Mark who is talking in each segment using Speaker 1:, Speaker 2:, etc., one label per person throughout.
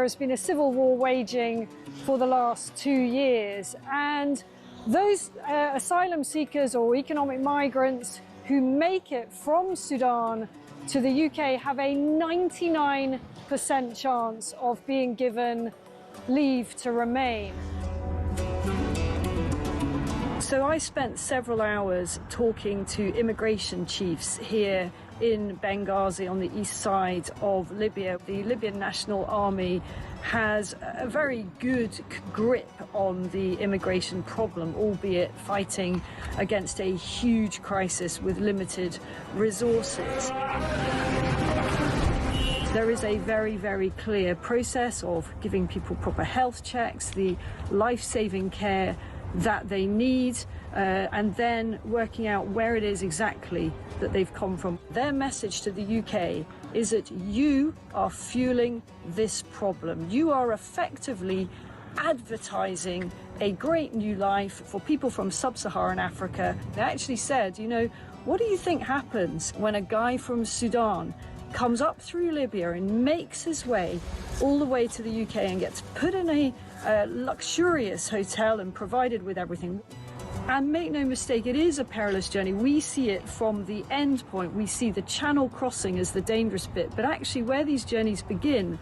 Speaker 1: has been a civil war waging for the last 2 years, and those asylum seekers or economic migrants who make it from Sudan to the UK have a 99% chance of being given leave to remain. So I spent several hours talking to immigration chiefs here in Benghazi on the east side of Libya. The Libyan National Army has a very good grip on the immigration problem, albeit fighting against a huge crisis with limited resources. There is a very, very clear process of giving people proper health checks, the life-saving care that they need, and then working out where it is exactly that they've come from. Their message to the UK is that you are fueling this problem. You are effectively advertising a great new life for people from sub-Saharan Africa. They actually said, you know, what do you think happens when a guy from Sudan comes up through Libya and makes his way all the way to the UK and gets put in a luxurious hotel and provided with everything? And make no mistake, it is a perilous journey. We see it from the end point. We see the channel crossing as the dangerous bit, but actually where these journeys begin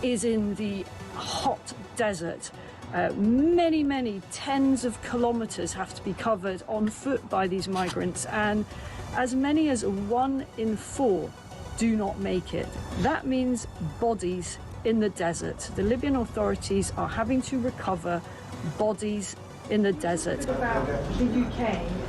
Speaker 1: is in the hot desert. Many tens of kilometers have to be covered on foot by these migrants, and as many as 1 in 4 do not make it. That means bodies in the desert. The Libyan authorities are having to recover bodies in the desert. About the UK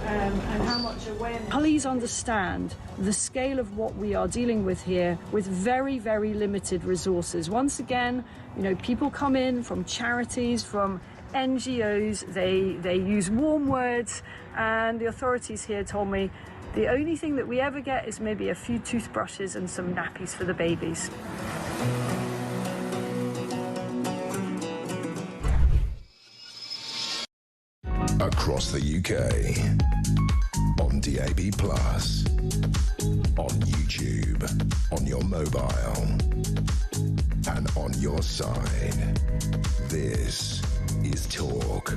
Speaker 1: and how much awareness. Please understand the scale of what we are dealing with here with very, very limited resources. Once again, you know, people come in from charities, from NGOs, they use warm words, and the authorities here told me the only thing that we ever get is maybe a few toothbrushes and some nappies for the babies.
Speaker 2: Across the UK, on DAB+, on YouTube, on your mobile, and on your side. This is Talk.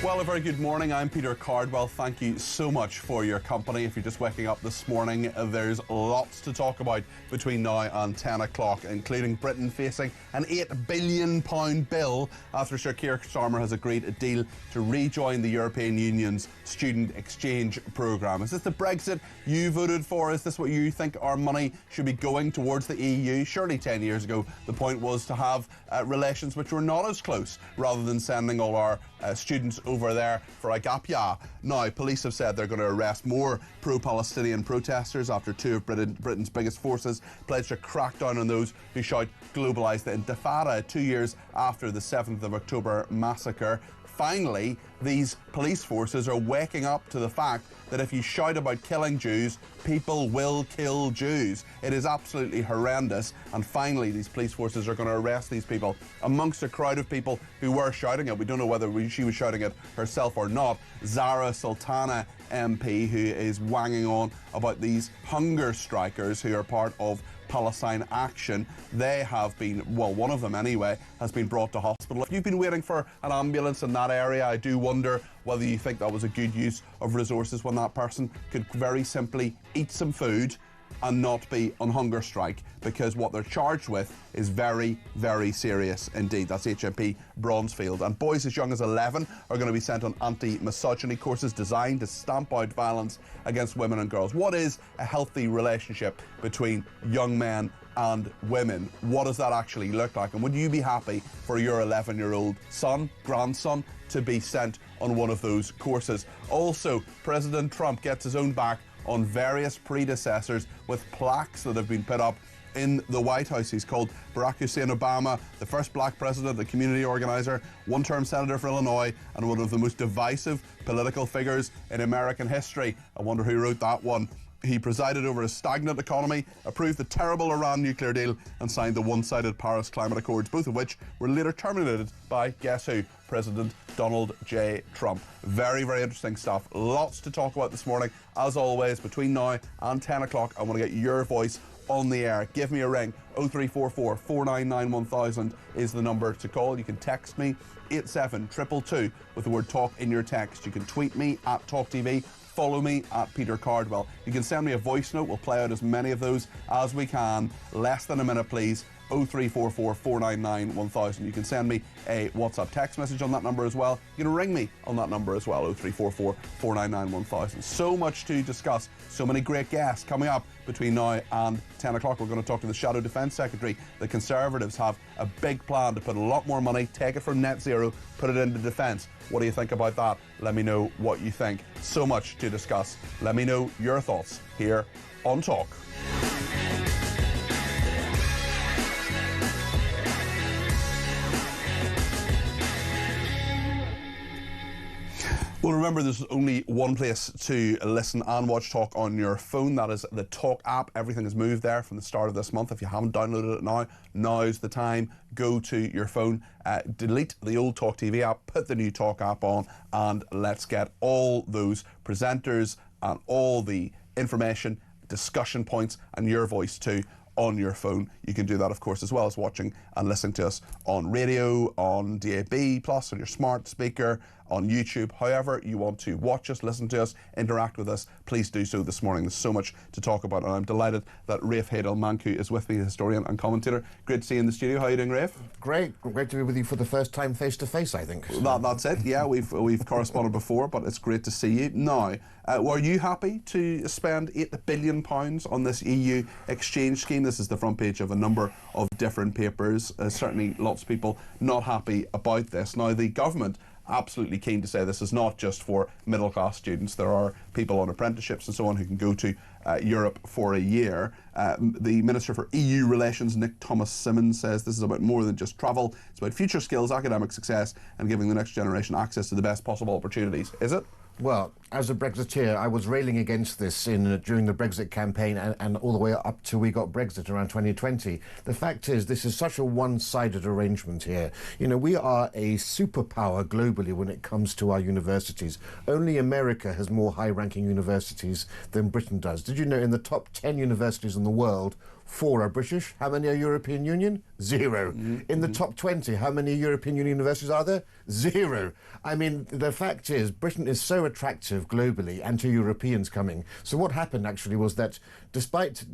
Speaker 3: Well, a very good morning. I'm Peter Cardwell. Thank you so much for your company. If you're just waking up this morning, there's lots to talk about between now and 10 o'clock, including Britain facing an £8 billion bill after Sir Keir Starmer has agreed a deal to rejoin the European Union's student exchange programme. Is this the Brexit you voted for? Is this what you think our money should be going towards the EU? Surely 10 years ago, the point was to have relations which were not as close, rather than sending all our students over there for a gap year. Now, police have said they're going to arrest more pro-Palestinian protesters after 2 of Britain's biggest forces pledged to crack down on those who shout "globalise the Intifada" 2 years after the 7th of October massacre. Finally, these police forces are waking up to the fact that if you shout about killing Jews, people will kill Jews. It is absolutely horrendous. And finally, these police forces are going to arrest these people. Amongst a crowd of people who were shouting it, we don't know whether she was shouting it herself or not, Zara Sultana MP, who is wanging on about these hunger strikers who are part of Palestine Action. They have been, well, one of them anyway, has been brought to hospital. If you've been waiting for an ambulance in that area, I do wonder whether you think that was a good use of resources when that person could very simply eat some food and not be on hunger strike, because what they're charged with is very, very serious indeed. That's HMP Bronzefield. And boys as young as 11 are going to be sent on anti-misogyny courses designed to stamp out violence against women and girls. What is a healthy relationship between young men and women? What does that actually look like? And would you be happy for your 11-year-old son, grandson, to be sent on one of those courses? Also, President Trump gets his own back on various predecessors with plaques that have been put up in the White House. He's called Barack Hussein Obama the first black president, a community organizer, one-term senator for Illinois, and one of the most divisive political figures in American history. I wonder who wrote that one. He presided over a stagnant economy, approved the terrible Iran nuclear deal, and signed the one-sided Paris Climate Accords, both of which were later terminated by, guess who? President Donald J. Trump. Very, very interesting stuff. Lots to talk about this morning. As always, between now and 10 o'clock, I want to get your voice on the air. Give me a ring. 0344 499 1000 is the number to call. You can text me 87222 with the word talk in your text. You can tweet me at talkTV. Follow me at Peter Cardwell. You can send me a voice note. We'll play out as many of those as we can. Less than a minute, please. 0344 499 1000. You can send me a WhatsApp text message on that number as well. You can ring me on that number as well, 0344 499 1000. So much to discuss. So many great guests coming up between now and 10 o'clock. We're going to talk to the Shadow Defence Secretary. The Conservatives have a big plan to put a lot more money, take it from net zero, put it into defence. What do you think about that? Let me know what you think. So much to discuss. Let me know your thoughts here on Talk. Well, remember, there's only one place to listen and watch Talk on your phone. That is the Talk app. Everything has moved there from the start of this month. If you haven't downloaded it now, now's the time. Go to your phone, delete the old Talk TV app, put the new Talk app on, and let's get all those presenters and all the information, discussion points, and your voice too on your phone. You can do that, of course, as well as watching and listening to us on radio, on DAB+, on your smart speaker, on YouTube. However you want to watch us, listen to us, interact with us, please do so this morning. There's so much to talk about, and I'm delighted that Rafe Hadel-Manku is with me, historian and commentator. Great to see you in the studio. How are you doing, Rafe?
Speaker 4: Great to be with you for the first time face to face, I think.
Speaker 3: That's it. Yeah, we've corresponded before, but it's great to see you now. Were you happy to spend £8 billion on this EU exchange scheme? This is the front page of a number of different papers. Certainly lots of people not happy about this. Now, the government absolutely keen to say this is not just for middle class students. There are people on apprenticeships and so on who can go to Europe for a year. The Minister for EU Relations, Nick Thomas-Symonds, says this is about more than just travel. It's about future skills, academic success, and giving the next generation access to the best possible opportunities. Is it?
Speaker 4: Well, as a Brexiteer, I was railing against this during the Brexit campaign and all the way up till we got Brexit around 2020. The fact is, this is such a one-sided arrangement here. You know, we are a superpower globally when it comes to our universities. Only America has more high-ranking universities than Britain does. Did you know in the top 10 universities in the world, 4 are British? How many are European Union? 0. In the top 20, how many European Union universities are there? 0. I mean, the fact is, Britain is so attractive globally and to Europeans coming. So what happened actually was that despite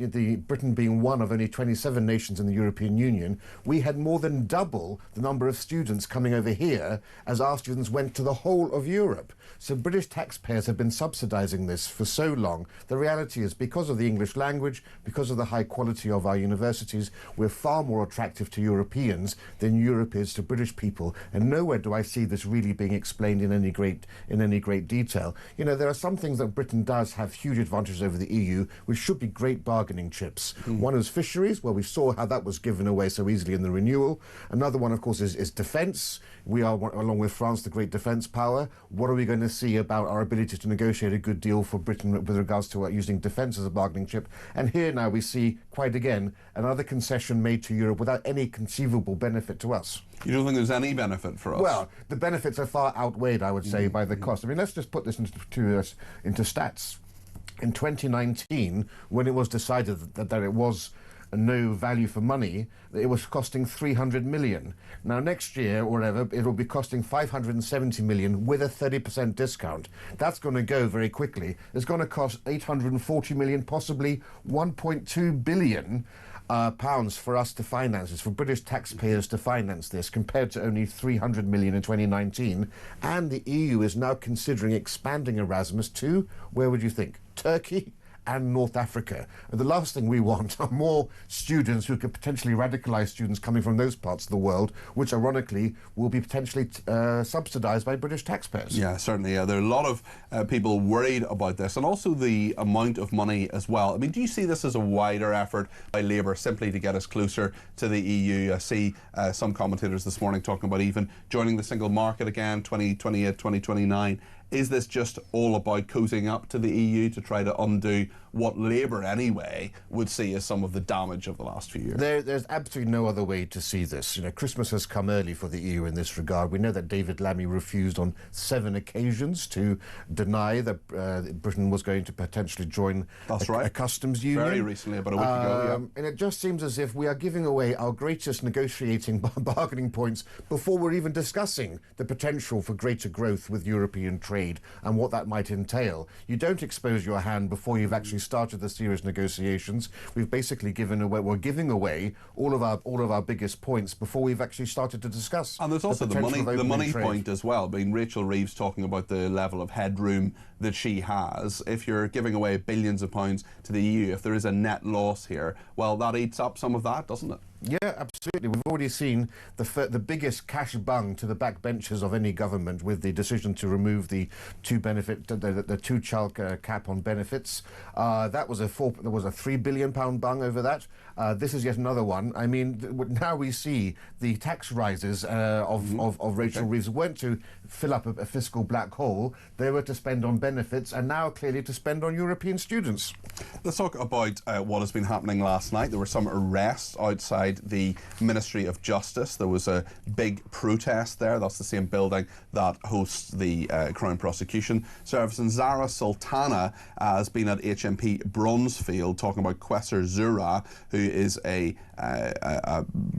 Speaker 4: Britain being one of only 27 nations in the European Union, we had more than double the number of students coming over here as our students went to the whole of Europe. So British taxpayers have been subsidising this for so long. The reality is, because of the English language, because of the high quality of our universities, we're far more attractive to Europeans than Europe is to British people, and nowhere do I see this really being explained in any great detail. You know, there are some things that Britain does have huge advantages over the EU, which should be great bargaining chips. One is fisheries, where we saw how that was given away so easily in the renewal. Another one, of course, is defence. We are, along with France, the great defence power. What are we going to see about our ability to negotiate a good deal for Britain with regards to using defence as a bargaining chip? And here now we see, quite again, another concession made to Europe without any conceivable benefit to us.
Speaker 3: You don't think there's any benefit for us?
Speaker 4: Well, the benefits are far outweighed, I would say, by the cost. I mean, let's just put this into stats. In 2019, when it was decided that it was no value for money, it was costing 300 million. Now next year or whatever, it will be costing 570 million with a 30% discount. That's going to go very quickly. It's going to cost 840 million, possibly 1.2 billion pounds for us to finance this, for British taxpayers to finance this, compared to only 300 million in 2019. And the EU is now considering expanding Erasmus to, where would you think? Turkey and North Africa. And the last thing we want are more students who could potentially radicalise students coming from those parts of the world, which ironically will be potentially subsidised by British taxpayers.
Speaker 3: Yeah, certainly. There are a lot of people worried about this, and also the amount of money as well. I mean, do you see this as a wider effort by Labour simply to get us closer to the EU? I see some commentators this morning talking about even joining the single market again, 2028, 2029. Is this just all about cozying up to the EU to try to undo what Labour anyway would see as some of the damage of the last few years.
Speaker 4: There's absolutely no other way to see this. You know, Christmas has come early for the EU in this regard. We know that David Lammy refused on 7 occasions to deny that Britain was going to potentially join a customs union.
Speaker 3: Very recently, about a week ago, yeah.
Speaker 4: And it just seems as if we are giving away our greatest negotiating bargaining points before we're even discussing the potential for greater growth with European trade and what that might entail. You don't expose your hand before you've actually started the serious negotiations. We've basically we're giving away all of our biggest points before we've actually started to discuss.
Speaker 3: And there's also the money point as well. I mean, Rachel Reeves talking about the level of headroom that she has. If you're giving away billions of pounds to the EU, if there is a net loss here, well, that eats up some of that, doesn't it?
Speaker 4: Yeah, absolutely. We've already seen the biggest cash bung to the backbenches of any government with the decision to remove the two-child cap on benefits. That was there was a £3 billion bung over that. This is yet another one. I mean, now we see the tax rises of Rachel Reeves weren't to fill up a fiscal black hole. They were to spend on benefits, and now clearly to spend on European students.
Speaker 3: Let's talk about what has been happening last night. There were some arrests outside the Ministry of Justice. There was a big protest there. That's the same building that hosts the Crown Prosecution Service. And Zara Sultana has been at HMP Bronzefield talking about Quessar Zura, who is a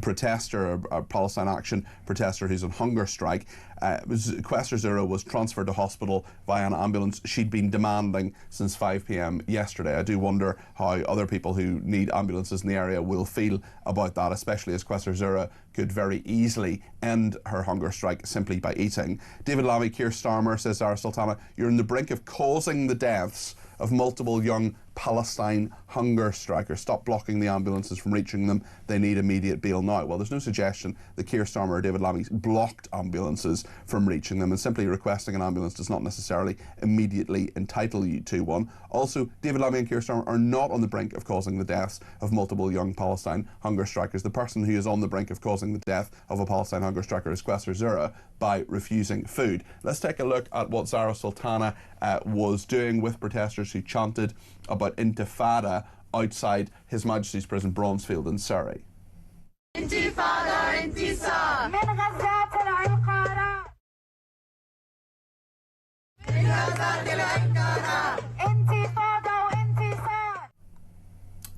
Speaker 3: protester, a Palestine Action protester who's on hunger strike. Quessar Zura was transferred to hospital via an ambulance she'd been demanding since 5 p.m. yesterday. I do wonder how other people who need ambulances in the area will feel about that, especially as Quessar Zura could very easily end her hunger strike simply by eating. David Lammy, Keir Starmer, says Zara Sultana, you're on the brink of causing the deaths of multiple young Palestine hunger strikers. Stop blocking the ambulances from reaching them. They need immediate bail now. Well, there's no suggestion that Keir Starmer or David Lammy blocked ambulances from reaching them, and simply requesting an ambulance does not necessarily immediately entitle you to one. Also, David Lammy and Keir Starmer are not on the brink of causing the deaths of multiple young Palestine hunger strikers. The person who is on the brink of causing the death of a Palestine hunger striker is Quessar Zura by refusing food. Let's take a look at what Zara Sultana was doing with protesters who chanted about Intifada outside His Majesty's Prison Bronzefield in Surrey.
Speaker 5: Intifada, intisar. من غزات العقارة. من غزات العقارة. Intifada, intisar.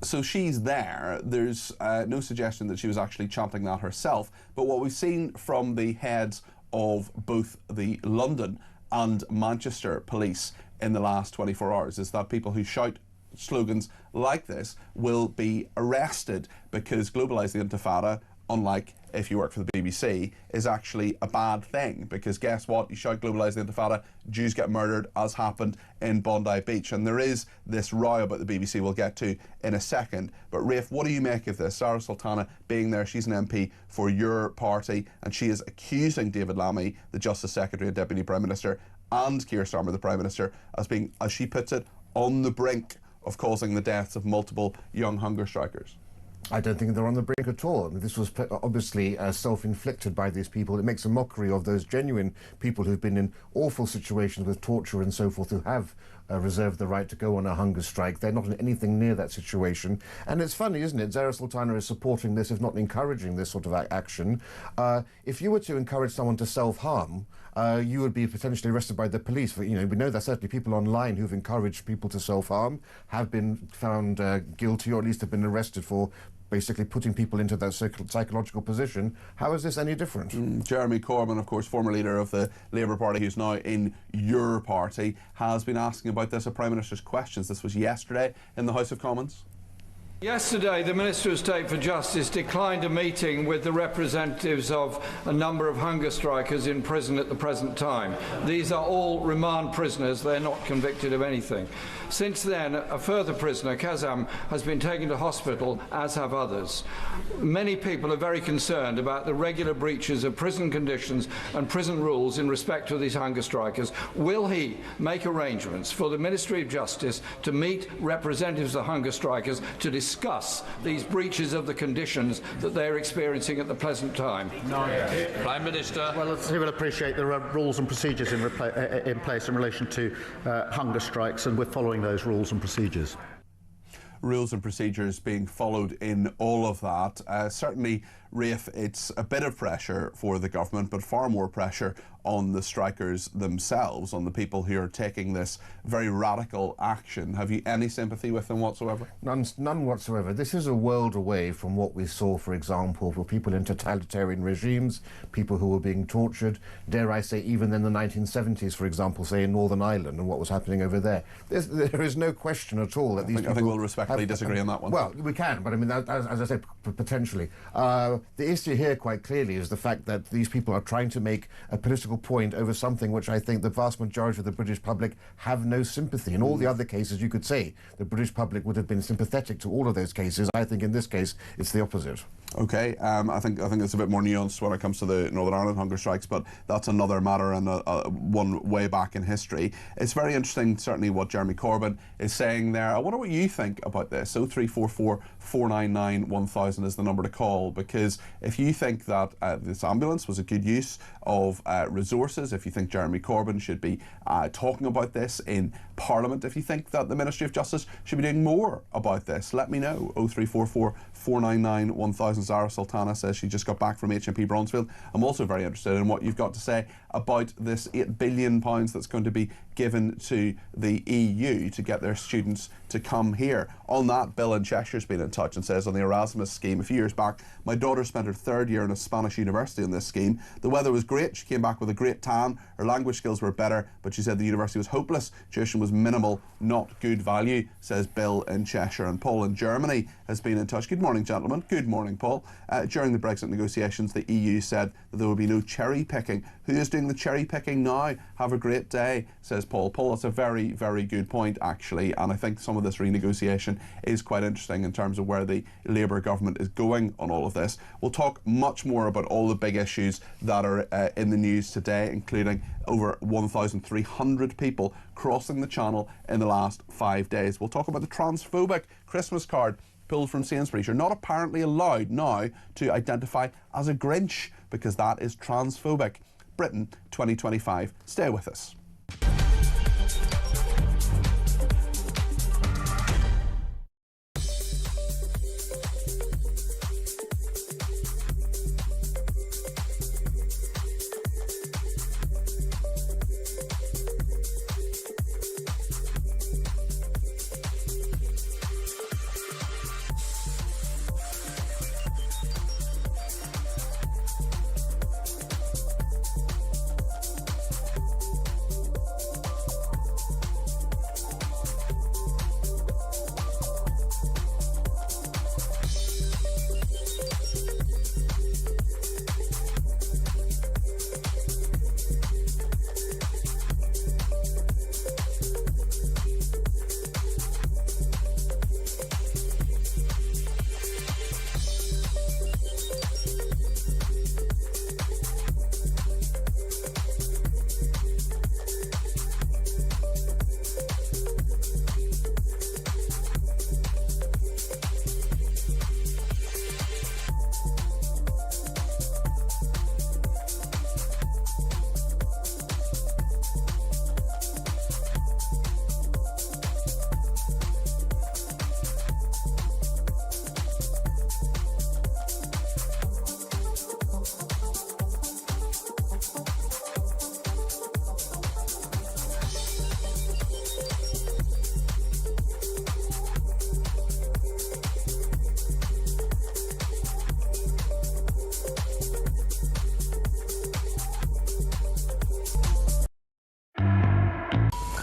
Speaker 3: So she's there. There's no suggestion that she was actually chanting that herself, but what we've seen from the heads of both the London and Manchester police in the last 24 hours is that people who shout slogans like this will be arrested, because Globalise the Intifada, unlike if you work for the BBC, is actually a bad thing, because guess what? You shout Globalise the Intifada, Jews get murdered, as happened in Bondi Beach. And there is this row about the BBC we'll get to in a second. But Rafe, what do you make of this? Zara Sultana being there, she's an MP for your party, and she is accusing David Lammy, the Justice Secretary and Deputy Prime Minister, and Keir Starmer, the Prime Minister, as being, as she puts it, on the brink of causing the deaths of multiple young hunger strikers.
Speaker 4: I don't think they're on the brink at all. I mean, this was obviously self-inflicted by these people. It makes a mockery of those genuine people who've been in awful situations with torture and so forth, who have reserved the right to go on a hunger strike. They're not in anything near that situation. And it's funny, isn't it? Zara Sultana is supporting this, if not encouraging this sort of action. If you were to encourage someone to self-harm, you would be potentially arrested by the police. For, you know, we know that certainly people online who've encouraged people to self-harm have been found guilty, or at least have been arrested for basically putting people into that psychological position. How is this any different?
Speaker 3: Jeremy Corbyn, of course, former leader of the Labour Party, who's now in your party, has been asking about this at Prime Minister's Questions. This was yesterday in the House of Commons.
Speaker 6: Yesterday, the Minister of State for Justice declined a meeting with the representatives of a number of hunger strikers in prison at the present time. These are all remand prisoners. They're not convicted of anything. Since then, a further prisoner, Kazam, has been taken to hospital, as have others. Many people are very concerned about the regular breaches of prison conditions and prison rules in respect to these hunger strikers. Will he make arrangements for the Ministry of Justice to meet representatives of the hunger strikers to discuss these breaches of the conditions that they're experiencing at the present time?
Speaker 7: No. Prime Minister.
Speaker 8: Well, he will appreciate there are rules and procedures in place in relation to hunger strikes, and we're following those rules and procedures.
Speaker 3: rules and procedures being followed in all of that. Certainly, Rafe, it's a bit of pressure for the government, but far more pressure on the strikers themselves, on the people who are taking this very radical action. Have you any sympathy with them whatsoever?
Speaker 4: None whatsoever. This is a world away from what we saw, for example, for people in totalitarian regimes, people who were being tortured, dare I say, even in the 1970s, for example, say in Northern Ireland and what was happening over there. There is no question at all that these people...
Speaker 3: I think we'll respectfully disagree on that one.
Speaker 4: Well, we can, but I mean, as I said, potentially. The issue here, quite clearly, is the fact that these people are trying to make a political point over something which I think the vast majority of the British public have no sympathy. In all the other cases, you could say the British public would have been sympathetic to all of those cases. I think in this case, it's the opposite.
Speaker 3: Okay, I think it's a bit more nuanced when it comes to the Northern Ireland hunger strikes, but that's another matter and one way back in history. It's very interesting, certainly, what Jeremy Corbyn is saying there. I wonder what you think about this. 0344 499 1000 is the number to call, because if you think that this ambulance was a good use of resources, if you think Jeremy Corbyn should be talking about this in Parliament, if you think that the Ministry of Justice should be doing more about this, let me know. 0344 499 1000. Zara Sultana says she just got back from HMP Bronzefield. I'm also very interested in what you've got to say about this £8 billion that's going to be given to the EU to get their students to come here. On that, Bill in Cheshire's been in touch and says, on the Erasmus scheme a few years back, my daughter spent her third year in a Spanish university on this scheme. The weather was great, she came back with a great tan, her language skills were better, but she said the university was hopeless, tuition was minimal, not good value, says Bill in Cheshire. And Paul in Germany has been in touch. Good morning, gentlemen. Good morning, Paul. During the Brexit negotiations, the EU said that there will be no cherry picking. Who is doing the cherry picking now? Have a great day, says Paul. Paul, that's a very, very good point, actually, and I think some of this renegotiation is quite interesting in terms of where the Labour government is going on all of this. We'll talk much more about all the big issues that are in the news today, including over 1,300 people crossing the Channel in the last 5 days. We'll talk about the transphobic Christmas card pulled from Sainsbury's. You're not apparently allowed now to identify as a Grinch because that is transphobic. Britain 2025. Stay with us.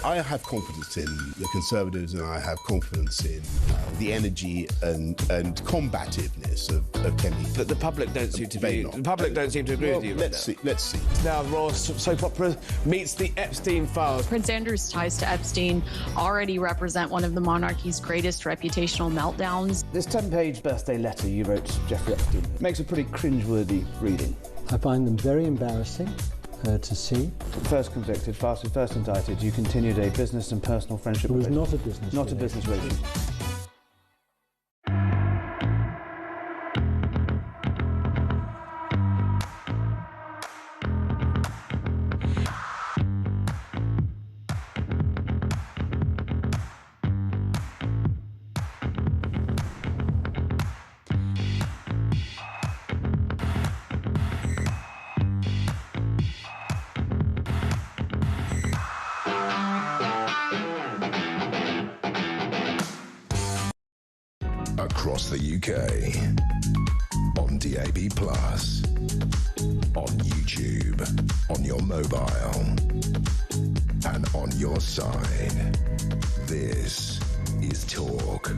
Speaker 9: I have confidence in the Conservatives, and I have confidence in the energy and combativeness of Kenny.
Speaker 10: But the public don't seem to be. The public don't seem to agree with you.
Speaker 9: Let's see. Let's see.
Speaker 10: Now, the Royal soap opera meets the Epstein files.
Speaker 11: Prince Andrew's ties to Epstein already represent one of the monarchy's greatest reputational meltdowns.
Speaker 12: This 10-page birthday letter you wrote to Jeffrey Epstein makes a pretty cringeworthy reading.
Speaker 13: I find them very embarrassing to see.
Speaker 12: First convicted, first indicted, you continued a business and personal friendship.
Speaker 13: It was not a business
Speaker 12: Not a business relationship.
Speaker 2: Across the UK. On DAB+. On YouTube. On your mobile. And on your side. This is Talk.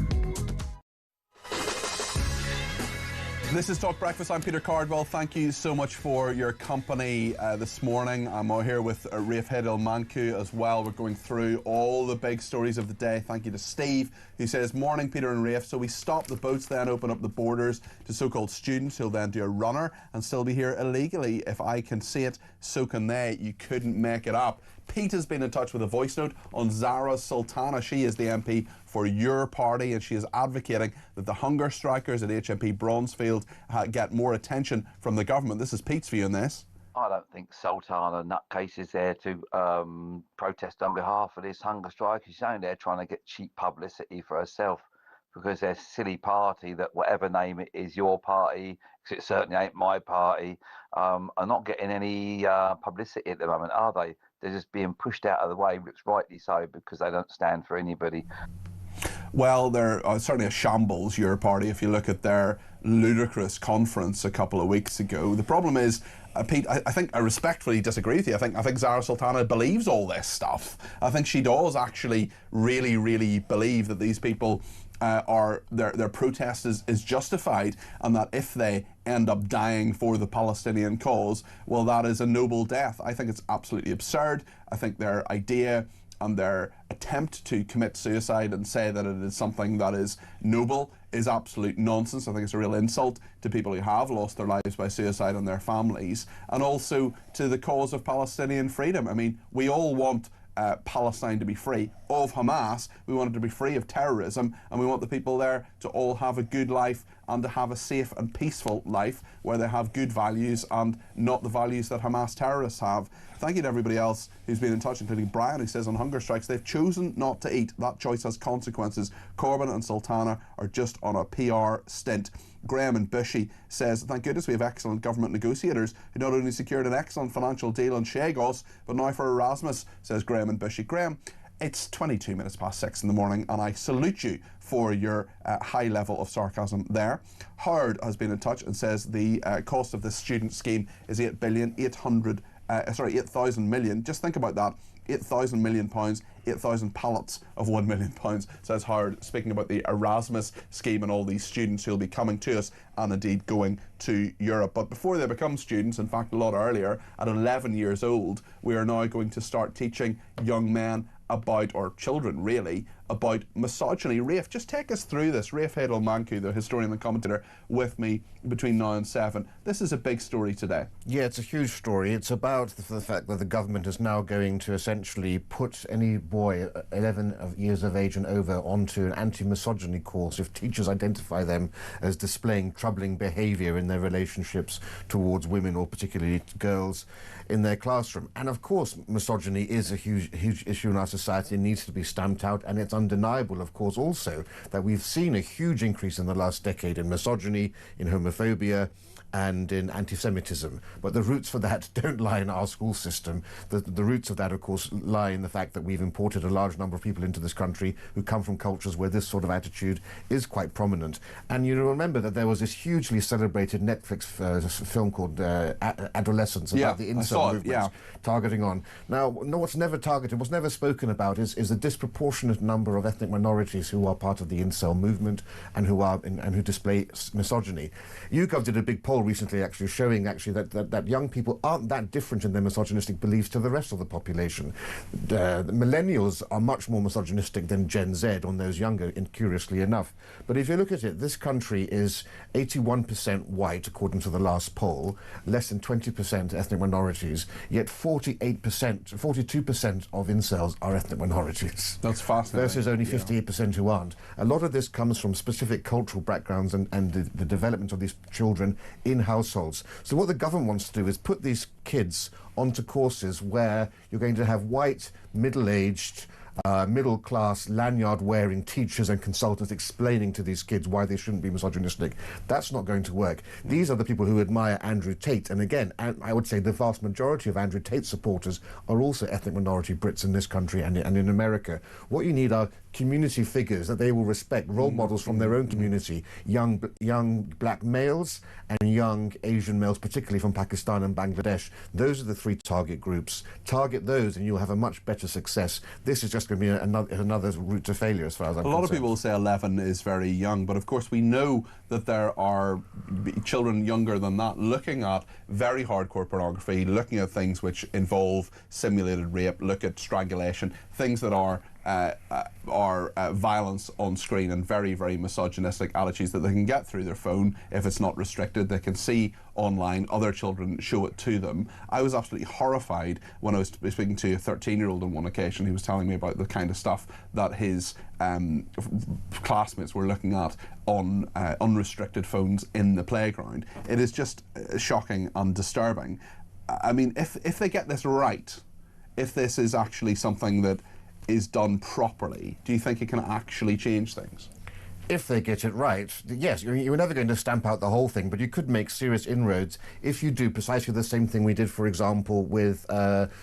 Speaker 3: This is Talk Breakfast. I'm Peter Cardwell. Thank you so much for your company this morning. I'm here with Rafe Manku as well. We're going through all the big stories of the day. Thank you to Steve, who says, "Morning, Peter and Rafe. So we stop the boats, then open up the borders to so-called students who'll then do a runner and still be here illegally. If I can see it, so can they." You couldn't make it up. Pete has been in touch with a voice note on Zara Sultana. She is the MP for your party, and she is advocating that the hunger strikers at HMP Bronzefield get more attention from the government. This is Pete's view on this.
Speaker 14: I don't think Sultana nutcase is there to protest on behalf of this hunger strike. She's only there trying to get cheap publicity for herself, because their silly party, that whatever name it is, your party, because it certainly ain't my party, are not getting any publicity at the moment, are they? They're just being pushed out of the way, which rightly so, because they don't stand for anybody.
Speaker 3: Well, they're certainly a shambles, your party, if you look at their ludicrous conference a couple of weeks ago. The problem is, Pete, I think I respectfully disagree with you. I think Zara Sultana believes all this stuff. I think she does actually really, really believe that these people their protest is justified, and that if they end up dying for the Palestinian cause, well, that is a noble death. I think it's absolutely absurd. I think their idea and their attempt to commit suicide and say that it is something that is noble is absolute nonsense. I think it's a real insult to people who have lost their lives by suicide and their families, and also to the cause of Palestinian freedom. I mean, we all want Palestine to be free of Hamas. We want it to be free of terrorism, and we want the people there to all have a good life and to have a safe and peaceful life where they have good values and not the values that Hamas terrorists have. Thank you to everybody else who's been in touch, including Brian, who says on hunger strikes, they've chosen not to eat. That choice has consequences. Corbyn and Sultana are just on a PR stint. Graham and Bushy says, thank goodness we have excellent government negotiators who not only secured an excellent financial deal on Chagos, but now for Erasmus, says Graham and Bushy. Graham, it's 22 minutes past 6 in the morning, and I salute you for your high level of sarcasm there. Howard has been in touch and says the cost of this student scheme is 8,000 million. Just think about that. £8,000 million, 8,000 pallets of £1 million, says Howard, speaking about the Erasmus scheme and all these students who will be coming to us and indeed going to Europe. But before they become students, in fact a lot earlier, at 11 years old, we are now going to start teaching young men about, or children really, about misogyny. Rafe, just take us through this. Rafe Manku, the historian and commentator, with me between now and 7. This is a big story today.
Speaker 4: Yeah, it's a huge story. It's about the fact that the government is now going to essentially put any boy 11 years of age and over onto an anti-misogyny course if teachers identify them as displaying troubling behaviour in their relationships towards women, or particularly girls, in their classroom. And of course, misogyny is a huge issue in our society. It needs to be stamped out, and it's undeniable, of course, also that we've seen a huge increase in the last decade in misogyny, in homophobia, and in anti-Semitism. But the roots for that don't lie in our school system. The roots of that, of course, lie in the fact that we've imported a large number of people into this country who come from cultures where this sort of attitude is quite prominent. And you remember that there was this hugely celebrated Netflix film called Adolescence, about the incel movement, targeting on. Now, what's never targeted, what's never spoken about is the disproportionate number of ethnic minorities who are part of the incel movement and who display misogyny. YouGov did a big poll recently actually showing that young people aren't that different in their misogynistic beliefs to the rest of the population. The millennials are much more misogynistic than Gen Z on those younger, curiously enough. But if you look at it, this country is 81% white, according to the last poll, less than 20% ethnic minorities, yet 42% of incels are ethnic minorities.
Speaker 3: That's fascinating.
Speaker 4: Versus only 58% who aren't. A lot of this comes from specific cultural backgrounds and the development of these children in households. So what the government wants to do is put these kids onto courses where you're going to have white, middle-aged, middle-class, lanyard-wearing teachers and consultants explaining to these kids why they shouldn't be misogynistic. That's not going to work. These are the people who admire Andrew Tate, and again, I would say the vast majority of Andrew Tate supporters are also ethnic minority Brits in this country and in America. What you need are community figures that they will respect, role models from their own community, young black males and young Asian males, particularly from Pakistan and Bangladesh. Those are the 3 target groups. Target those and you'll have a much better success. This is just going to be another route to failure as far as I'm concerned.
Speaker 3: A lot of people say 11 is very young, but of course we know that there are children younger than that looking at very hardcore pornography, looking at things which involve simulated rape, look at strangulation, things that are violence on screen, and very, very misogynistic attitudes that they can get through their phone if it's not restricted. They can see online, other children show it to them. I was absolutely horrified when I was speaking to a 13-year-old on one occasion. He was telling me about the kind of stuff that his classmates were looking at on unrestricted phones in the playground. It is just shocking and disturbing. I mean, if they get this right, if this is actually something that is done properly, do you think it can actually change things?
Speaker 4: If they get it right, yes, you're never going to stamp out the whole thing, but you could make serious inroads if you do precisely the same thing we did, for example, with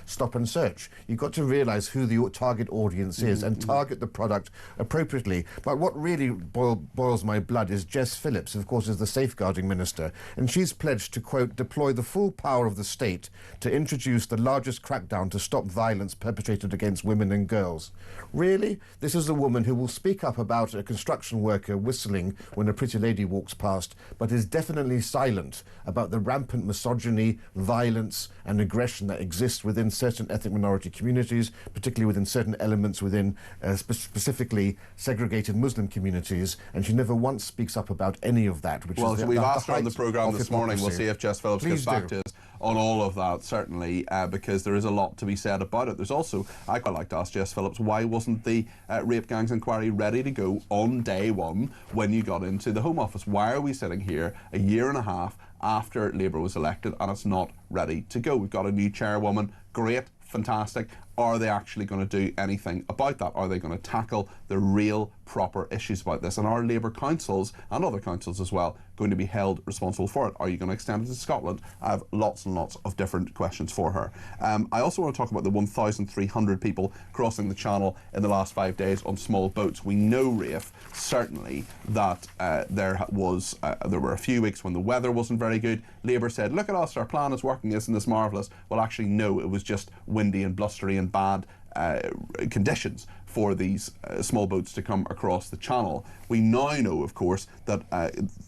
Speaker 4: Stop and Search. You've got to realise who the target audience is and target the product appropriately. But what really boils my blood is Jess Phillips, of course, is the safeguarding minister, and she's pledged to, quote, deploy the full power of the state to introduce the largest crackdown to stop violence perpetrated against women and girls. Really? This is a woman who will speak up about a construction worker whistling when a pretty lady walks past, but is definitely silent about the rampant misogyny, violence and aggression that exists within certain ethnic minority communities, particularly within certain elements within specifically segregated Muslim communities, and she never once speaks up about any of that. Which is
Speaker 3: we've asked her on the programme this morning. We'll see if Jess Phillips gets back to us on all of that, certainly, because there is a lot to be said about it. There's also, I quite like to ask Jess Phillips, why wasn't the rape gangs inquiry ready to go on day one when you got into the Home Office? Why are we sitting here a year and a half after Labour was elected and it's not ready to go? We've got a new chairwoman, great, fantastic. Are they actually going to do anything about that? Are they going to tackle the real, proper issues about this? And are Labour councils, and other councils as well, going to be held responsible for it? Are you going to extend it to Scotland? I have lots and lots of different questions for her. I also want to talk about the 1,300 people crossing the Channel in the last 5 days on small boats. We know, Rafe, certainly that there were a few weeks when the weather wasn't very good. Labour said, look at us, our plan is working, isn't this marvellous? Well, actually, no, it was just windy and blustery and bad conditions for these small boats to come across the Channel. We now know, of course, that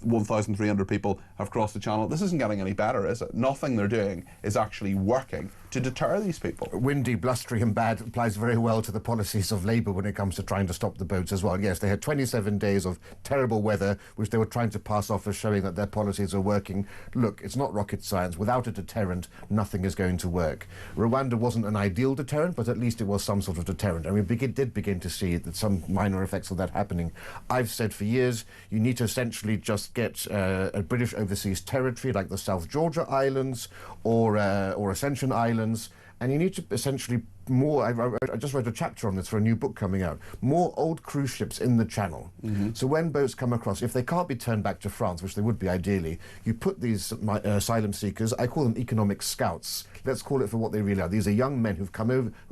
Speaker 3: 1,300 people have crossed the Channel. This isn't getting any better, is it? Nothing they're doing is actually working to deter these people.
Speaker 4: Windy, blustery and bad applies very well to the policies of Labour when it comes to trying to stop the boats as well. Yes, they had 27 days of terrible weather, which they were trying to pass off as showing that their policies are working. Look, it's not rocket science. Without a deterrent, nothing is going to work. Rwanda wasn't an ideal deterrent, but at least it was some sort of deterrent. And we did begin to see that some minor effects of that happening. I've said for years, you need to essentially just get a British overseas territory like the South Georgia Islands or Ascension Islands, and you need to essentially I just wrote a chapter on this for a new book coming out. More old cruise ships in the Channel. So when boats come across, if they can't be turned back to France, which they would be ideally, you put these asylum seekers, I call them economic scouts. Let's call it for what they really are. These are young men who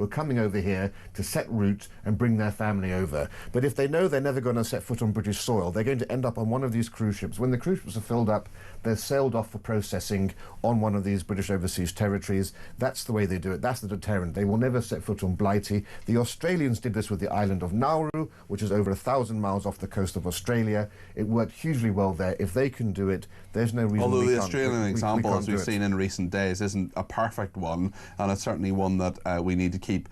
Speaker 4: are coming over here to set route and bring their family over. But if they know they're never going to set foot on British soil, they're going to end up on one of these cruise ships. When the cruise ships are filled up, they're sailed off for processing on one of these British overseas territories. That's the way they do it. That's the deterrent. They will never set foot on Blighty. The Australians did this with the island of Nauru, which is over 1,000 miles off the coast of Australia. It worked hugely well there. If they can do it, there's no reason
Speaker 3: Although
Speaker 4: we
Speaker 3: the
Speaker 4: can't.
Speaker 3: Australian example, as we've seen
Speaker 4: it.
Speaker 3: in recent days, isn't a perfect one, and it's certainly one that we need to keep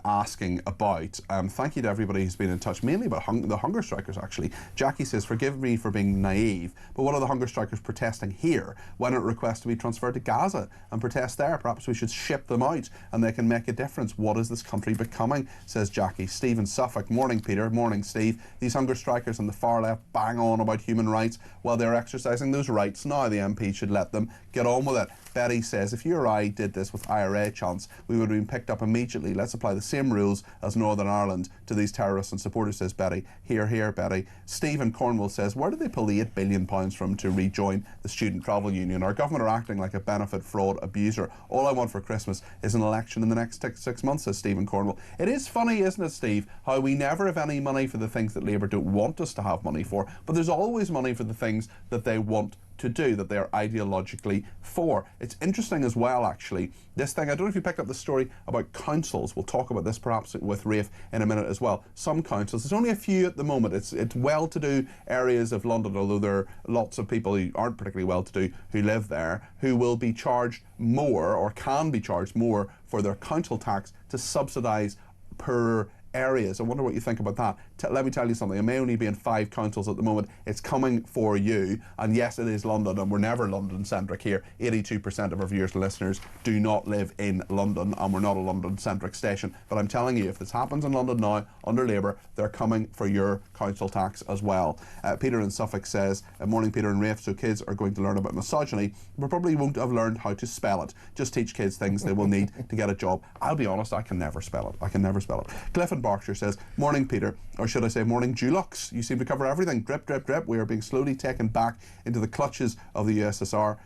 Speaker 3: asking about. Thank you to everybody who's been in touch, mainly about the hunger strikers, actually. Jackie says, forgive me for being naive, but what are the hunger strikers protesting here? Why not request to be transferred to Gaza and protest there? Perhaps we should ship them out and they can make a difference. What is this country becoming? Says Jackie. Steve in Suffolk. Morning, Peter. Morning, Steve. These hunger strikers on the far left bang on about human rights while they're exercising those rights. Now the MP should let them get on with it. Betty says, if you or I did this with IRA chance, we would have been picked up immediately. Let's apply the same rules as Northern Ireland to these terrorists and supporters, says Betty. Hear, hear, Betty. Stephen Cornwall says, where do they pull the £8 billion from to rejoin the Student Travel Union? Our government are acting like a benefit fraud abuser. All I want for Christmas is an election in the next 6 months, says Stephen Cornwall. It is funny, isn't it, Steve, how we never have any money for the things that Labour don't want us to have money for, but there's always money for the things that they want to do, that they're ideologically for. It's interesting as well, actually, this thing, I don't know if you picked up the story about councils. We'll talk about this perhaps with Rafe in a minute as well. Some councils, there's only a few at the moment. It's well-to-do areas of London, although there are lots of people who aren't particularly well-to-do who live there, who will be charged more, or can be charged more, for their council tax to subsidise poorer areas. I wonder what you think about that. Let me tell you something. It may only be in 5 councils at the moment. It's coming for you. And yes, it is London, and we're never London-centric here. 82% of our viewers and listeners do not live in London, and we're not a London-centric station. But I'm telling you, if this happens in London now, under Labour, they're coming for your council tax as well. Peter in Suffolk says, morning Peter and Rafe, so kids are going to learn about misogyny, but probably won't have learned how to spell it. Just teach kids things they will need to get a job. I'll be honest, I can never spell it. I can never spell it. Cliff in Berkshire says, morning Peter, or should I say morning Dulux. You seem to cover everything. Drip, drip, drip. We are being slowly taken back into the clutches of the USSR,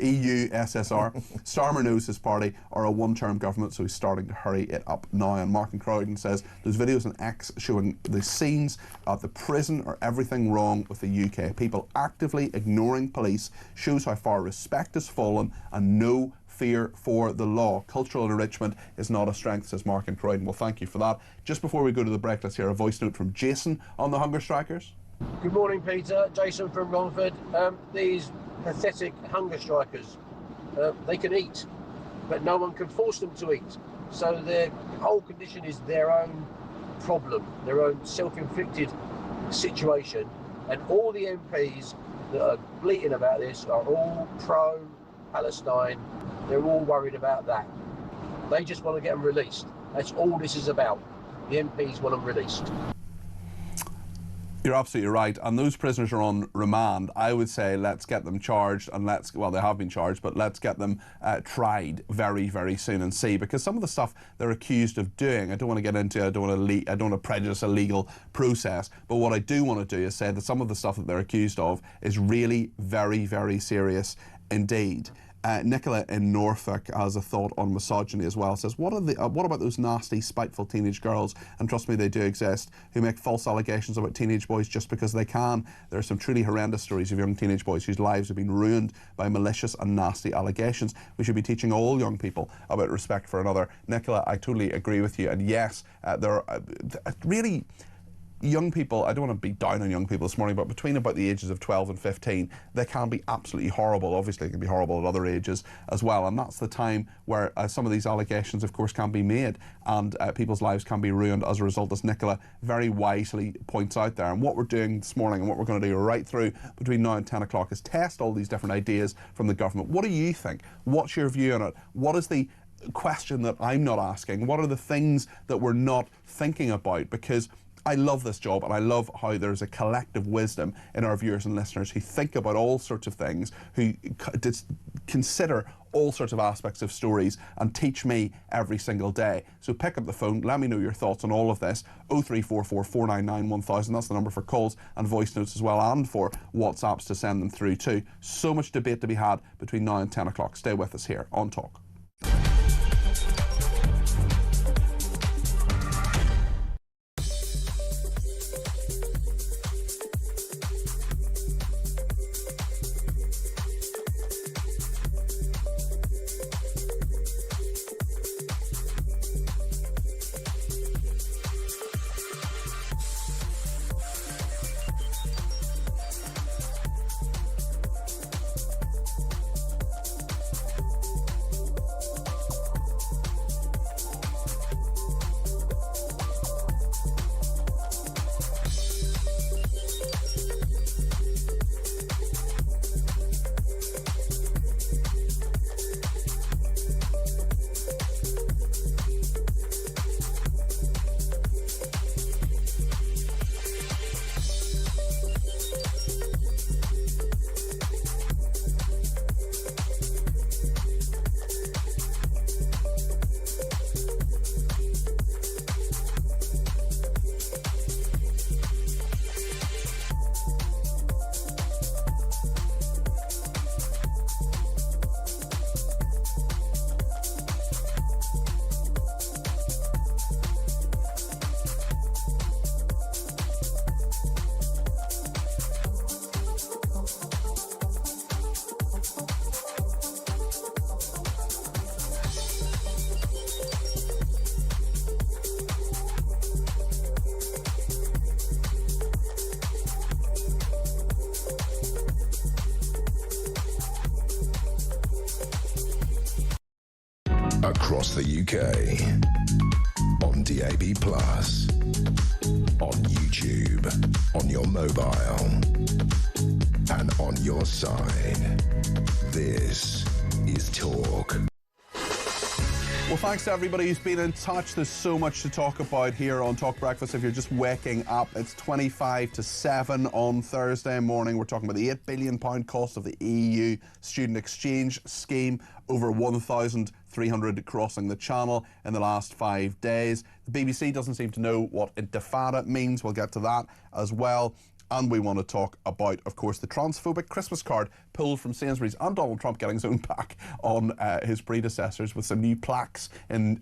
Speaker 3: EU SSR. Starmer knows his party are a one-term government, so he's starting to hurry it up now. And Mark and Croydon says, those videos on X showing the scenes at the prison are everything wrong with the UK. People actively ignoring police shows how far respect has fallen and no fear for the law. Cultural enrichment is not a strength, says Mark and Croydon. Well, thank you for that. Just before we go to the break, let's hear a voice note from Jason on the hunger strikers.
Speaker 15: Good morning, Peter. Jason from Romford. These pathetic hunger strikers, they can eat, but no one can force them to eat. So their whole condition is their own problem, their own self-inflicted situation. And all the MPs that are bleating about this are all pro-Palestine. They're all worried about that. They just want to get them released. That's all this is about. The MPs want them released.
Speaker 3: You're absolutely right, and those prisoners are on remand. I would say let's get them charged, and well, they have been charged, but let's get them tried very, very soon and see, because some of the stuff they're accused of doing, I don't want to get into, I don't want to prejudice a legal process, but what I do want to do is say that some of the stuff that they're accused of is really very, very serious indeed. Nicola in Norfolk has a thought on misogyny as well. Says, what about those nasty, spiteful teenage girls, and trust me, they do exist, who make false allegations about teenage boys just because they can? There are some truly horrendous stories of young teenage boys whose lives have been ruined by malicious and nasty allegations. We should be teaching all young people about respect for another. Nicola, I totally agree with you. And yes, there are really... young people, I don't want to be down on young people this morning, but between about the ages of 12 and 15, they can be absolutely horrible. Obviously, it can be horrible at other ages as well, and that's the time where some of these allegations, of course, can be made, and people's lives can be ruined as a result, as Nicola very wisely points out there. And what we're doing this morning, and what we're going to do right through between now and 10 o'clock, is test all these different ideas from the government. What do you think? What's your view on it? What is the question that I'm not asking? What are the things that we're not thinking about? Because I love this job, and I love how there's a collective wisdom in our viewers and listeners who think about all sorts of things, who consider all sorts of aspects of stories and teach me every single day. So pick up the phone, let me know your thoughts on all of this. 0344 499 1000, that's the number for calls and voice notes as well, and for WhatsApps to send them through too. So much debate to be had between now and 10 o'clock. Stay with us here on Talk.
Speaker 2: across the UK, on DAB+, on YouTube, on your mobile, and on your side. This is Talk.
Speaker 3: Well, thanks to everybody who's been in touch. There's so much to talk about here on Talk Breakfast. If you're just waking up, it's 25 to 7 on Thursday morning. We're talking about the £8 billion cost of the EU student exchange scheme. Over 1,300 crossing the channel in the last 5 days. The BBC doesn't seem to know what intifada means. We'll get to that as well. And we want to talk about, of course, the transphobic Christmas card pulled from Sainsbury's and Donald Trump getting his own back on his predecessors with some new plaques in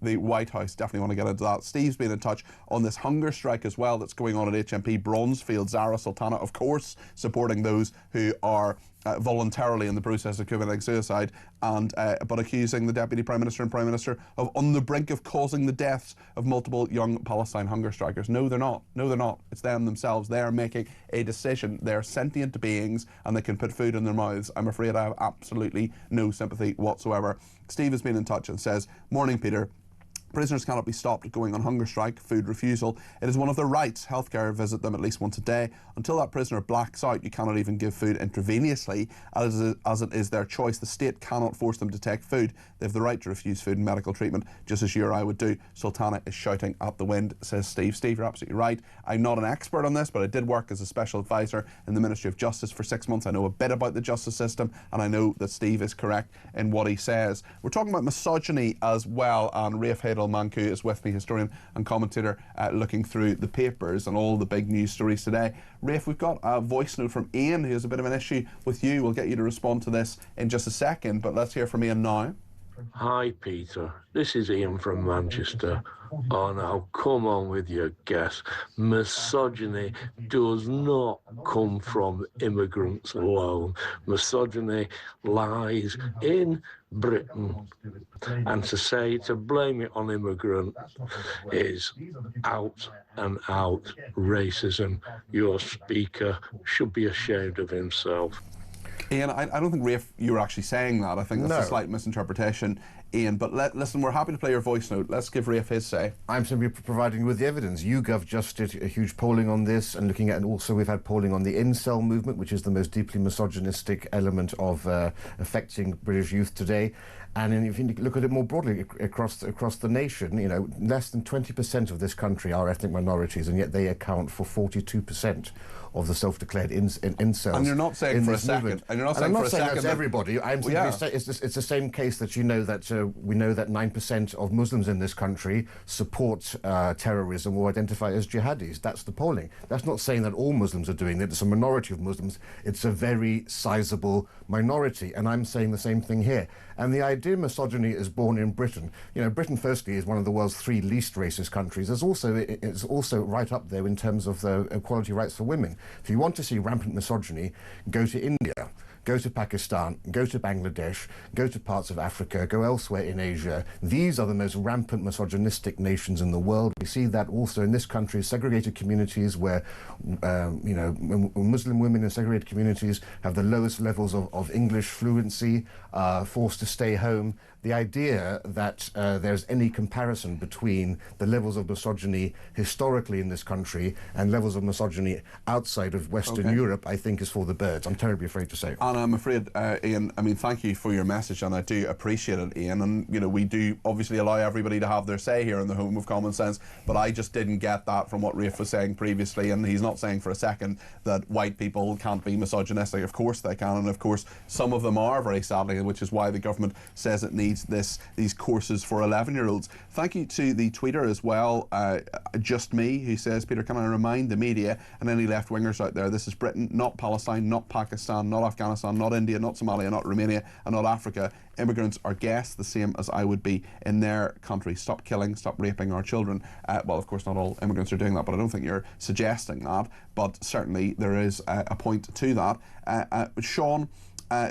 Speaker 3: the White House. Definitely want to get into that. Steve's been in touch on this hunger strike as well that's going on at HMP Bronzefield. Zara Sultana, of course, supporting those who are voluntarily in the process of committing suicide, and but accusing the Deputy Prime Minister and Prime Minister of on the brink of causing the deaths of multiple young Palestine hunger strikers. No, they're not. No, they're not. It's them themselves. They are making a decision. They're sentient beings and they can put food in their mouths. I'm afraid I have absolutely no sympathy whatsoever. Steve has been in touch and says, "Morning, Peter. Prisoners cannot be stopped going on hunger strike, food refusal. It is one of their rights. Healthcare visit them at least once a day. Until that prisoner blacks out, you cannot even give food intravenously, as it is their choice. The state cannot force them to take food. They have the right to refuse food and medical treatment, just as you or I would do." Sultana is shouting at the wind, says Steve. Steve, you're absolutely right. I'm not an expert on this, but I did work as a special advisor in the Ministry of Justice for 6 months. I know a bit about the justice system, and I know that Steve is correct in what he says. We're talking about misogyny as well, and Rafe Manku is with me, historian and commentator, looking through the papers and all the big news stories today. Rafe, we've got a voice note from Ian, who has a bit of an issue with you. We'll get you to respond to this in just a second, but let's hear from Ian now.
Speaker 16: Hi, Peter. This is Ian from Manchester. Oh, now, come on with your guess. Misogyny does not come from immigrants alone. Misogyny lies in Britain. And to blame it on immigrants is out and out racism. Your speaker should be ashamed of himself.
Speaker 3: Ian, I don't think, Rafe, you were actually saying that. I think that's a slight misinterpretation, Ian. But listen, we're happy to play your voice note. Let's give Rafe his say.
Speaker 4: I'm simply providing you with the evidence. YouGov just did a huge polling on this, and looking at, and also we've had polling on the incel movement, which is the most deeply misogynistic element of affecting British youth today. And if you look at it more broadly across the nation, you know, less than 20% of this country are ethnic minorities, and yet they account for 42% of the self-declared incels.
Speaker 3: And you're not saying for a second. And you're not saying for a second.
Speaker 4: I'm not saying that's everybody. I'm simply saying it's the same case that we know that 9% of Muslims in this country support terrorism or identify as jihadis. That's the polling. That's not saying that all Muslims are doing it. It's a minority of Muslims. It's a very sizable minority, and I'm saying the same thing here. And the idea misogyny is born in Britain. You know, Britain, firstly, is one of the world's 3 least racist countries. It's also right up there in terms of the equality rights for women. If you want to see rampant misogyny, go to India, go to Pakistan, go to Bangladesh, go to parts of Africa, go elsewhere in Asia. These are the most rampant misogynistic nations in the world. We see that also in this country, segregated communities where, Muslim women in segregated communities have the lowest levels of English fluency, forced to stay home. The idea that there's any comparison between the levels of misogyny historically in this country and levels of misogyny outside of Western Europe, I think, is for the birds. I'm terribly afraid to say.
Speaker 3: And I'm afraid, Ian, I mean, thank you for your message, and I do appreciate it, Ian. And, you know, we do obviously allow everybody to have their say here in the home of common sense, but I just didn't get that from what Rafe was saying previously, and he's not saying for a second that white people can't be misogynistic. Of course they can, and of course some of them are, very sadly, which is why the government says it needs these courses for 11-year-olds. Thank you to the tweeter as well, Just Me, who says, "Peter, can I remind the media and any left-wingers out there, this is Britain, not Palestine, not Pakistan, not Afghanistan, not India, not Somalia, not Romania, and not Africa. Immigrants are guests, the same as I would be in their country. Stop killing, stop raping our children." Well, of course, not all immigrants are doing that, but I don't think you're suggesting that. But certainly there is a point to that. Sean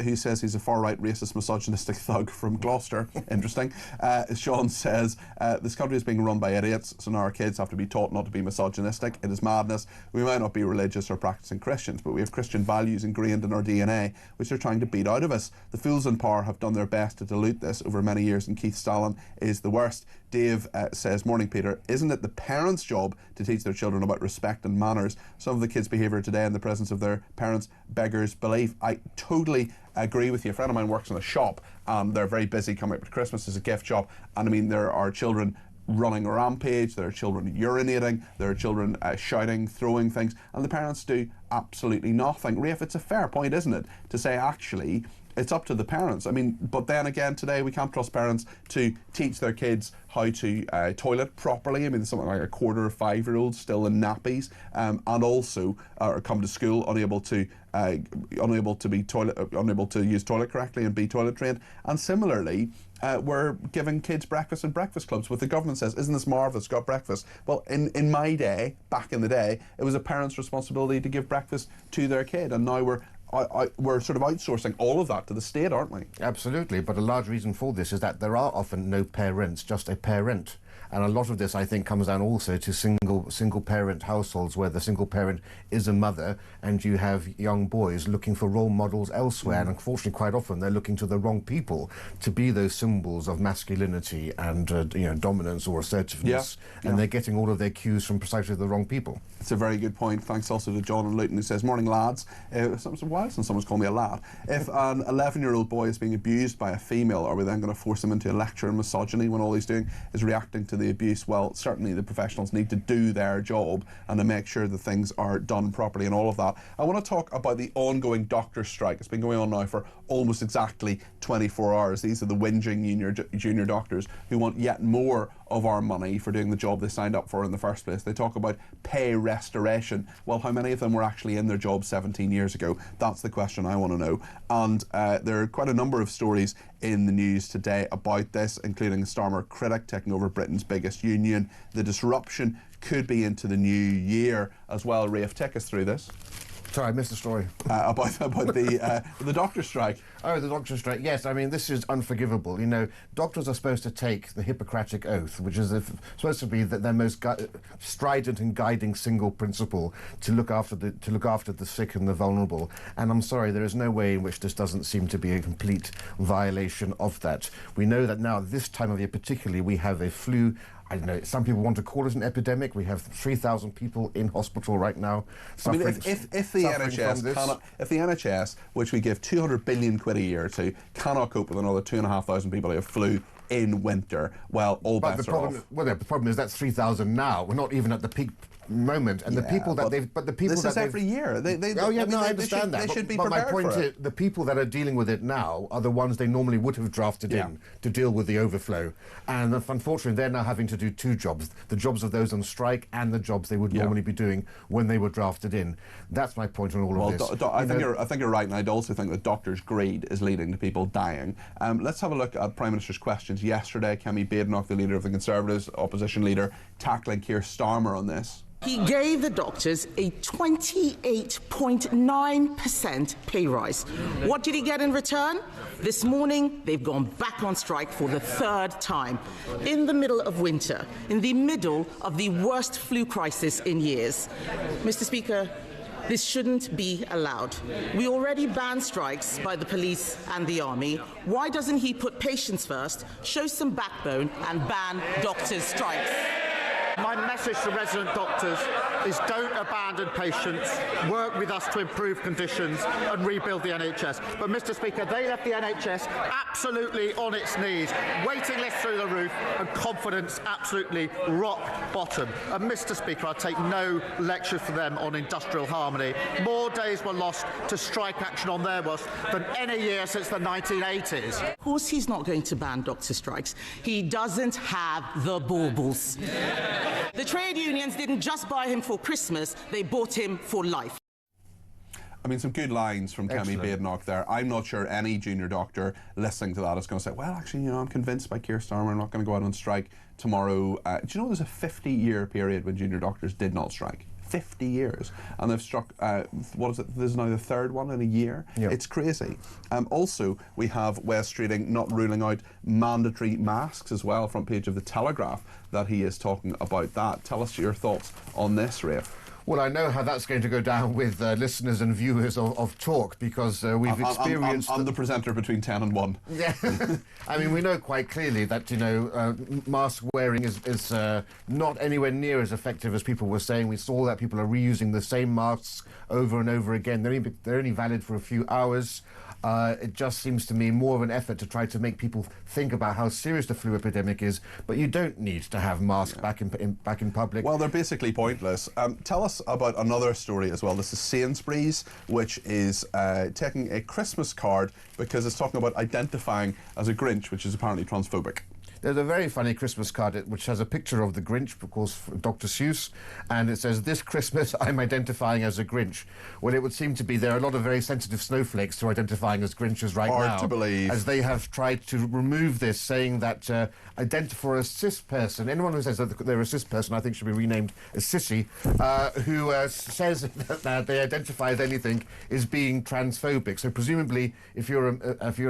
Speaker 3: who says he's a far-right, racist, misogynistic thug from Gloucester. Interesting. Sean says, this country is being run by idiots, so now our kids have to be taught not to be misogynistic. It is madness. We might not be religious or practicing Christians, but we have Christian values ingrained in our DNA, which they're trying to beat out of us. The fools in power have done their best to dilute this over many years, and Keith Stalin is the worst. Dave says, morning Peter, isn't it the parents' job to teach their children about respect and manners? Some of the kids' behaviour today in the presence of their parents beggars belief. I totally agree with you. A friend of mine works in a shop and they're very busy coming up to Christmas as a gift shop, and I mean there are children running a rampage, there are children urinating, there are children shouting, throwing things, and the parents do absolutely nothing. Rafe, it's a fair point, isn't it, to say actually it's up to the parents. I mean, but then again, today we can't trust parents to teach their kids how to toilet properly. I mean, there's something like a quarter of 5-year-olds still in nappies, and also come to school unable to use toilet correctly and be toilet trained. And similarly, we're giving kids breakfast in breakfast clubs. What the government says, isn't this marvellous, got breakfast? Well, in my day, back in the day, it was a parent's responsibility to give breakfast to their kid, and now we're sort of outsourcing all of that to the state, aren't we?
Speaker 4: Absolutely, but a large reason for this is that there are often no parents, just a parent. And a lot of this, I think, comes down also to single-parent households where the single parent is a mother and you have young boys looking for role models elsewhere. And unfortunately, quite often, they're looking to the wrong people to be those symbols of masculinity and dominance or assertiveness. And they're getting all of their cues from precisely the wrong people.
Speaker 3: It's a very good point. Thanks also to John and Luton, who says, morning lads. It's a while since someone's called me a lad. If an 11-year-old boy is being abused by a female, are we then going to force him into a lecture in misogyny when all he's doing is reacting to the abuse? Well, certainly the professionals need to do their job and to make sure that things are done properly and all of that. I want to talk about the ongoing doctor strike. It's been going on now for almost exactly 24 hours. These are the whinging junior doctors who want yet more of our money for doing the job they signed up for in the first place. They talk about pay restoration. Well, how many of them were actually in their job 17 years ago? That's the question I want to know. And there are quite a number of stories in the news today about this, including a Starmer critic taking over Britain's biggest union. The disruption could be into the new year as well. Rafe, take us through this.
Speaker 4: Sorry, I missed the story.
Speaker 3: About the doctor strike.
Speaker 4: Oh, the doctor strike. Yes, I mean, this is unforgivable. You know, doctors are supposed to take the Hippocratic Oath, which is supposed to be their most strident and guiding single principle to look after the sick and the vulnerable. And I'm sorry, there is no way in which this doesn't seem to be a complete violation of that. We know that now, this time of year particularly, we have a flu. I don't know, some people want to call it an epidemic. We have 3,000 people in hospital right now.
Speaker 3: I mean, if the NHS, which we give 200 billion quid a year to, cannot cope with another 2,500 people who have flu in winter, well, all bets are off.
Speaker 4: Well, the problem is that's 3,000 now. We're not even at the peak moment, and the people that
Speaker 3: this is every year.
Speaker 4: I understand that.
Speaker 3: They should be
Speaker 4: but
Speaker 3: prepared
Speaker 4: my point
Speaker 3: for
Speaker 4: is,
Speaker 3: it.
Speaker 4: the people that are dealing with it now are the ones they normally would have drafted in to deal with the overflow, and unfortunately, they're now having to do two jobs: the jobs of those on strike and the jobs they would normally be doing when they were drafted in. That's my point on all of this.
Speaker 3: I think you're right, and I'd also think that doctors' greed is leading to people dying. Let's have a look at Prime Minister's questions yesterday. Kemi Badenoch, the leader of the Conservatives, opposition leader, tackling Keir Starmer on this.
Speaker 17: He gave the doctors a 28.9% pay rise. What did he get in return? This morning, they've gone back on strike for the third time. In the middle of winter, in the middle of the worst flu crisis in years. Mr. Speaker, this shouldn't be allowed. We already ban strikes by the police and the army. Why doesn't he put patients first, show some backbone, and ban doctors' strikes?
Speaker 8: My message to resident doctors is don't abandon patients, work with us to improve conditions and rebuild the NHS. But, Mr. Speaker, they left the NHS absolutely on its knees, waiting lists through the roof and confidence absolutely rock bottom. And, Mr. Speaker, I take no lecture for them on industrial harmony. More days were lost to strike action on their watch than any year since the 1980s.
Speaker 17: Of course he's not going to ban doctor strikes. He doesn't have the baubles. The trade unions didn't just buy him for Christmas, they bought him for life.
Speaker 3: I mean, some good lines from Kemi Badenoch there. I'm not sure any junior doctor listening to that is going to say, well, actually, I'm convinced by Keir Starmer, I'm not going to go out on strike tomorrow. Do you know there's a 50-year period when junior doctors did not strike? 50 years, and they've struck, what is it, this is now the third one in a year.
Speaker 4: Yep.
Speaker 3: It's crazy. Also, we have Wes Streeting not ruling out mandatory masks as well, front page of the Telegraph, that he is talking about that. Tell us your thoughts on this, Rafe.
Speaker 4: Well, I know how that's going to go down with listeners and viewers of Talk, because we've experienced...
Speaker 3: I'm the presenter between 10 and 1.
Speaker 4: Yeah. I mean, we know quite clearly that, you know, mask wearing is not anywhere near as effective as people were saying. We saw that people are reusing the same masks over and over again. They're only valid for a few hours. It just seems to me more of an effort to try to make people think about how serious the flu epidemic is, but you don't need to have masks back in public.
Speaker 3: Well, they're basically pointless. Tell us about another story as well. This is Sainsbury's, which is taking a Christmas card because it's talking about identifying as a Grinch, which is apparently transphobic.
Speaker 4: There's a very funny Christmas card which has a picture of the Grinch, of course, Dr. Seuss, and it says, "This Christmas I'm identifying as a Grinch." Well, it would seem to be there are a lot of very sensitive snowflakes who are identifying as Grinches right now.
Speaker 3: Hard to believe.
Speaker 4: As they have tried to remove this, saying that for a cis person, anyone who says that they're a cis person, I think should be renamed a sissy, who says that they identify as anything is being transphobic. So presumably, if you're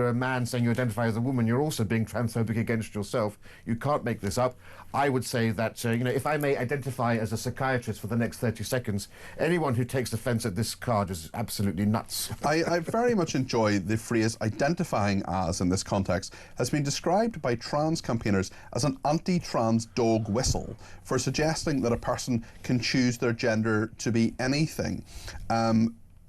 Speaker 4: a man saying you identify as a woman, you're also being transphobic against yourself. You can't make this up. I would say that, you know, if I may identify as a psychiatrist for the next 30 seconds, anyone who takes offence at this card is absolutely nuts.
Speaker 3: I very much enjoy the phrase identifying as in this context has been described by trans campaigners as an anti-trans dog whistle for suggesting that a person can choose their gender to be anything.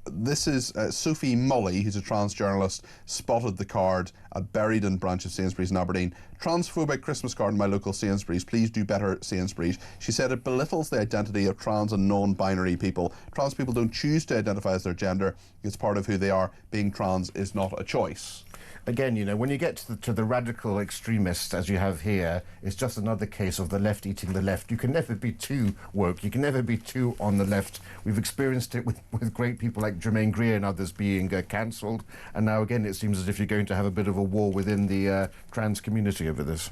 Speaker 3: This is Sophie Mully, who's a trans journalist, spotted the card at Berryden branch of Sainsbury's in Aberdeen. "Transphobic Christmas card in my local Sainsbury's. Please do better, Sainsbury's." She said it belittles the identity of trans and non-binary people. Trans people don't choose to identify as their gender. It's part of who they are. Being trans is not a choice.
Speaker 4: Again, you know, when you get to the radical extremists, as you have here, it's just another case of the left eating the left. You can never be too woke. You can never be too on the left. We've experienced it with great people like Jermaine Greer and others being cancelled. And now, again, it seems as if you're going to have a bit of a war within the trans community over this.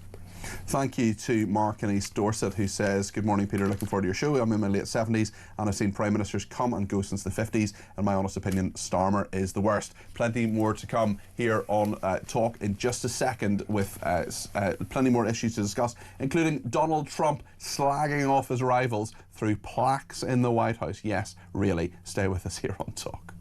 Speaker 3: Thank you to Mark in East Dorset, who says, "Good morning, Peter, looking forward to your show. I'm in my late 70s and I've seen Prime Ministers come and go since the 50s. In my honest opinion, Starmer is the worst." Plenty more to come here on Talk in just a second, with plenty more issues to discuss, including Donald Trump slagging off his rivals through plaques in the White House. Yes, really. Stay with us here on Talk.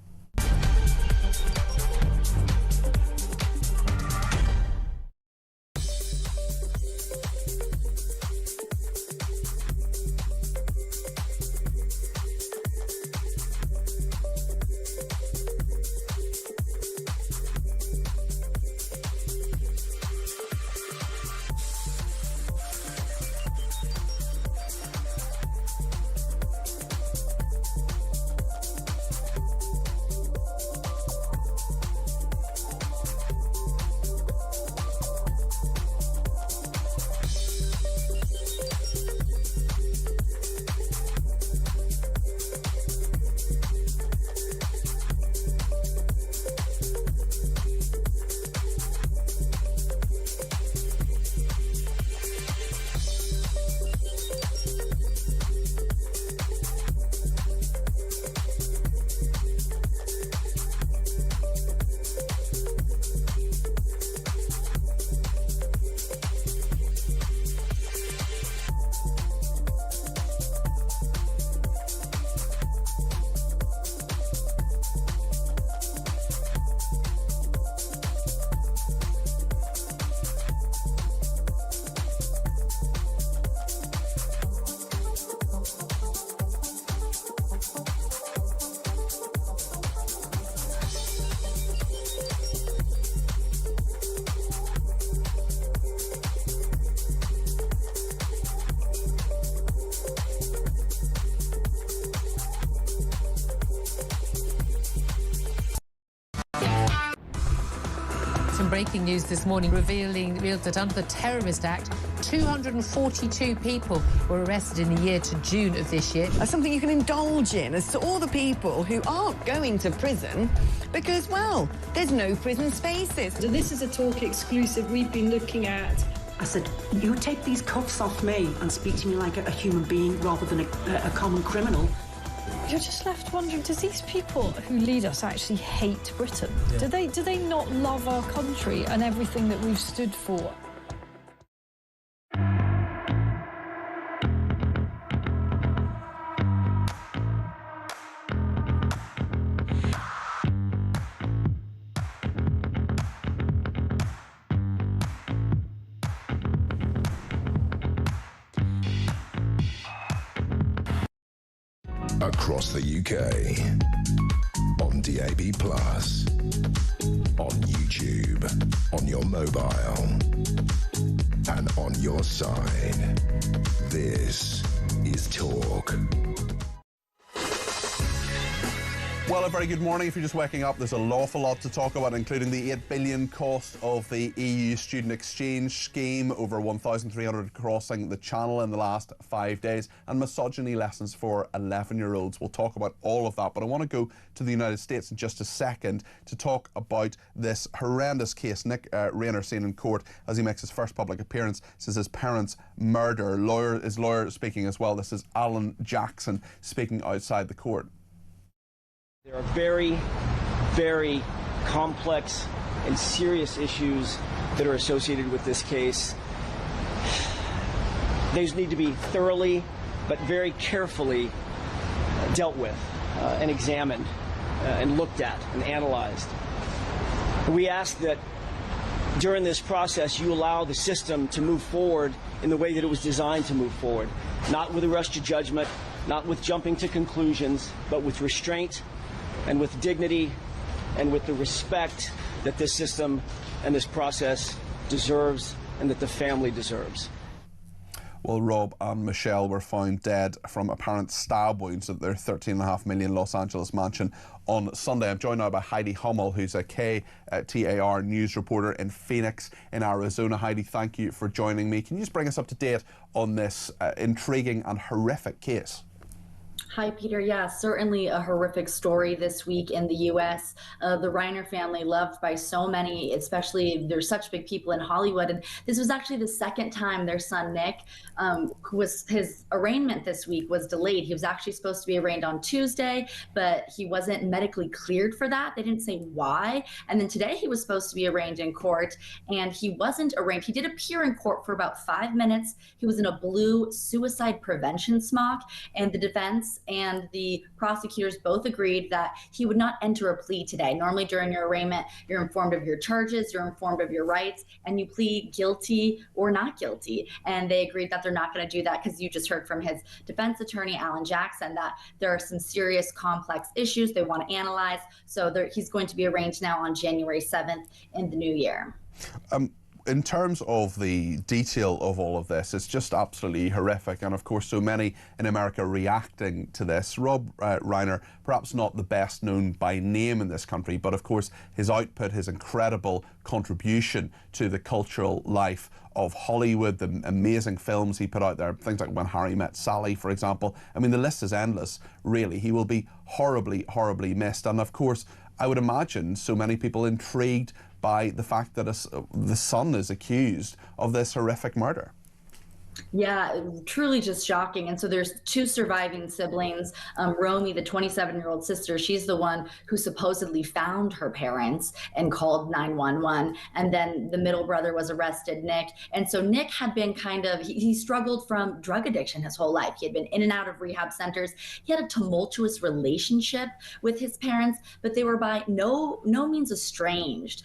Speaker 18: Breaking news this morning revealed that under the Terrorist Act, 242 people were arrested in the year to June of this year.
Speaker 19: Something you can indulge in as to all the people who aren't going to prison because, well, there's no prison spaces.
Speaker 1: So this is a Talk exclusive. We've been looking at...
Speaker 20: I said, you take these cuffs off me and speak to me like a human being rather than a common criminal.
Speaker 1: You're just left wondering, does these people who lead us actually hate Britain?
Speaker 20: Yeah.
Speaker 1: Do they not love our country and everything that we've stood for?
Speaker 2: Across the UK, on DAB+, on YouTube, on your mobile, and on your side. This is Talk.
Speaker 3: Well, a very good morning. If you're just waking up, there's an awful lot to talk about, including the $8 billion cost of the EU student exchange scheme, over 1,300 crossing the channel in the last 5 days, and misogyny lessons for 11-year-olds. We'll talk about all of that, but I want to go to the United States in just a second to talk about this horrendous case. Nick Rayner seen in court as he makes his first public appearance since his parents' murder. His lawyer speaking as well. This is Alan Jackson speaking outside the court.
Speaker 20: There are very, very complex and serious issues that are associated with this case. These need to be thoroughly but very carefully dealt with and examined and looked at and analyzed. We ask that during this process you allow the system to move forward in the way that it was designed to move forward, not with a rush to judgment, not with jumping to conclusions, but with restraint and with dignity and with the respect that this system and this process deserves and that the family deserves.
Speaker 3: Well, Rob and Michelle were found dead from apparent stab wounds at their $13.5 million Los Angeles mansion on Sunday. I'm joined now by Heidi Hummel, who's a KTAR news reporter in Phoenix in Arizona. Heidi, thank you for joining me. Can you just bring us up to date on this intriguing and horrific case?
Speaker 21: Hi, Peter. Yeah, certainly a horrific story this week in the U.S. The Reiner family, loved by so many, especially there's such big people in Hollywood. And this was actually the second time their son, Nick, his arraignment this week was delayed. He was actually supposed to be arraigned on Tuesday, but he wasn't medically cleared for that. They didn't say why. And then today he was supposed to be arraigned in court, and he wasn't arraigned. He did appear in court for about 5 minutes. He was in a blue suicide prevention smock, and the defense and the prosecutors both agreed that he would not enter a plea today. Normally during your arraignment, you're informed of your charges, you're informed of your rights, and you plead guilty or not guilty. And they agreed that they're not going to do that because you just heard from his defense attorney, Alan Jackson, that there are some serious complex issues they want to analyze. So he's going to be arraigned now on January 7th in the new year.
Speaker 3: In terms of the detail of all of this, it's just absolutely horrific, and of course so many in America reacting to this. Rob Reiner, perhaps not the best known by name in this country, but of course his output, his incredible contribution to the cultural life of Hollywood, the amazing films he put out there, things like When Harry Met Sally, for example. I mean, the list is endless, really. He will be horribly, horribly missed, and of course I would imagine so many people intrigued by the fact that the son is accused of this horrific murder.
Speaker 21: Yeah, truly just shocking. And so there's two surviving siblings. Romy, the 27-year-old sister, she's the one who supposedly found her parents and called 911. And then the middle brother was arrested, Nick. And so Nick had been he struggled from drug addiction his whole life. He had been in and out of rehab centers. He had a tumultuous relationship with his parents, but they were by no means estranged.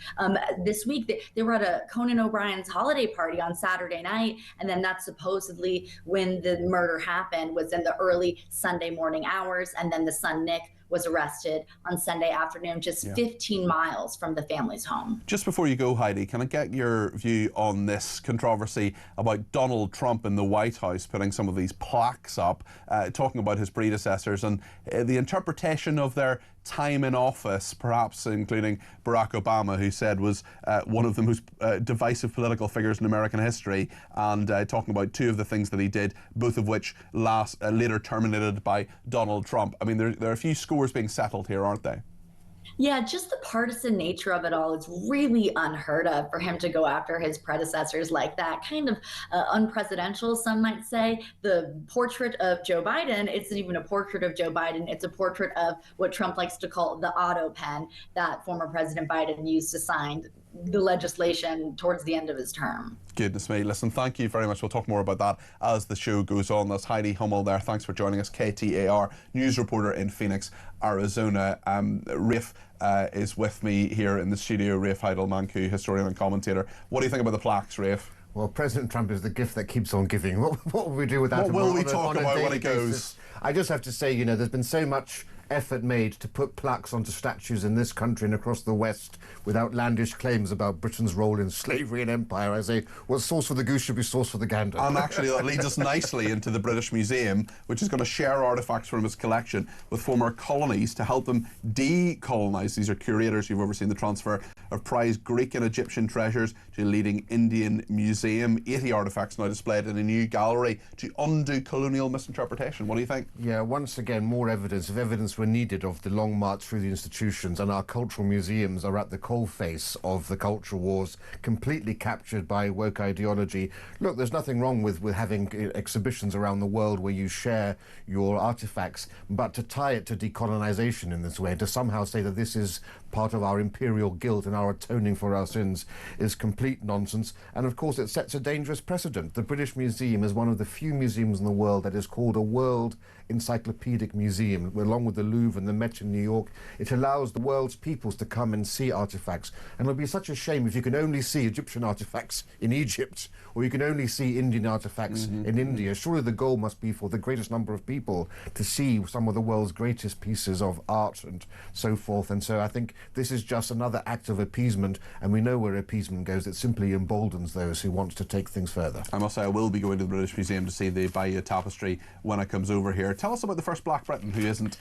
Speaker 21: This week, they were at a Conan O'Brien's holiday party on Saturday night, and then that's supposedly when the murder happened was in the early Sunday morning hours, and then the son Nick was arrested on Sunday afternoon, just 15 miles from the family's home.
Speaker 3: Just before you go, Heidi, can I get your view on this controversy about Donald Trump in the White House putting some of these plaques up, talking about his predecessors and the interpretation of their time in office, perhaps including Barack Obama, who said was one of the most divisive political figures in American history, and talking about two of the things that he did, both of which later terminated by Donald Trump. I mean, there are a few scores being settled here, aren't they?
Speaker 21: Yeah, just the partisan nature of it all is really unheard of for him to go after his predecessors like that. Kind of unpresidential, some might say. The portrait of Joe Biden isn't even a portrait of Joe Biden. It's a portrait of what Trump likes to call the auto pen that former President Biden used to sign the legislation towards the end of his term.
Speaker 3: Goodness me. Listen, thank you very much. We'll talk more about that as the show goes on. That's Heidi Hummel there. Thanks for joining us. KTAR news reporter in Phoenix, Arizona. Rafe is with me here in the studio. Rafe Heidel-Manku, historian and commentator. What do you think about the plaques, Rafe?
Speaker 4: Well, President Trump is the gift that keeps on giving. What will we do without him?
Speaker 3: What will we talk about when he goes?
Speaker 4: I just have to say, you know, there's been so much effort made to put plaques onto statues in this country and across the West with outlandish claims about Britain's role in slavery and empire. I say, what's sauce for the goose should be sauce for the gander.
Speaker 3: And actually that leads us nicely into the British Museum, which is going to share artefacts from its collection with former colonies to help them decolonise. These are curators who've overseen the transfer of prized Greek and Egyptian treasures to a leading Indian museum. 80 artefacts now displayed in a new gallery to undo colonial misinterpretation. What do you think?
Speaker 4: Yeah, once again, more evidence, if evidence were needed, of the long march through the institutions, and our cultural museums are at the coalface of the culture wars, completely captured by woke ideology. Look, there's nothing wrong with having exhibitions around the world where you share your artifacts, but to tie it to decolonization in this way, and to somehow say that this is part of our imperial guilt and our atoning for our sins, is complete nonsense. And of course it sets a dangerous precedent. The British Museum is one of the few museums in the world that is called a world encyclopedic museum, along with the Louvre and the Met in New York. It allows the world's peoples to come and see artifacts. And it'll be such a shame if you can only see Egyptian artifacts in Egypt, or you can only see Indian artifacts in India. Surely the goal must be for the greatest number of people to see some of the world's greatest pieces of art and so forth. And so I think this is just another act of appeasement, and we know where appeasement goes. It simply emboldens those who want to take things further.
Speaker 3: I must say I will be going to the British Museum to see the Bayeux Tapestry when it comes over here. Tell us about the first Black Briton who isn't.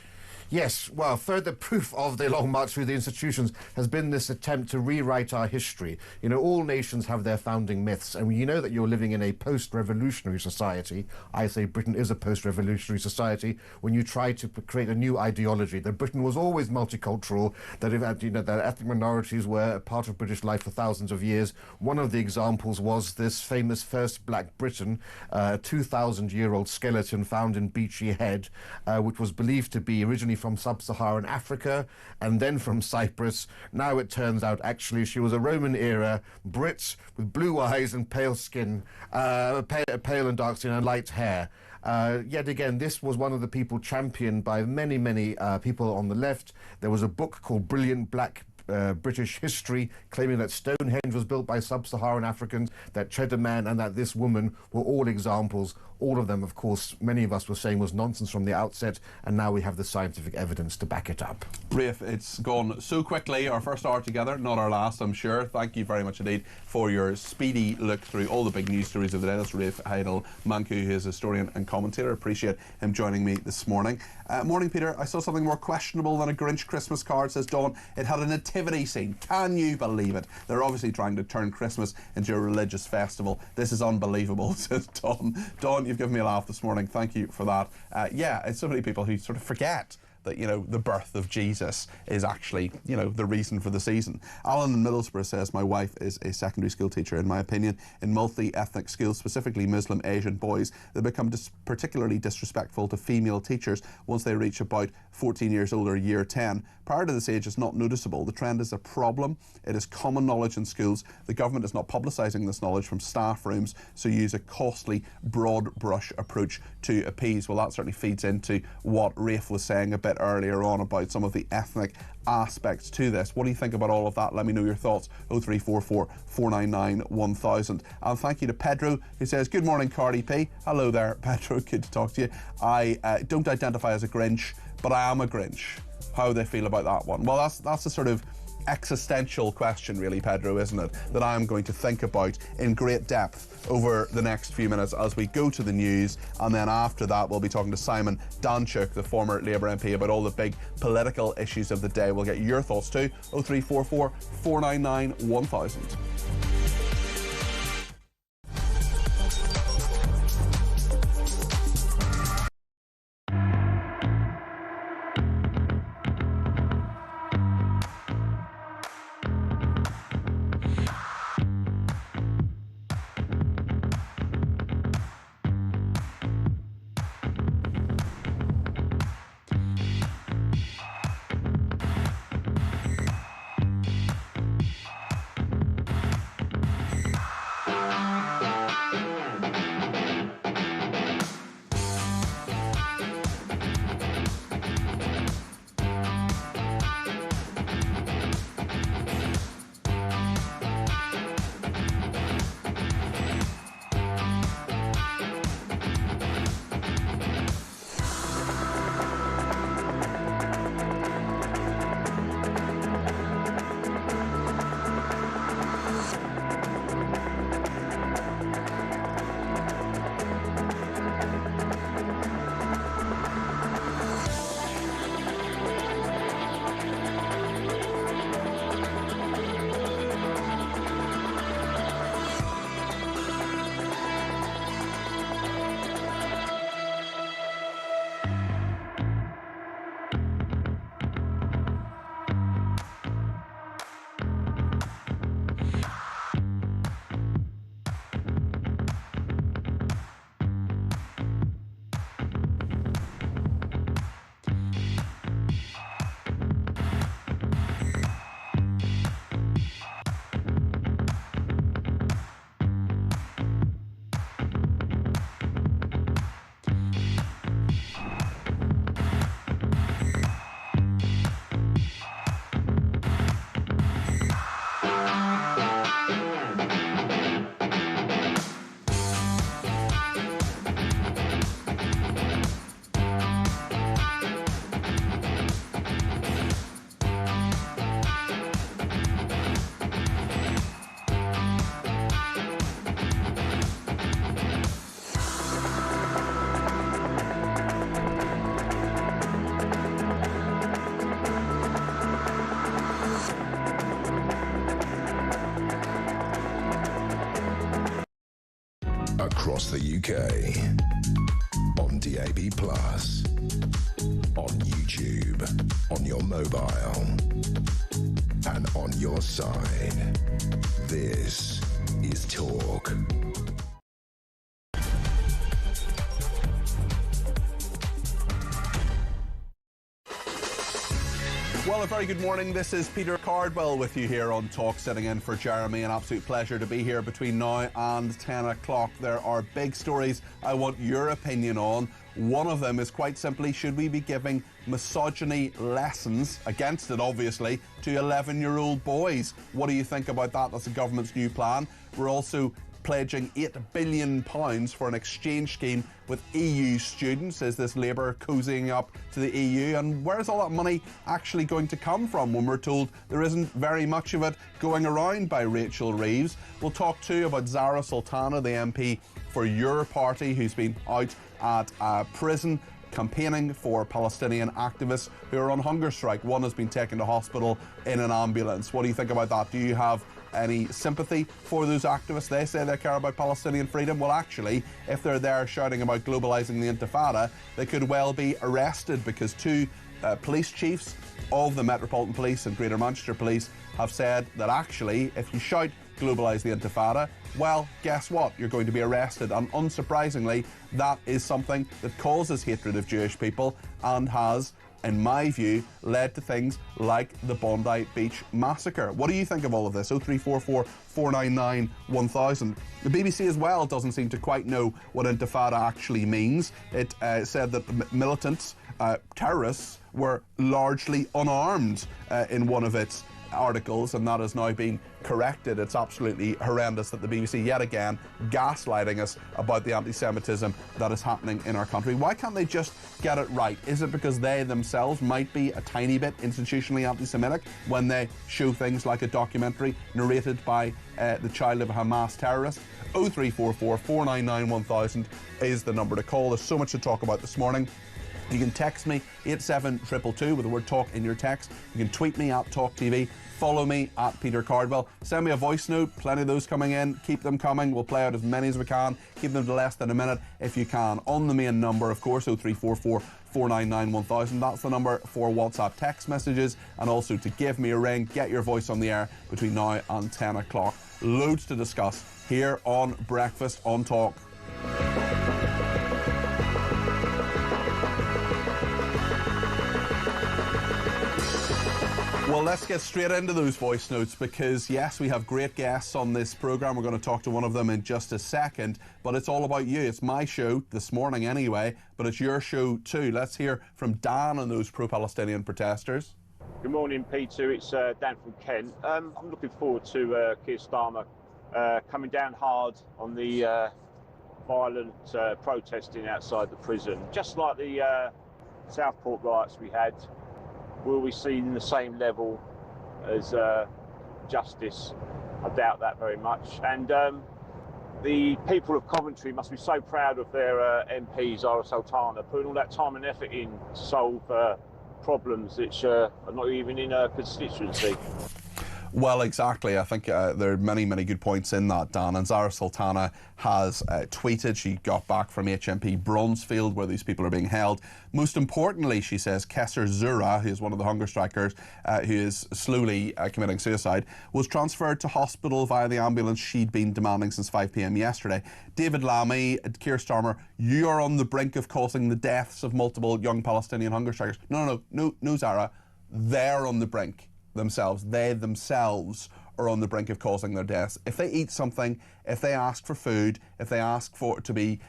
Speaker 4: Yes, well, further proof of the long march through the institutions has been this attempt to rewrite our history. You know, all nations have their founding myths, and you know that you're living in a post-revolutionary society. I say Britain is a post-revolutionary society when you try to create a new ideology, that Britain was always multicultural, that that ethnic minorities were a part of British life for thousands of years. One of the examples was this famous first Black Briton, a 2,000-year-old skeleton found in Beachy Head, which was believed to be originally from sub-Saharan Africa and then from Cyprus. Now it turns out actually she was a Roman-era Brit with blue eyes and pale skin, pale and dark skin and light hair. Yet again, this was one of the people championed by many, many people on the left. There was a book called Brilliant Black British History, claiming that Stonehenge was built by sub-Saharan Africans, that Cheddar Man and that this woman were all examples. All of them, of course, many of us were saying was nonsense from the outset, and now we have the scientific evidence to back it up.
Speaker 3: Rafe, it's gone so quickly. Our first hour together, not our last, I'm sure. Thank you very much indeed for your speedy look through all the big news stories of the day. That's Rafe Heidel-Manku, who is a historian and commentator. Appreciate him joining me this morning. Morning, Peter. I saw something more questionable than a Grinch Christmas card, says Dawn. It had a nativity scene. Can you believe it? They're obviously trying to turn Christmas into a religious festival. This is unbelievable, says Dawn. Dawn, you've given me a laugh this morning. Thank you for that. Yeah, it's so many people who sort of forget that, you know, the birth of Jesus is actually, you know, the reason for the season. Alan in Middlesbrough says, my wife is a secondary school teacher. In my opinion, in multi-ethnic schools, specifically Muslim Asian boys, they become particularly disrespectful to female teachers once they reach about 14 years old or year 10. Prior to this age, it's not noticeable. The trend is a problem. It is common knowledge in schools. The government is not publicising this knowledge from staff rooms, so use a costly, broad brush approach to appease. Well, that certainly feeds into what Rafe was saying a bit earlier on about some of the ethnic aspects to this. What do you think about all of that? Let me know your thoughts. 0344 499 1000. And thank you to Pedro, who says, good morning, Cardi P. Hello there, Pedro. Good to talk to you. I don't identify as a Grinch, but I am a Grinch. How they feel about that one? Well, that's a sort of existential question, really, Pedro, isn't it? That I'm going to think about in great depth over the next few minutes as we go to the news, and then after that we'll be talking to Simon Danchuk, the former Labour MP, about all the big political issues of the day. We'll get your thoughts too. 0344 499 1000.
Speaker 2: across the UK. On DAB+, on YouTube, on your mobile, and on your side. This is Talk.
Speaker 3: Well, a very good morning. This is Peter Cardwell with you here on Talk, sitting in for Jeremy. An absolute pleasure to be here between now and 10 o'clock. There are big stories I want your opinion on. One of them is quite simply, should we be giving misogyny lessons, against it obviously, to 11-year-old boys? What do you think about that? That's the government's new plan. We're also pledging £8 billion for an exchange scheme with EU students. Is this Labour cozying up to the EU? And where's all that money actually going to come from when we're told there isn't very much of it going around by Rachel Reeves? We'll talk too about Zara Sultana, the MP for your party, who's been out at prison campaigning for Palestinian activists who are on hunger strike. One has been taken to hospital in an ambulance. What do you think about that? Do you have any sympathy for those activists? They say they care about Palestinian freedom. Well, actually, if they're there shouting about globalising the Intifada, they could well be arrested, because two police chiefs of the Metropolitan Police and Greater Manchester Police have said that actually, if you shout globalise the Intifada, well, guess what? You're going to be arrested. And unsurprisingly, that is something that causes hatred of Jewish people and has, in my view, led to things like the Bondi Beach massacre. What do you think of all of this? 0344 499 1000. The BBC as well doesn't seem to quite know what Intifada actually means. It said that the militants, terrorists, were largely unarmed in one of its articles, and that has now been corrected. It's absolutely horrendous that the BBC yet again gaslighting us about the anti-Semitism that is happening in our country. Why can't they just get it right? Is it because they themselves might be a tiny bit institutionally anti-Semitic when they show things like a documentary narrated by the child of a Hamas terrorist? 0344 499 1000 is the number to call. There's so much to talk about this morning. You can text me 87222 with the word talk in your text. You can tweet me at talkTV. Follow me at Peter Cardwell. Send me a voice note. Plenty of those coming in. Keep them coming. We'll play out as many as we can. Keep them to less than a minute if you can. On the main number, of course, 0344 499 1000. That's the number for WhatsApp text messages, and also to give me a ring. Get your voice on the air between now and 10 o'clock. Loads to discuss here on Breakfast on Talk. Well, let's get straight into those voice notes, because yes, we have great guests on this programme. We're going to talk to one of them in just a second, but it's all about you. It's my show this morning anyway, but it's your show too. Let's hear from Dan and those pro-Palestinian protesters.
Speaker 5: Good morning, Peter. It's Dan from Kent. I'm looking forward to Keir Starmer coming down hard on the violent protesting outside the prison. Just like the Southport riots we had, will we see in the same level as justice? I doubt that very much. And the people of Coventry must be so proud of their MP, Zara Sultana, putting all that time and effort in to solve problems which are not even in her constituency.
Speaker 3: Well, exactly. I think there are many, many good points in that, Dan. And Zara Sultana has tweeted. She got back from HMP Bronzefield, where these people are being held. Most importantly, she says, Kesser Zura, who is one of the hunger strikers, who is slowly committing suicide, was transferred to hospital via the ambulance she'd been demanding since 5 p.m. yesterday. David Lammy, Keir Starmer, you are on the brink of causing the deaths of multiple young Palestinian hunger strikers. No, Zara. They're on the brink themselves. They themselves are on the brink of causing their deaths. If they eat something, if they ask for food, if they ask for to be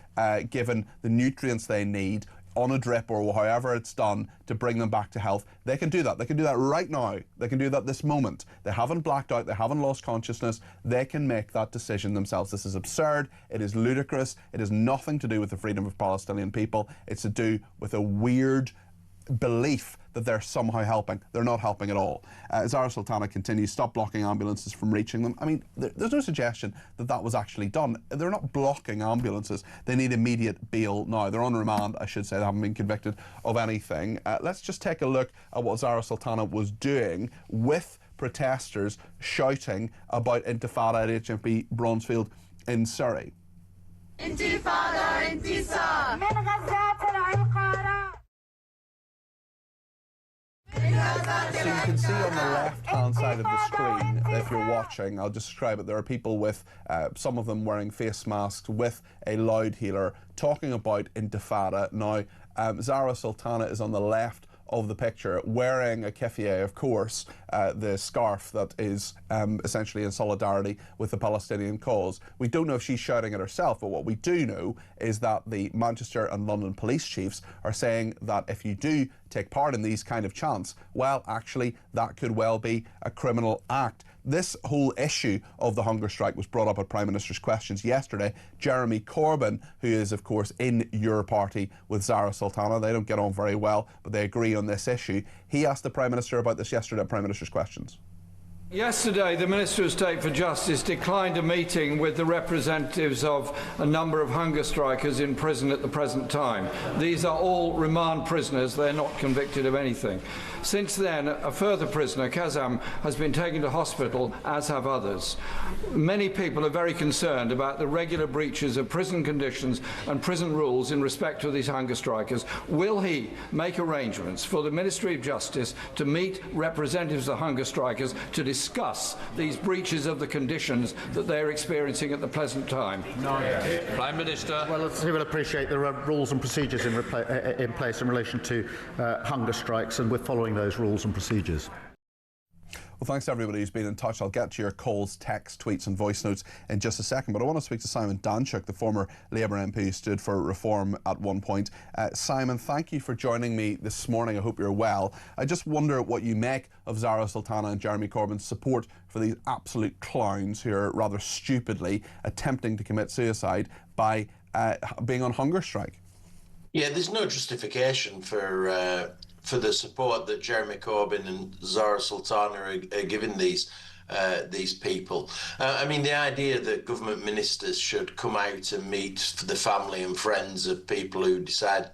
Speaker 3: given the nutrients they need on a drip or however it's done to bring them back to health, they can do that. They can do that right now. They can do that this moment. They haven't blacked out. They haven't lost consciousness. They can make that decision themselves. This is absurd. It is ludicrous. It has nothing to do with the freedom of Palestinian people. It's to do with a weird belief that they're somehow helping. They're not helping at all. Zara Sultana continues, stop blocking ambulances from reaching them. I mean, there's no suggestion that that was actually done. They're not blocking ambulances. They need immediate bail now. They're on remand, I should say. They haven't been convicted of anything. Let's just take a look at what Zara Sultana was doing with protesters shouting about Intifada at HMP Bronzefield in Surrey.
Speaker 6: انتفاضة انتصار من غزة العقارة.
Speaker 3: So you can see on the left-hand side of the screen, if you're watching, I'll describe it, there are people with, some of them wearing face masks with a loudspeaker talking about Intifada. Now, Zara Sultana is on the left of the picture wearing a keffiyeh, of course, the scarf that is essentially in solidarity with the Palestinian cause. We don't know if she's shouting it herself, but what we do know is that the Manchester and London police chiefs are saying that if you do take part in these kind of chants, well, actually, that could well be a criminal act. This whole issue of the hunger strike was brought up at Prime Minister's Questions yesterday. Jeremy Corbyn, who is, of course, in your party with Zara Sultana, they don't get on very well, but they agree on this issue. He asked the Prime Minister about this yesterday at Prime Minister's Questions.
Speaker 22: Yesterday, the Minister of State for Justice declined a meeting with the representatives of a number of hunger strikers in prison at the present time. These are all remand prisoners. They're not convicted of anything. Since then, a further prisoner, Kazam, has been taken to hospital, as have others. Many people are very concerned about the regular breaches of prison conditions and prison rules in respect to these hunger strikers. Will he make arrangements for the Ministry of Justice to meet representatives of the hunger strikers to discuss these breaches of the conditions that they're experiencing at the present time?
Speaker 7: No. Prime Minister.
Speaker 8: Well, he will appreciate there are rules and procedures in place in relation to hunger strikes, and we're following those rules and procedures.
Speaker 3: Well, thanks to everybody who's been in touch. I'll get to your calls, texts, tweets and voice notes in just a second, but I want to speak to Simon Danchuk, the former Labour MP who stood for reform at one point. Simon, thank you for joining me this morning. I hope you're well. I just wonder what you make of Zara Sultana and Jeremy Corbyn's support for these absolute clowns who are rather stupidly attempting to commit suicide by being on hunger strike.
Speaker 23: Yeah, there's no justification for the support that Jeremy Corbyn and Zara Sultana are giving these people. I mean, the idea that government ministers should come out and meet the family and friends of people who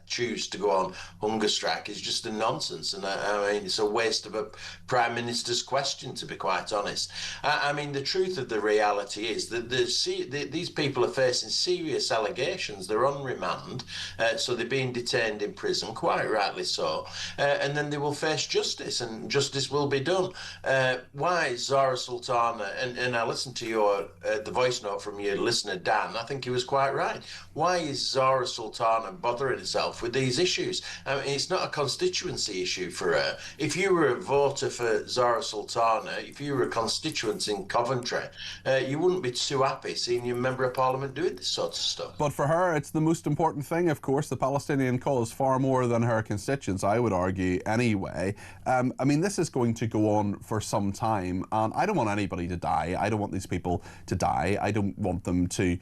Speaker 23: choose to go on hunger strike is just a nonsense. And I mean, it's a waste of a Prime Minister's question, to be quite honest. I mean, the truth of the reality is that these people are facing serious allegations. They're on remand, so they're being detained in prison, quite rightly so, and then they will face justice, and justice will be done. Why Zara Sultana, and I listened to your the voice note from your listener Dan, I think he was quite right. Why is Zara Sultana bothering herself with these issues? I mean, it's not a constituency issue for her. If you were a voter for Zara Sultana, if you were a constituent in Coventry, you wouldn't be too happy seeing your Member of Parliament doing this sort of stuff.
Speaker 3: But for her, it's the most important thing, of course, the Palestinian cause, far more than her constituents, I would argue, anyway. I mean, this is going to go on for some time, and I don't want anybody to die. I don't want these people to die. I don't want them to,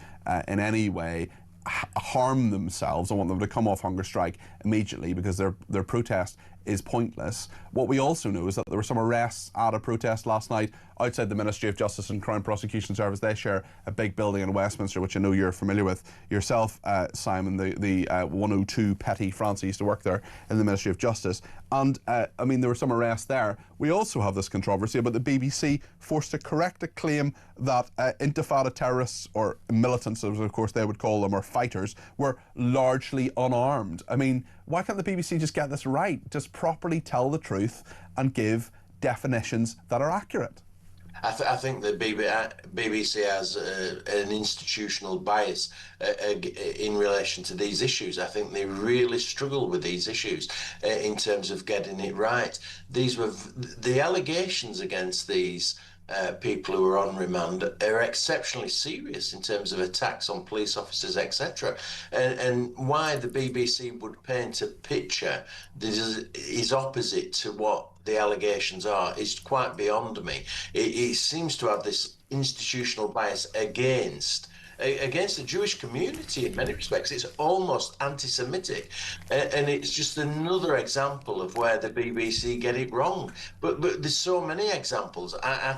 Speaker 3: in any way, harm themselves. I want them to come off hunger strike immediately because their protest is pointless. What we also know is that there were some arrests at a protest last night outside the Ministry of Justice and Crown Prosecution Service. They share a big building in Westminster, which I know you're familiar with yourself, Simon, the 102 Petty France. Used to work there in the Ministry of Justice. And, I mean, there were some arrests there. We also have this controversy about the BBC forced to correct a claim that Intifada terrorists, or militants, as of course they would call them, or fighters, were largely unarmed. I mean, why can't the BBC just get this right? Just properly tell the truth and give definitions that are accurate.
Speaker 23: I think the BBC has an institutional bias in relation to these issues. I think they really struggle with these issues in terms of getting it right. These were the allegations against these people who are on remand are exceptionally serious in terms of attacks on police officers, etc. And why the BBC would paint a picture that is opposite to what the allegations are is quite beyond me. It seems to have this institutional bias against the Jewish community in many respects. It's almost anti-Semitic, and it's just another example of where the BBC get it wrong. But there's so many examples. I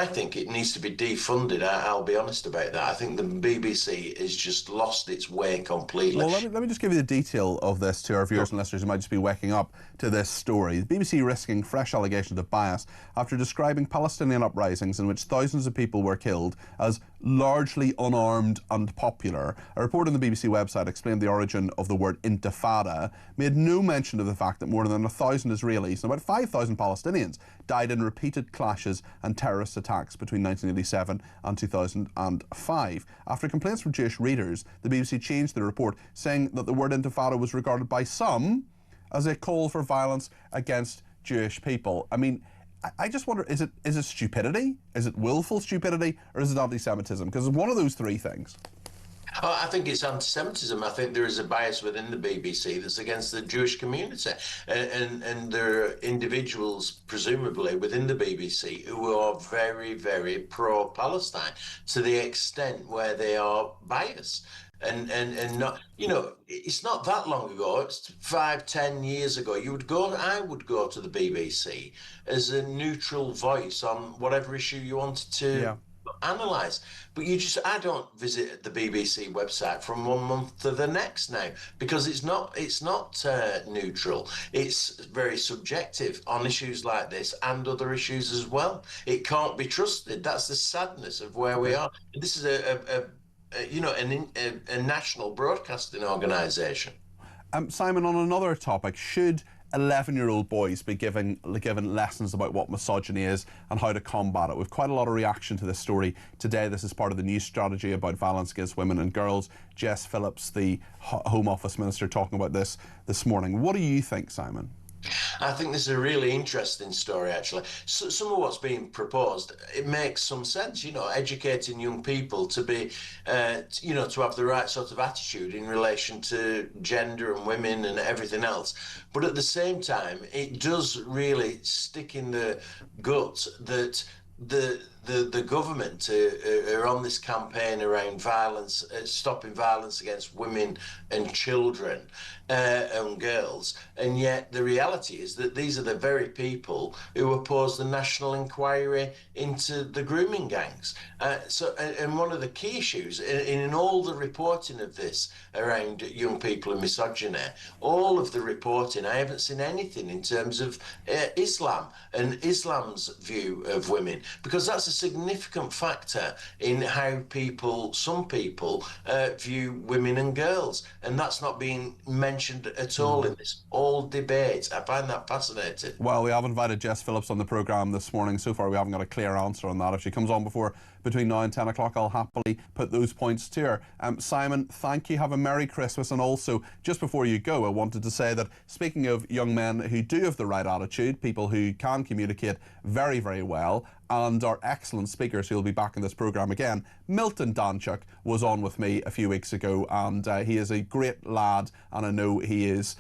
Speaker 23: think it needs to be defunded. I'll be honest about that. I think the BBC has just lost its way completely.
Speaker 3: Well, let me just give you the detail of this to our viewers and listeners who might just be waking up to this story. The BBC risking fresh allegations of bias after describing Palestinian uprisings in which thousands of people were killed as largely unarmed and popular. A report on the BBC website explained the origin of the word intifada, made no mention of the fact that more than 1,000 Israelis and about 5,000 Palestinians died in repeated clashes and terrorist attacks between 1987 and 2005. After complaints from Jewish readers, the BBC changed the report, saying that the word intifada was regarded by some as a call for violence against Jewish people. I mean, I just wonder, is it stupidity? Is it willful stupidity? Or is it anti-Semitism? Because it's one of those three things.
Speaker 23: Oh, I think it's anti-Semitism. I think there is a bias within the BBC that's against the Jewish community. And there are individuals, presumably, within the BBC who are very, very pro-Palestine to the extent where they are biased. And not, you know, it's not that long ago, it's 5-10 years ago, I would go to the BBC as a neutral voice on whatever issue you wanted to analyse. But I don't visit the BBC website from one month to the next now, because it's not neutral. It's very subjective on issues like this and other issues as well. It can't be trusted. That's the sadness of where we are. This is a national broadcasting organisation.
Speaker 3: Simon, on another topic, should 11-year-old boys be given lessons about what misogyny is and how to combat it? We've quite a lot of reaction to this story today. This is part of the new strategy about violence against women and girls. Jess Phillips, the Home Office Minister, talking about this morning. What do you think, Simon?
Speaker 23: I think this is a really interesting story, actually. So, some of what's being proposed, it makes some sense, you know, educating young people to be, to have the right sort of attitude in relation to gender and women and everything else. But at the same time, it does really stick in the gut that the government are on this campaign around violence, stopping violence against women and children and girls, and yet the reality is that these are the very people who opposed the national inquiry into the grooming gangs. And one of the key issues in all the reporting of this around young people and misogyny, all of the reporting, I haven't seen anything in terms of Islam and Islam's view of women, because that's a significant factor in how some people view women and girls, and that's not being mentioned at all in this debate. I find that fascinating.
Speaker 3: Well, we have invited Jess Phillips on the programme this morning. So far we haven't got a clear answer on that. If she comes on between now and 10 o'clock, I'll happily put those points to her. Simon, thank you. Have a Merry Christmas. And also, just before you go, I wanted to say that, speaking of young men who do have the right attitude, people who can communicate very, very well, and are excellent speakers who will be back in this programme again, Milton Danchuk was on with me a few weeks ago, and he is a great lad, and I know he is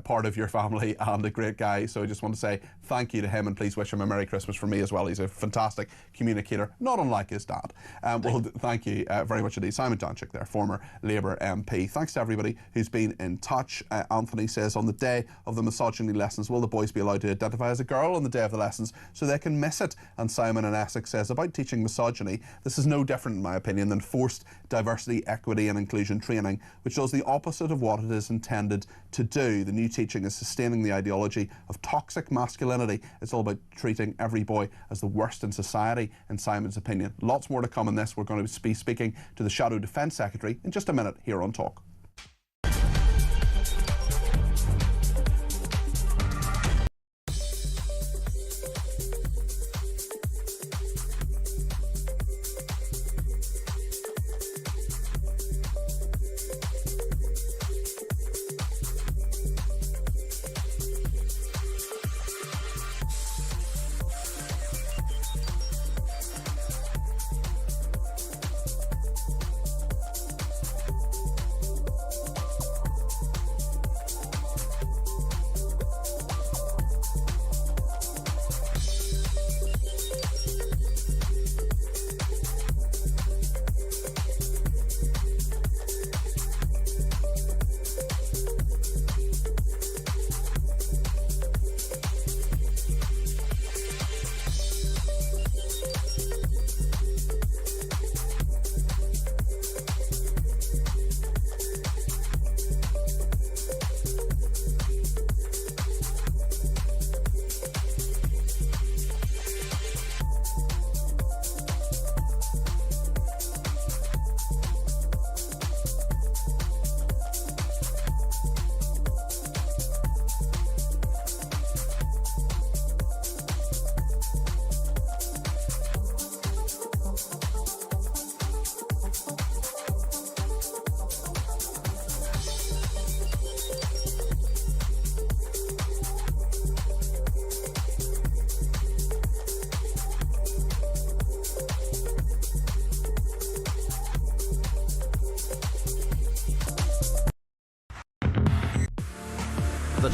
Speaker 3: part of your family and a great guy, so I just want to say thank you to him, and please wish him a Merry Christmas from me as well. He's a fantastic communicator, not unlike his dad. Thank you very much indeed. Simon Danchuk there, former Labour MP. Thanks to everybody who's been in touch. Anthony says, on the day of the misogyny lessons, will the boys be allowed to identify as a girl on the day of the lessons so they can miss it? And Simon in Essex says, about teaching misogyny, this is no different in my opinion than forced diversity, equity and inclusion training, which does the opposite of what it is intended to do. The new teaching is sustaining the ideology of toxic masculinity. It's all about treating every boy as the worst in society, in Simon's opinion. Lots more to come in this. We're going to be speaking to the Shadow Defence Secretary in just a minute here on Talk.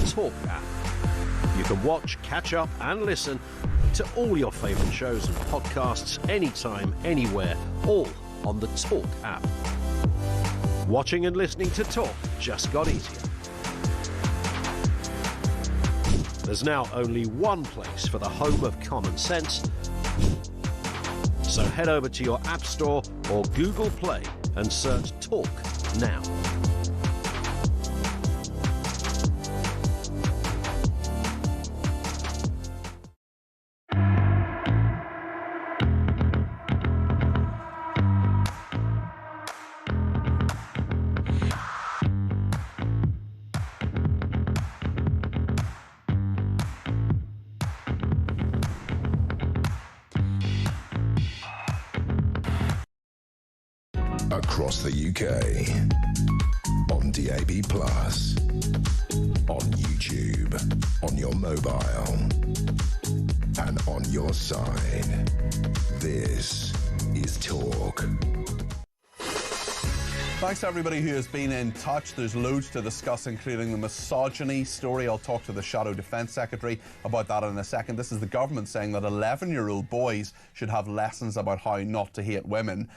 Speaker 9: Talk app. You can watch, catch up and listen to all your favourite shows and podcasts anytime, anywhere, all on the Talk app. Watching and listening to Talk just got easier. There's now only one place for the home of common sense. So head over to your App Store or Google Play and search Talk now.
Speaker 2: Across the UK, on DAB+, on YouTube, on your mobile, and on your side. This is Talk.
Speaker 3: Thanks to everybody who has been in touch. There's loads to discuss, including the misogyny story. I'll talk to the Shadow Defence Secretary about that in a second. This is the government saying that 11-year-old boys should have lessons about how not to hate women.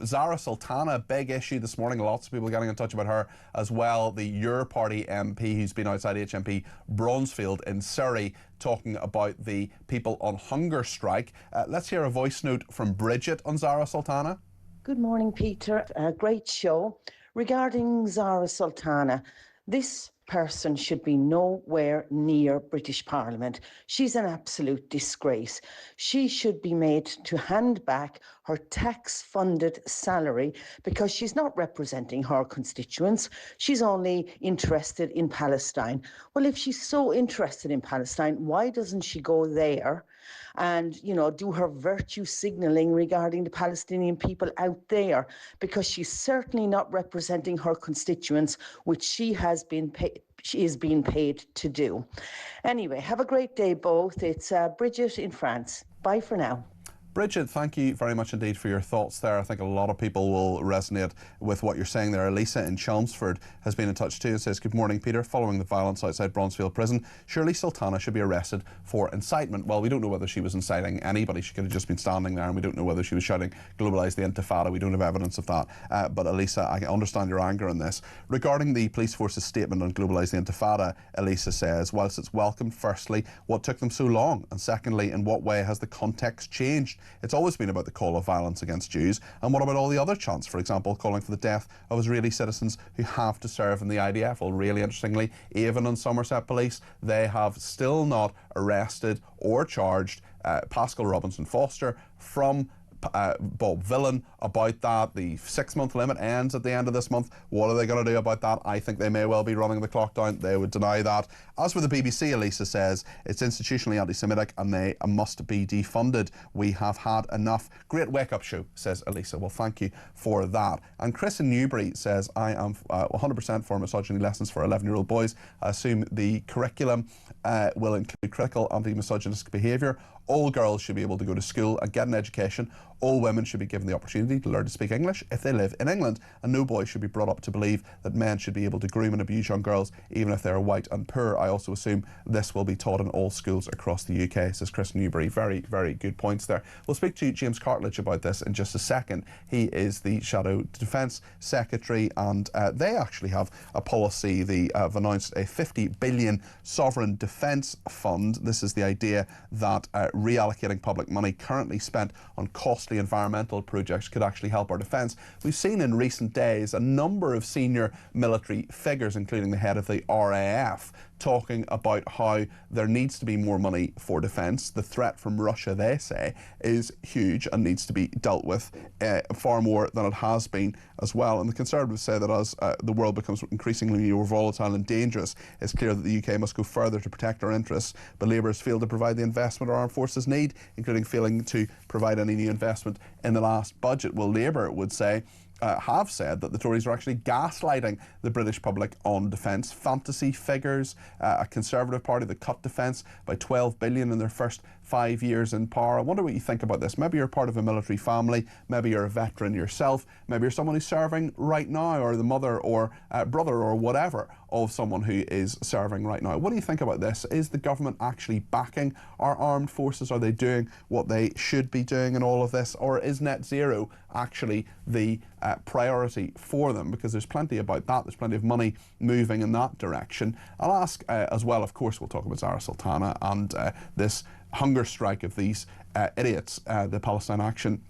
Speaker 3: Zara Sultana, big issue this morning. Lots of people getting in touch about her as well. The Your Party MP who's been outside HMP Bronzefield in Surrey talking about the people on hunger strike. Let's hear a voice note from Bridget on Zara Sultana.
Speaker 10: Good morning, Peter. A great show. Regarding Zara Sultana, this person should be nowhere near British Parliament. She's an absolute disgrace. She should be made to hand back her tax-funded salary because she's not representing her constituents. She's only interested in Palestine. Well, if she's so interested in Palestine, why doesn't she go there and, you know, do her virtue signalling regarding the Palestinian people out there? Because she's certainly not representing her constituents, which she is being paid to do. Anyway, have a great day both. It's Bridget in France. Bye for now.
Speaker 3: Bridget, thank you very much indeed for your thoughts there. I think a lot of people will resonate with what you're saying there. Elisa in Chelmsford has been in touch too and says, good morning, Peter. Following the violence outside Bronzefield Prison, surely Sultana should be arrested for incitement. Well, we don't know whether she was inciting anybody. She could have just been standing there, and we don't know whether she was shouting, globalise the Intifada. We don't have evidence of that. But Elisa, I understand your anger on this. Regarding the police force's statement on globalise the Intifada, Elisa says, whilst it's welcomed, firstly, what took them so long? And secondly, in what way has the context changed? It's always been about the call of violence against Jews. And what about all the other chants, for example, calling for the death of Israeli citizens who have to serve in the IDF? Well, really interestingly, Avon and Somerset Police, they have still not arrested or charged Pascal Robinson Foster from Bob Villan about that. The 6-month limit ends at the end of this month. What are they going to do about that? I think they may well be running the clock down. They would deny that. As for the BBC, Elisa says it's institutionally anti-Semitic and they must be defunded. We have had enough. Great wake-up show, says Elisa. Well, thank you for that. And Chris in Newbury says, I am 100% for misogyny lessons for 11-year-old boys. I assume the curriculum will include critical anti-misogynist behaviour. All girls should be able to go to school and get an education. All women should be given the opportunity to learn to speak English if they live in England. And no boy should be brought up to believe that men should be able to groom and abuse young girls, even if they're white and poor. I also assume this will be taught in all schools across the UK, says Chris Newbury. Very, very good points there. We'll speak to James Cartledge about this in just a second. He is the Shadow Defence Secretary, and they actually have a policy. They have announced a 50 billion sovereign defence fund. This is the idea that reallocating public money currently spent on costly environmental projects could actually help our defence. We've seen in recent days a number of senior military figures, including the head of the RAF, talking about how there needs to be more money for defence. The threat from Russia, they say, is huge and needs to be dealt with far more than it has been as well. And the Conservatives say that as the world becomes increasingly more volatile and dangerous, it's clear that the UK must go further to protect our interests. But Labour has failed to provide the investment our armed forces need, including failing to provide any new investment in the last budget. Well, Labour would say have said that the Tories are actually gaslighting the British public on defence. Fantasy figures, a Conservative Party that cut defence by 12 billion in their first 5 years in power. I wonder what you think about this. Maybe you're part of a military family, maybe you're a veteran yourself, maybe you're someone who's serving right now, or the mother or brother or whatever of someone who is serving right now. What do you think about this? Is the government actually backing our armed forces? Are they doing what they should be doing in all of this? Or is net zero actually the priority for them? Because there's plenty about that. There's plenty of money moving in that direction. I'll ask as well, of course, we'll talk about Zara Sultana and this hunger strike of these idiots, the Palestine Action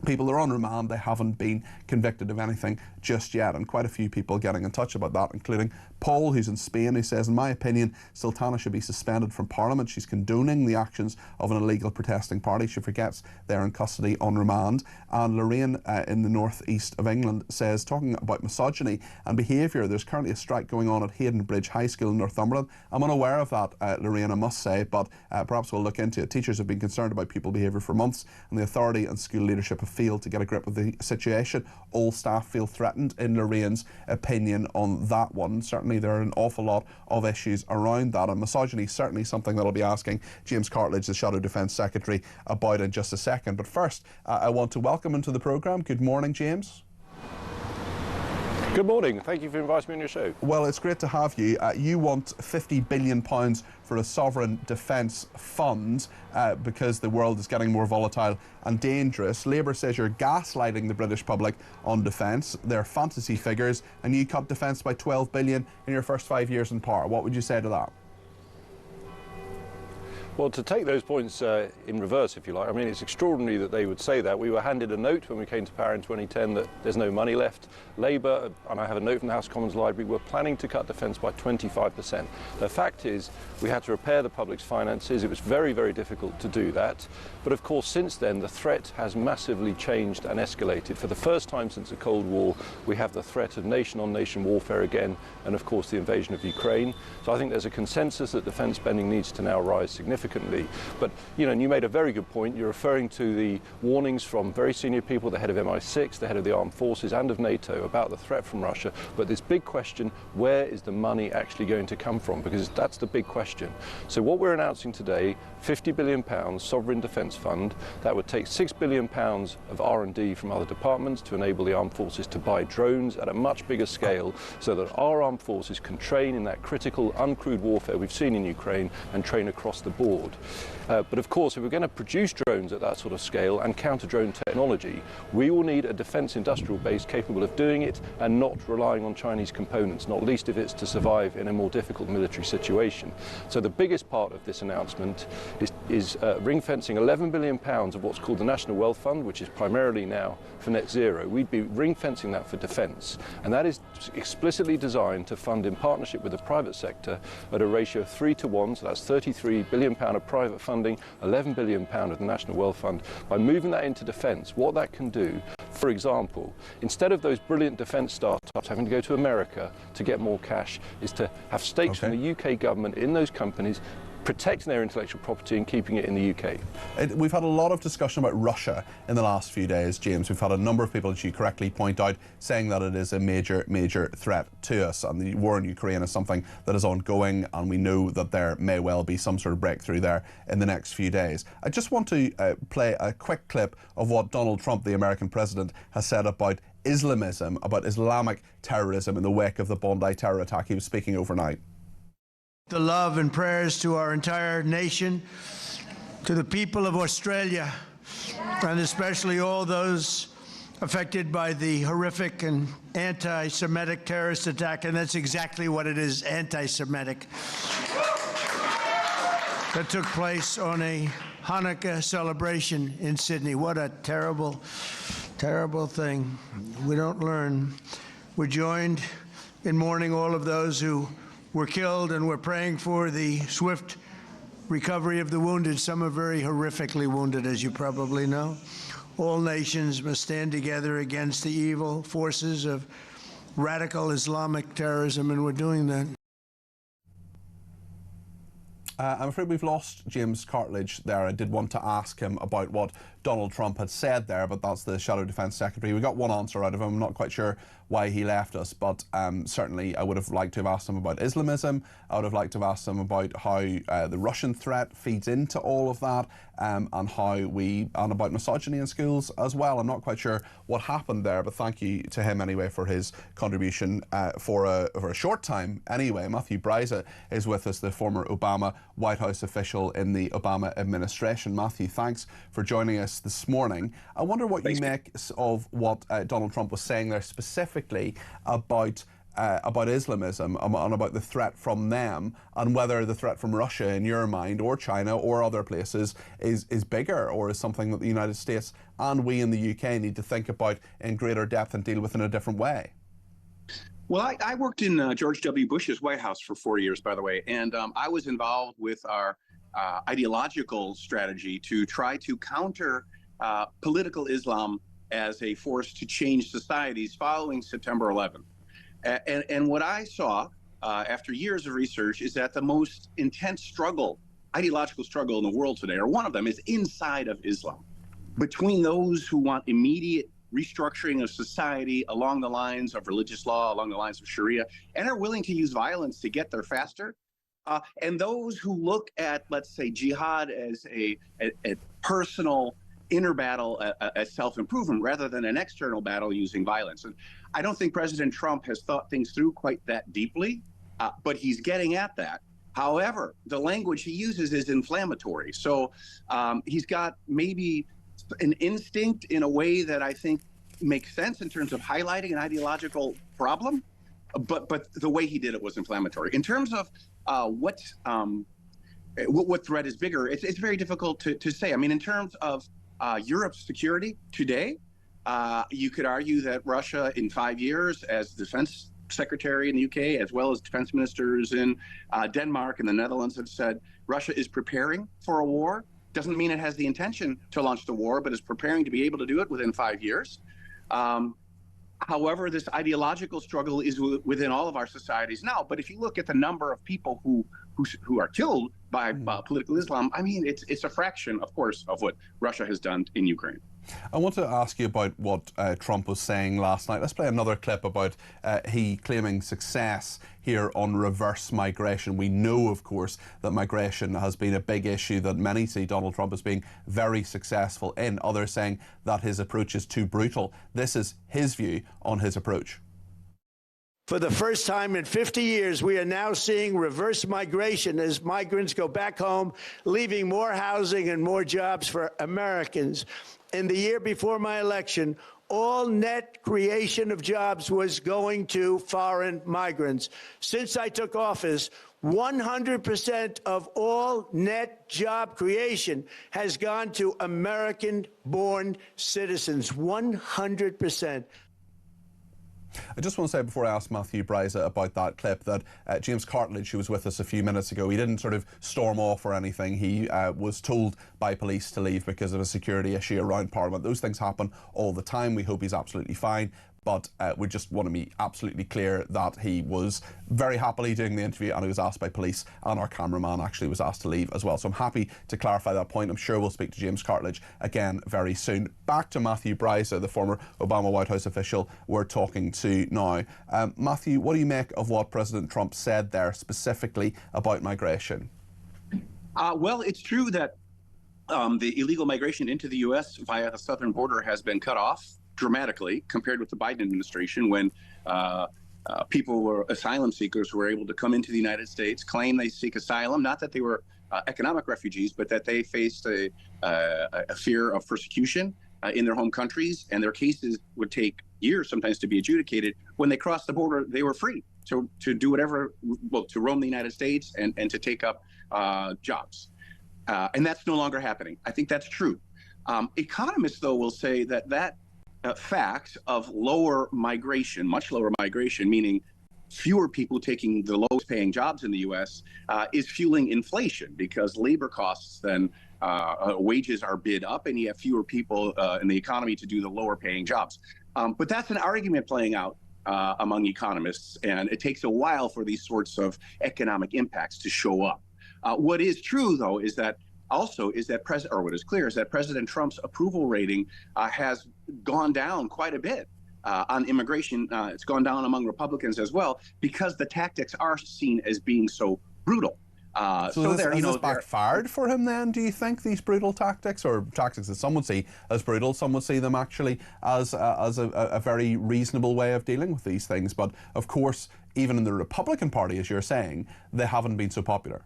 Speaker 3: people. They're on remand. They haven't been convicted of anything just yet, and quite a few people getting in touch about that, including Paul, who's in Spain, who says, in my opinion, Sultana should be suspended from Parliament. She's condoning the actions of an illegal protesting party. She forgets they're in custody on remand. And Lorraine in the northeast of England says, talking about misogyny and behaviour, there's currently a strike going on at Hayden Bridge High School in Northumberland. I'm unaware of that, Lorraine, I must say, but perhaps we'll look into it. Teachers have been concerned about pupil behaviour for months, and the authority and school leadership have failed to get a grip of the situation. All staff feel threatened, in Lorraine's opinion on that one. Certainly there are an awful lot of issues around that, and misogyny is certainly something that I'll be asking James Cartledge, the Shadow Defence Secretary, about in just a second. But first, I want to welcome him to the programme. Good morning, James.
Speaker 11: Good morning. Thank you for inviting me on your show.
Speaker 3: Well, it's great to have you. You want £50 billion for a sovereign defence fund because the world is getting more volatile and dangerous. Labour says you're gaslighting the British public on defence. They're fantasy figures, and you cut defence by 12 billion in your first 5 years in power. What would you say to that?
Speaker 11: Well, to take those points in reverse, if you like, I mean, it's extraordinary that they would say that. We were handed a note when we came to power in 2010 that there's no money left. Labour, and I have a note from the House of Commons Library, were planning to cut defence by 25%. The fact is, we had to repair the public's finances. It was very, very difficult to do that. But of course, since then, the threat has massively changed and escalated. For the first time since the Cold War, we have the threat of nation-on-nation warfare again, and of course, the invasion of Ukraine. So I think there's a consensus that defence spending needs to now rise significantly. But, you know, and you made a very good point. You're referring to the warnings from very senior people, the head of MI6, the head of the armed forces and of NATO about the threat from Russia. But this big question, where is the money actually going to come from? Because that's the big question. So what we're announcing today, £50 billion sovereign defence fund, that would take £6 billion of R&D from other departments to enable the armed forces to buy drones at a much bigger scale so that our armed forces can train in that critical uncrewed warfare we've seen in Ukraine and train across the board. But of course, if we're going to produce drones at that sort of scale and counter-drone technology, we will need a defence industrial base capable of doing it and not relying on Chinese components, not least if it's to survive in a more difficult military situation. So the biggest part of this announcement is ring-fencing £11 billion of what's called the National Wealth Fund, which is primarily now for net zero. We'd be ring-fencing that for defence, and that is explicitly designed to fund in partnership with the private sector at a ratio of 3 to 1, so that's £33 billion of private funding, £11 billion of the National Wealth Fund. By moving that into defence, what that can do, for example, instead of those brilliant defence startups having to go to America to get more cash, is to have stakes from the UK government in those companies, protecting their intellectual property and keeping it in the UK.
Speaker 3: We've had a lot of discussion about Russia in the last few days, James. We've had a number of people, as you correctly point out, saying that it is a major, major threat to us, and the war in Ukraine is something that is ongoing, and we know that there may well be some sort of breakthrough there in the next few days. I just want to play a quick clip of what Donald Trump, the American president, has said about Islamism, about Islamic terrorism in the wake of the Bondi terror attack. He was speaking overnight.
Speaker 12: The love and prayers to our entire nation, to the people of Australia, and especially all those affected by the horrific and anti-Semitic terrorist attack, and that's exactly what it is, anti-Semitic, that took place on a Hanukkah celebration in Sydney. What a terrible, terrible thing. We don't learn. We're joined in mourning all of those who were killed, and we're praying for the swift recovery of the wounded. Some are very horrifically wounded, as you probably know. All nations must stand together against the evil forces of radical Islamic terrorism, and we're doing that.
Speaker 3: I'm afraid we've lost James Cartledge there. I did want to ask him about what Donald Trump had said there, but that's the Shadow Defence Secretary. We got one answer out of him. I'm not quite sure why he left us, but certainly I would have liked to have asked him about Islamism. I would have liked to have asked him about how the Russian threat feeds into all of that, and about misogyny in schools as well. I'm not quite sure what happened there, but thank you to him anyway for his contribution for a short time. Anyway, Matthew Bryza is with us, the former Obama White House official in the Obama administration. Matthew, thanks for joining us this morning. I wonder what you make of what Donald Trump was saying there specifically about Islamism and about the threat from them, and whether the threat from Russia in your mind, or China or other places, is bigger, or is something that the United States and we in the UK need to think about in greater depth and deal with in a different way.
Speaker 13: Well, I worked in George W. Bush's White House for 4 years, by the way, and I was involved with our ideological strategy to try to counter political Islam as a force to change societies following September 11th. And what I saw after years of research is that the most intense struggle, ideological struggle in the world today, or one of them, is inside of Islam, between those who want immediate restructuring of society along the lines of religious law, along the lines of Sharia, and are willing to use violence to get there faster, and those who look at, let's say, jihad as a personal inner battle, as self-improvement, rather than an external battle using violence. And I don't think President Trump has thought things through quite that deeply, but he's getting at that. However, the language he uses is inflammatory. So he's got maybe an instinct in a way that I think makes sense in terms of highlighting an ideological problem, but the way he did it was inflammatory. In terms of what threat is bigger, it's very difficult to say. I mean, in terms of Europe's security today, you could argue that Russia in 5 years, as defense secretary in the UK, as well as defense ministers in Denmark and the Netherlands have said, Russia is preparing for a war. Doesn't mean it has the intention to launch the war, but is preparing to be able to do it within 5 years. However, this ideological struggle is within all of our societies now. But if you look at the number of people who are killed by political Islam, I mean, it's a fraction, of course, of what Russia has done in Ukraine.
Speaker 3: I want to ask you about what Trump was saying last night. Let's play another clip about he claiming success here on reverse migration. We know, of course, that migration has been a big issue that many see Donald Trump as being very successful in. Others saying that his approach is too brutal. This is his view on his approach.
Speaker 14: For the first time in 50 years, we are now seeing reverse migration as migrants go back home, leaving more housing and more jobs for Americans. In the year before my election, all net creation of jobs was going to foreign migrants. Since I took office, 100% of all net job creation has gone to American-born citizens, 100%.
Speaker 3: I just want to say before I ask Matthew Bryza about that clip that James Cartledge, who was with us a few minutes ago, he didn't sort of storm off or anything. He was told by police to leave because of a security issue around Parliament. Those things happen all the time. We hope he's absolutely fine. But we just want to be absolutely clear that he was very happily doing the interview and he was asked by police, and our cameraman actually was asked to leave as well. So I'm happy to clarify that point. I'm sure we'll speak to James Cartledge again very soon. Back to Matthew Bryza, the former Obama White House official we're talking to now. Matthew, what do you make of what President Trump said there specifically about migration?
Speaker 13: Well, it's true that the illegal migration into the U.S. via the southern border has been cut off dramatically compared with the Biden administration, when asylum seekers were able to come into the United States, claim they seek asylum, not that they were economic refugees, but that they faced a fear of persecution in their home countries, and their cases would take years sometimes to be adjudicated. When they crossed the border, they were free to do whatever, well, to roam the United States and to take up jobs. And that's no longer happening. I think that's true. Economists, though, will say that fact of lower migration, much lower migration, meaning fewer people taking the lowest paying jobs in the U.S., is fueling inflation, because labor costs then wages are bid up and you have fewer people in the economy to do the lower paying jobs. But that's an argument playing out among economists, and it takes a while for these sorts of economic impacts to show up. What is true, though, is that what is clear is that President Trump's approval rating has gone down quite a bit on immigration. It's gone down among Republicans as well because the tactics are seen as being so brutal.
Speaker 3: So this backfired for him then, do you think, these brutal tactics, or tactics that some would see as brutal, some would see them actually as a very reasonable way of dealing with these things? But of course, even in the Republican Party, as you're saying, they haven't been so popular.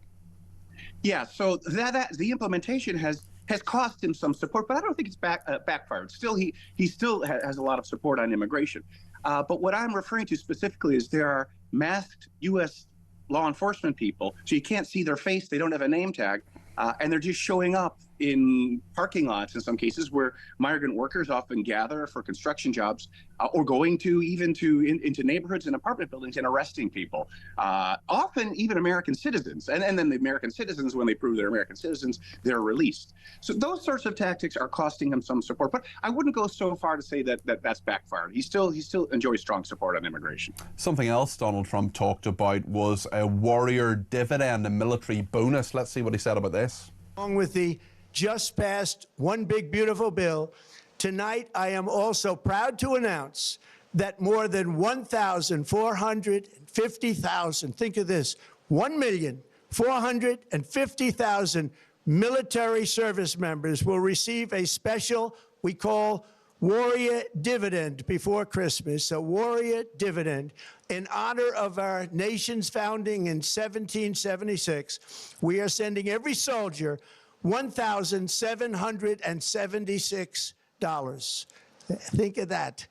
Speaker 13: Yeah, so that the implementation has cost him some support, but I don't think it's backfired. Still, he still has a lot of support on immigration. But what I'm referring to specifically is there are masked U.S. law enforcement people, so you can't see their face, they don't have a name tag, and they're just showing up in parking lots in some cases where migrant workers often gather for construction jobs, or going into neighborhoods and apartment buildings and arresting people, often even American citizens. And then the American citizens, when they prove they're American citizens, they're released. So those sorts of tactics are costing him some support. But I wouldn't go so far to say that's backfired. He still enjoys strong support on immigration.
Speaker 3: Something else Donald Trump talked about was a warrior dividend, a military bonus. Let's see what he said about this.
Speaker 14: Along with the just passed One Big Beautiful Bill, tonight I am also proud to announce that more than 1,450,000, think of this, 1,450,000 military service members will receive a special, we call warrior dividend before Christmas, a warrior dividend in honor of our nation's founding in 1776. We are sending every soldier $1,776. Think of that.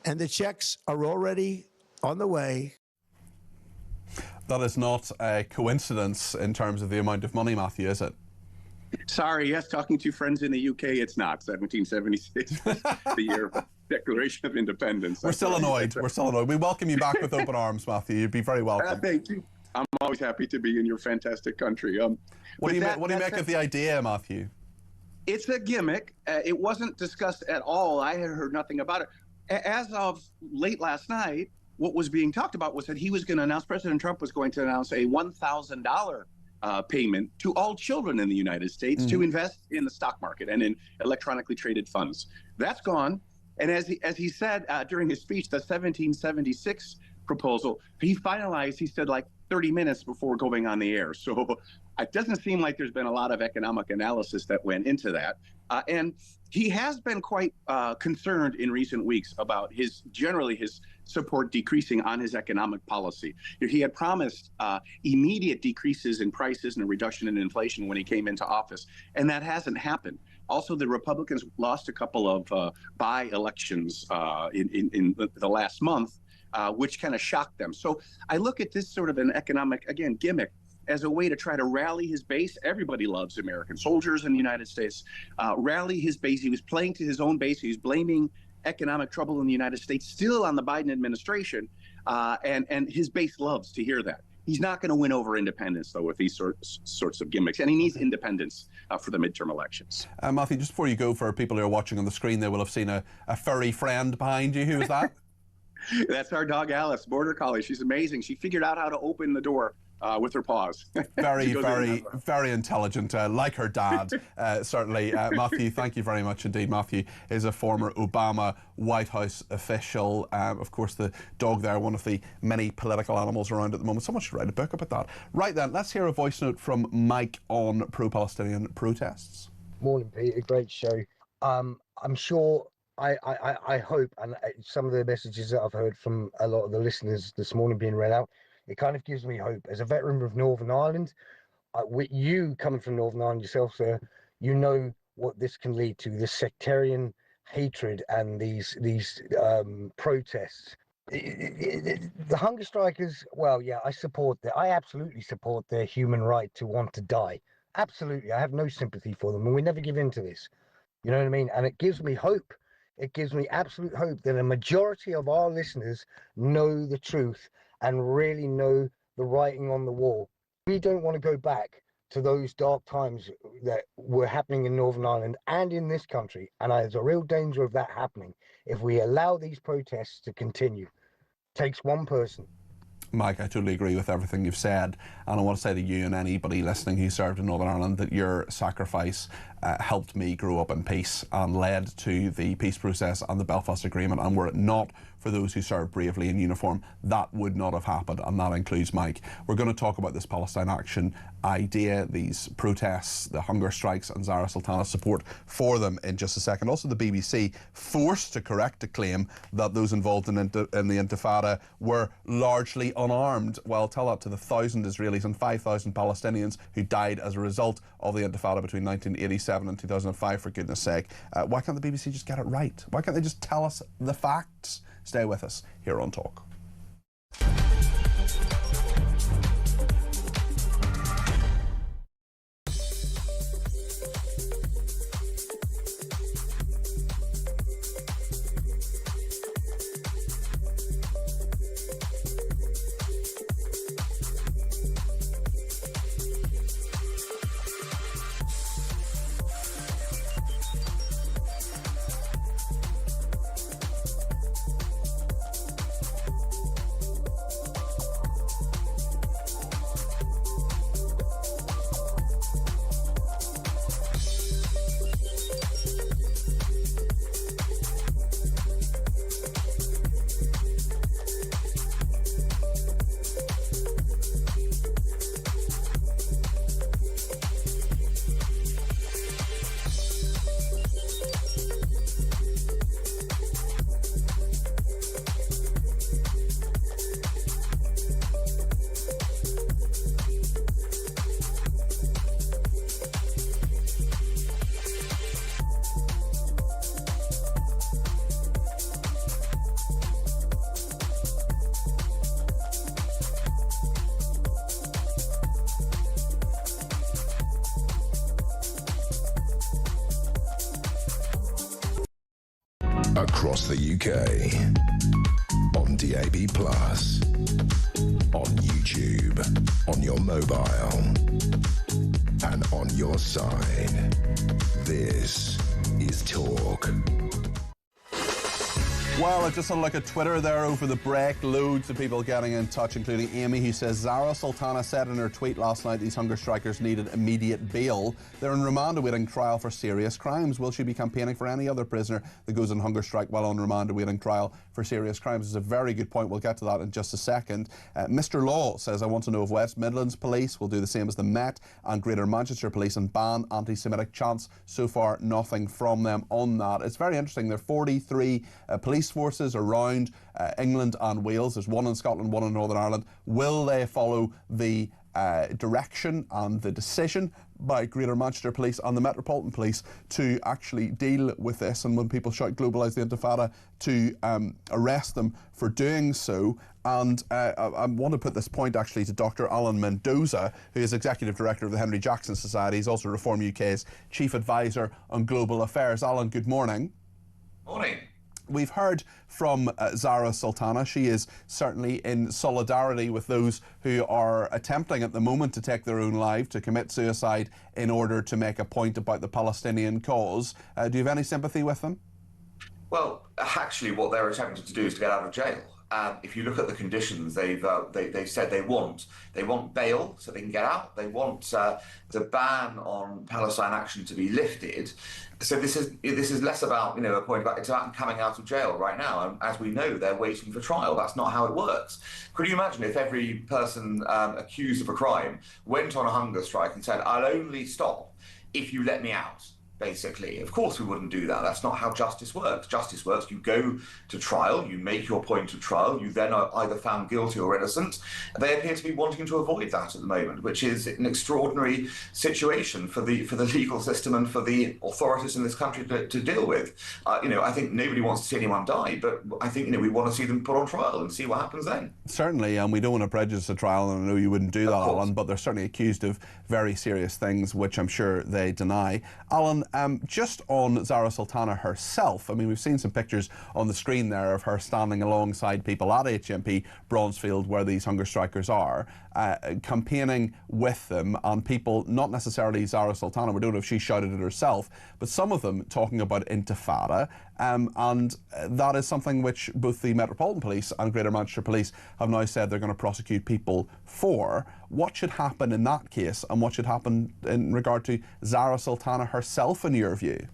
Speaker 14: And the checks are already on the way.
Speaker 3: That is not a coincidence in terms of the amount of money, Matthew, is it?
Speaker 13: Sorry, yes, talking to friends in the UK, it's not. 1776 was the year of Declaration of Independence.
Speaker 3: We're still annoyed. We're still annoyed. We welcome you back with open arms, Matthew. You'd be very welcome.
Speaker 13: Thank you. I'm always happy to be in your fantastic country.
Speaker 3: What do you make of the idea, Matthew?
Speaker 13: It's a gimmick. It wasn't discussed at all. I had heard nothing about it. As of late last night, what was being talked about was that President Trump was going to announce a $1,000 payment to all children in the United States to invest in the stock market and in electronically traded funds. That's gone. And as he said during his speech, the 1776 proposal, he finalized, he said, like 30 minutes before going on the air. So it doesn't seem like there's been a lot of economic analysis that went into that. And he has been quite concerned in recent weeks about his support decreasing on his economic policy. He had promised immediate decreases in prices and a reduction in inflation when he came into office, and that hasn't happened. Also, the Republicans lost a couple of by-elections in the last month, which kind of shocked them. So I look at this sort of an economic, again, gimmick as a way to try to rally his base. Everybody loves American soldiers in the United States. Rally his base. He was playing to his own base. He was blaming economic trouble in the United States still on the Biden administration, and his base loves to hear that. He's not going to win over independents, though, with these sorts of gimmicks, and he needs independents for the midterm elections.
Speaker 3: Matthew, just before you go, for people who are watching on the screen, they will have seen a furry friend behind you. Who is that?
Speaker 13: That's our dog, Alice, Border Collie. She's amazing. She figured out how to open the door with her paws.
Speaker 3: Very intelligent, like her dad, certainly. Matthew, thank you very much indeed. Matthew is a former Obama White House official. Of course, the dog there, one of the many political animals around at the moment. Someone should write a book about that. Right then, let's hear a voice note from Mike on pro-Palestinian protests.
Speaker 15: Morning, Peter. Great show. I'm sure, I hope, and some of the messages that I've heard from a lot of the listeners this morning being read out, it kind of gives me hope. As a veteran of Northern Ireland, with you coming from Northern Ireland yourself, sir, you know what this can lead to, this sectarian hatred and these protests. The hunger strikers, well, yeah, I support that. I absolutely support their human right to want to die. Absolutely. I have no sympathy for them, and we never give in to this. You know what I mean? And it gives me hope. It gives me absolute hope that a majority of our listeners know the truth and really know the writing on the wall. We don't want to go back to those dark times that were happening in Northern Ireland and in this country. And there's a real danger of that happening if we allow these protests to continue. It takes one person.
Speaker 3: Mike, I totally agree with everything you've said, and I want to say to you and anybody listening who served in Northern Ireland that your sacrifice helped me grow up in peace and led to the peace process and the Belfast Agreement, and were it not for those who served bravely in uniform, that would not have happened, and that includes Mike. We're going to talk about this Palestine Action idea, these protests, the hunger strikes, and Zara Sultana's support for them in just a second. Also, the BBC forced to correct a claim that those involved in the Intifada were largely unarmed. Well, tell that to the 1,000 Israelis and 5,000 Palestinians who died as a result of the Intifada between 1987 and 2005, for goodness sake. Why can't the BBC just get it right? Why can't they just tell us the facts? Stay with us here on Talk.
Speaker 2: Across the UK, on DAB+, on YouTube, on your mobile, and on your side. This is Talk.
Speaker 3: Well, I just had a look at Twitter there over the break. Loads of people getting in touch, including Amy, who says Zara Sultana said in her tweet last night these hunger strikers needed immediate bail. They're in remand awaiting trial for serious crimes. Will she be campaigning for any other prisoner that goes on hunger strike while on remand awaiting trial for serious crimes? It's a very good point. We'll get to that in just a second. Mr. Law says, I want to know if West Midlands Police will do the same as the Met and Greater Manchester Police and ban anti-Semitic chants. So far, nothing from them on that. It's very interesting. There are 43 police forces around England and Wales. There's one in Scotland, one in Northern Ireland. Will they follow the direction and the decision by Greater Manchester Police and the Metropolitan Police to actually deal with this, and when people shout globalise the Intifada, to arrest them for doing so? And I want to put this point actually to Dr. Alan Mendoza, who is Executive Director of the Henry Jackson Society. He's also Reform UK's Chief Advisor on Global Affairs. Alan, good morning.
Speaker 16: Morning.
Speaker 3: We've heard from Zara Sultana. She is certainly in solidarity with those who are attempting at the moment to take their own life, to commit suicide in order to make a point about the Palestinian cause. Do you have any sympathy with them?
Speaker 16: Well, actually, what they're attempting to do is to get out of jail. If you look at the conditions, they've said they want bail so they can get out. They want the ban on Palestine Action to be lifted. So this is less about a point about it's about coming out of jail right now. And as we know, they're waiting for trial. That's not how it works. Could you imagine if every person accused of a crime went on a hunger strike and said, "I'll only stop if you let me out"? Basically, of course we wouldn't do that. That's not how justice works. Justice works, you go to trial, you make your point of trial, you then are either found guilty or innocent. They appear to be wanting to avoid that at the moment, which is an extraordinary situation for the legal system and for the authorities in this country to deal with. I think nobody wants to see anyone die, but I think we want to see them put on trial and see what happens then.
Speaker 3: Certainly, and we don't want to prejudice a trial, and I know you wouldn't do that, Alan, but they're certainly accused of very serious things, which I'm sure they deny. Alan, just on Zara Sultana herself, I mean, we've seen some pictures on the screen there of her standing alongside people at HMP Bronzefield, where these hunger strikers are, campaigning with them, and people, not necessarily Zara Sultana, we don't know if she shouted it herself, but some of them talking about Intifada. and that is something which both the Metropolitan Police and Greater Manchester Police have now said they're going to prosecute people for. What should happen in that case, and what should happen in regard to Zara Sultana herself, in your view?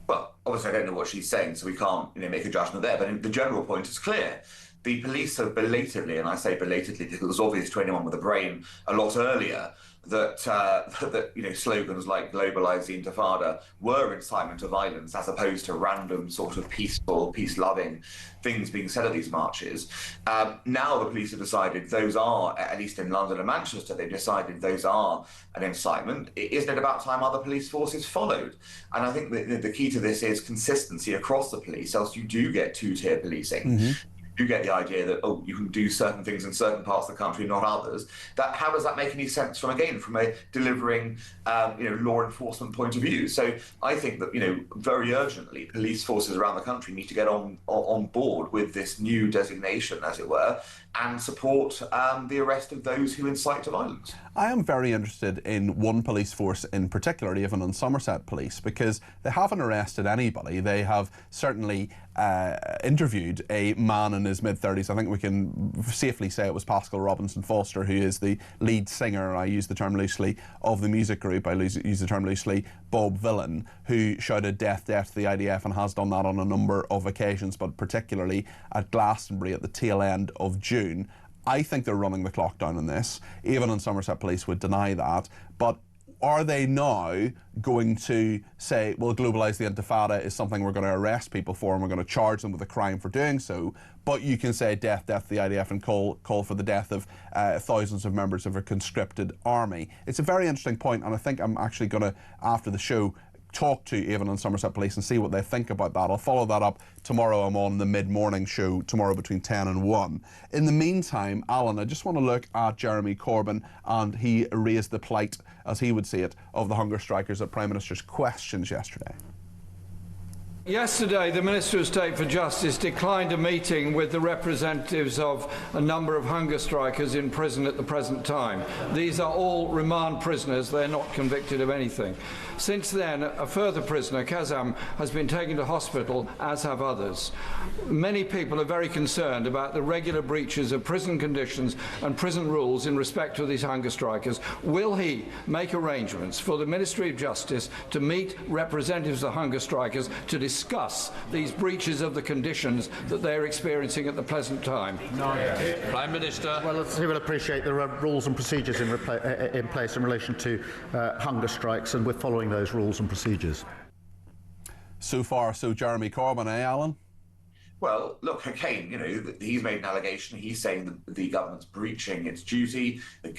Speaker 16: Well, obviously I don't know what she's saying, so we can't make a judgment there, but the general point is clear. The police have belatedly, and I say belatedly because it was obvious to anyone with a brain a lot earlier, that slogans like "globalise the Intifada" were incitement to violence, as opposed to random sort of peaceful, peace-loving things being said at these marches. Now the police have decided those are, at least in London and Manchester, they've decided those are an incitement. Isn't it about time other police forces followed? And I think the key to this is consistency across the police, else you do get two-tier policing.
Speaker 3: Mm-hmm.
Speaker 16: You get the idea that, you can do certain things in certain parts of the country, not others. How does that make any sense from a delivering, law enforcement point of view? So I think that, very urgently, police forces around the country need to get on board with this new designation, as it were, and support the arrest of those who incite to violence.
Speaker 3: I am very interested in one police force in particular, even on Somerset Police, because they haven't arrested anybody. They have certainly interviewed a man in his mid-30s. I think we can safely say it was Pascal Robinson Foster, who is the lead singer, I use the term loosely, of the music group. I use the term loosely, Bob Vylan, who shouted "death, death" to the IDF and has done that on a number of occasions, but particularly at Glastonbury at the tail end of June. I think they're running the clock down on this. Even in Somerset Police would deny that. But are they now going to say, well, globalise the Intifada is something we're going to arrest people for and we're going to charge them with a crime for doing so, but you can say death, death to the IDF and call for the death of thousands of members of a conscripted army? It's a very interesting point, and I think I'm actually going to, after the show, talk to Avon and Somerset Police and see what they think about that. I'll follow that up tomorrow. I'm on the mid-morning show tomorrow between 10 and 1. In the meantime, Alan, I just want to look at Jeremy Corbyn, and he raised the plight, as he would see it, of the hunger strikers at Prime Minister's questions yesterday.
Speaker 22: Yesterday, the Minister of State for Justice declined a meeting with the representatives of a number of hunger strikers in prison at the present time. These are all remand prisoners. They're not convicted of anything. Since then, a further prisoner, Kazam, has been taken to hospital, as have others. Many people are very concerned about the regular breaches of prison conditions and prison rules in respect to these hunger strikers. Will he make arrangements for the Ministry of Justice to meet representatives of the hunger strikers to discuss these breaches of the conditions that they're experiencing at the present time?
Speaker 7: No. Prime Minister.
Speaker 8: Well, he will appreciate there are rules and procedures in place in relation to hunger strikes, and we're following those rules and procedures.
Speaker 3: So far, so Jeremy Corbyn, Alan?
Speaker 16: Well, look, again, he's made an allegation. He's saying that the government's breaching its duty. The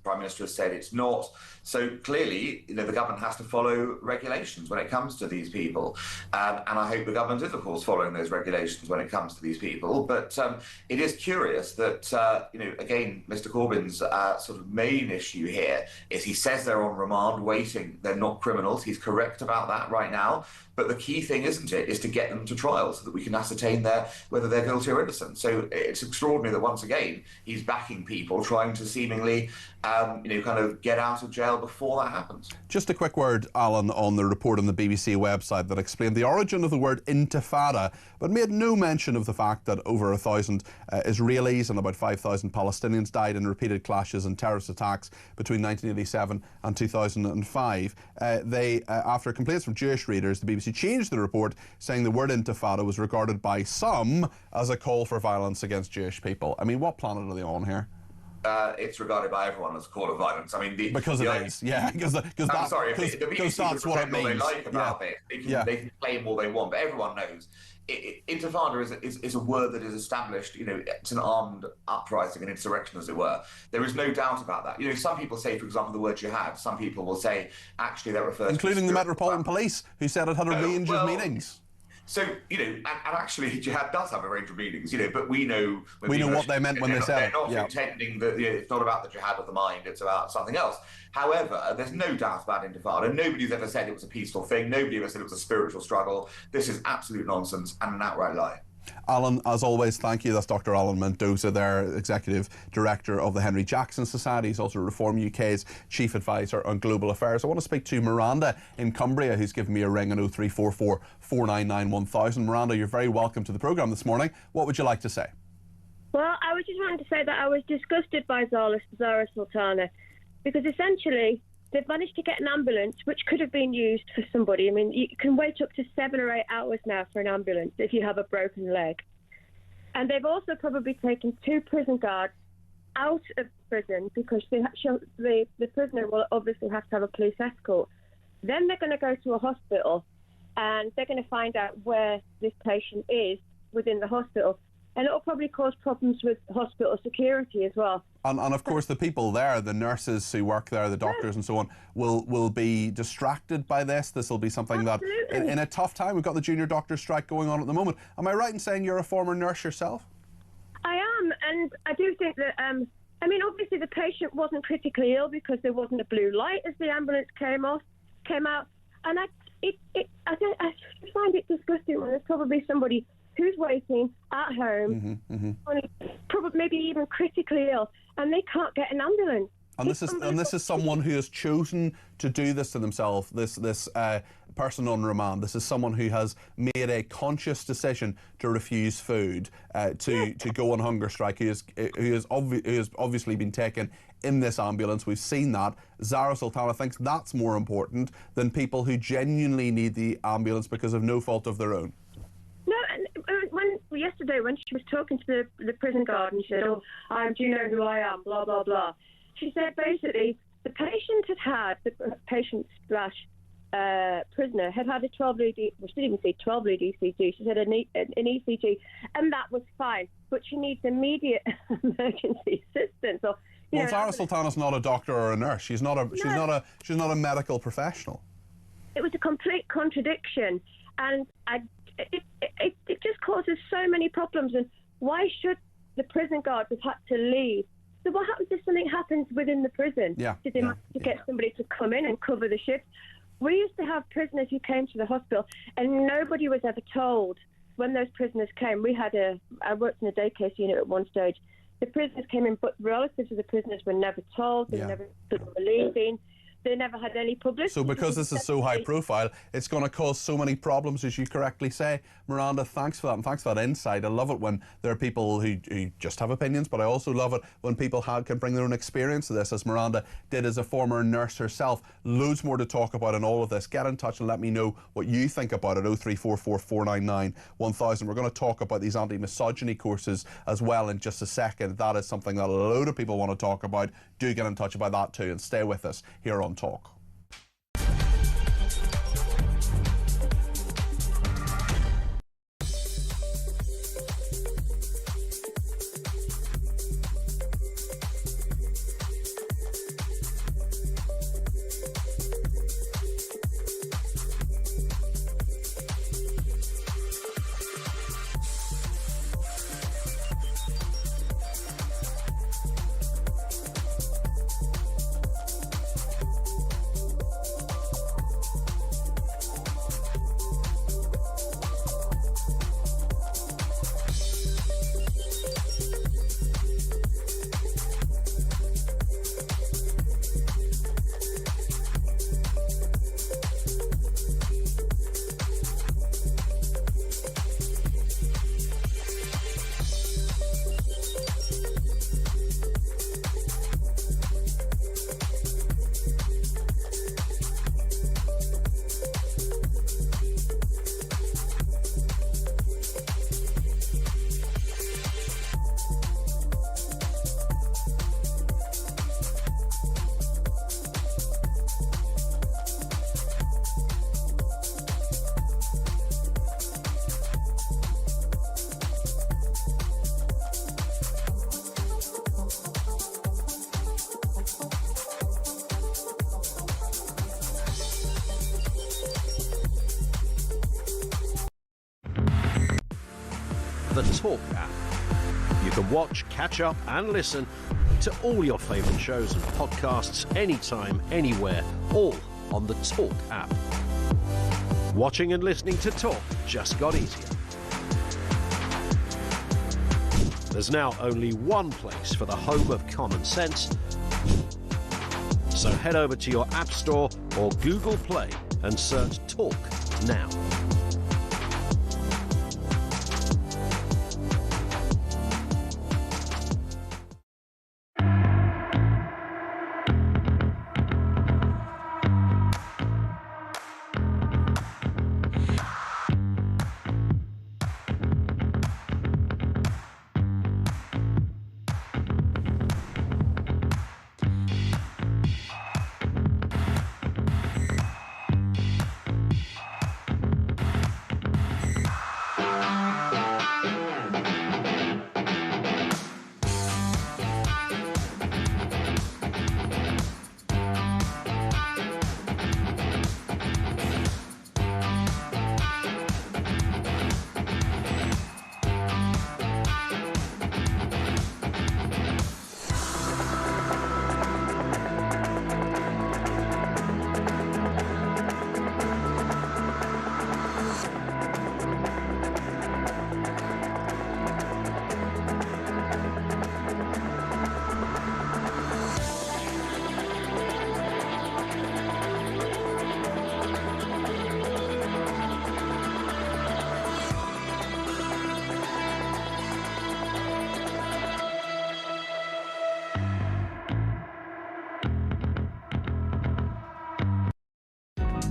Speaker 16: Prime Minister has said it's not. So clearly, the government has to follow regulations when it comes to these people. And I hope the government is, of course, following those regulations when it comes to these people. But it is curious that, again, Mr. Corbyn's sort of main issue here is he says they're on remand waiting. They're not criminals. He's correct about that right now. But the key thing, isn't it, is to get them to trial so that we can ascertain whether they're guilty or innocent. So it's extraordinary that, once again, he's backing people trying to seemingly, kind of get out of jail before that happens.
Speaker 3: Just a quick word, Alan, on the report on the BBC website that explained the origin of the word intifada, but made no mention of the fact that over 1,000 Israelis and about 5,000 Palestinians died in repeated clashes and terrorist attacks between 1987 and 2005. After complaints from Jewish readers, the BBC changed the report, saying the word intifada was regarded by some as a call for violence against Jewish people. I mean, what planet are they on here?
Speaker 16: It's regarded by everyone as a call of violence. I mean, because
Speaker 3: that's what it means.
Speaker 16: They like about it. They can claim all they want, but everyone knows. Intifada is a word that is established. It's an armed uprising, an insurrection, as it were. There is no doubt about that. Some people say, for example, the word jihad. Some people will say, actually, that refers
Speaker 3: including
Speaker 16: to
Speaker 3: the Metropolitan Police, who said it had a range of meanings.
Speaker 16: So, and actually, jihad does have a range of meanings, but we know...
Speaker 3: We know what they meant when they said it.
Speaker 16: They're not intending that, it's not about the jihad of the mind, it's about something else. However, there's no doubt about Intifada. Nobody's ever said it was a peaceful thing. Nobody ever said it was a spiritual struggle. This is absolute nonsense and an outright lie.
Speaker 3: Alan, as always, thank you. That's Dr. Alan Mendoza there, Executive Director of the Henry Jackson Society. He's also Reform UK's Chief Advisor on Global Affairs. I want to speak to Miranda in Cumbria, who's given me a ring on 0344 499 1000. Miranda, you're very welcome to the programme this morning. What would you like to say?
Speaker 17: Well, I was just wanting to say that I was disgusted by Zara Sultana, because essentially they've managed to get an ambulance which could have been used for somebody. I mean, you can wait up to 7 or 8 hours now for an ambulance if you have a broken leg. And they've also probably taken 2 prison guards out of prison because the prisoner will obviously have to have a police escort. Then they're going to go to a hospital and they're going to find out where this patient is within the hospital. And it'll probably cause problems with hospital security as well.
Speaker 3: And of course, the people there, the nurses who work there, the doctors and so on, will be distracted by this. This will be something that, in a tough time, we've got the junior doctor strike going on at the moment. Am I right in saying you're a former nurse yourself?
Speaker 17: I am, and I do think that, I mean, obviously the patient wasn't critically ill because there wasn't a blue light as the ambulance came out. And I find it disgusting when there's probably somebody who's waiting at home, probably maybe even critically ill, and they can't get an ambulance.
Speaker 3: And this is someone who has chosen to do this to themselves. This person on remand. This is someone who has made a conscious decision to refuse food, to go on hunger strike. Who has obviously been taken in this ambulance. We've seen that. Zara Sultana thinks that's more important than people who genuinely need the ambulance because of no fault of their own.
Speaker 17: No, and yesterday when she was talking to the prison guard and she said, "Oh, do you know who I am?" Blah blah blah. She said basically the patient prisoner had a 12-lead. Well, she didn't even say 12-lead ECG. She said an ECG, and that was fine. But she needs immediate emergency assistance. Or,
Speaker 3: well, Zara Sultana's not a doctor or a nurse. She's not a medical professional.
Speaker 17: It was a complete contradiction, and it just causes so many problems. And why should the prison guards have had to leave? So what happens if something happens within the prison? Did they manage to get somebody to come in and cover the shift? We used to have prisoners who came to the hospital and nobody was ever told when those prisoners came. I worked in a day case unit at one stage. The prisoners came in, but relatives of the prisoners were never told. They never were leaving. They never had any publicity.
Speaker 3: So because this is so high profile, it's going to cause so many problems, as you correctly say. Miranda, thanks for that, and thanks for that insight. I love it when there are people who just have opinions, but I also love it when people can bring their own experience to this, as Miranda did as a former nurse herself. Loads more to talk about in all of this. Get in touch and let me know what you think about it. 0344 499 1000. We're going to talk about these anti-misogyny courses as well in just a second. That is something that a load of people want to talk about. Do get in touch about that too, and stay with us here on Talk.
Speaker 9: The Talk app. You can watch, catch up and listen to all your favourite shows and podcasts anytime, anywhere, all on the Talk app. Watching and listening to Talk just got easier. there's now only one place for the home of common sense. So head over to your App Store or Google Play and search Talk now.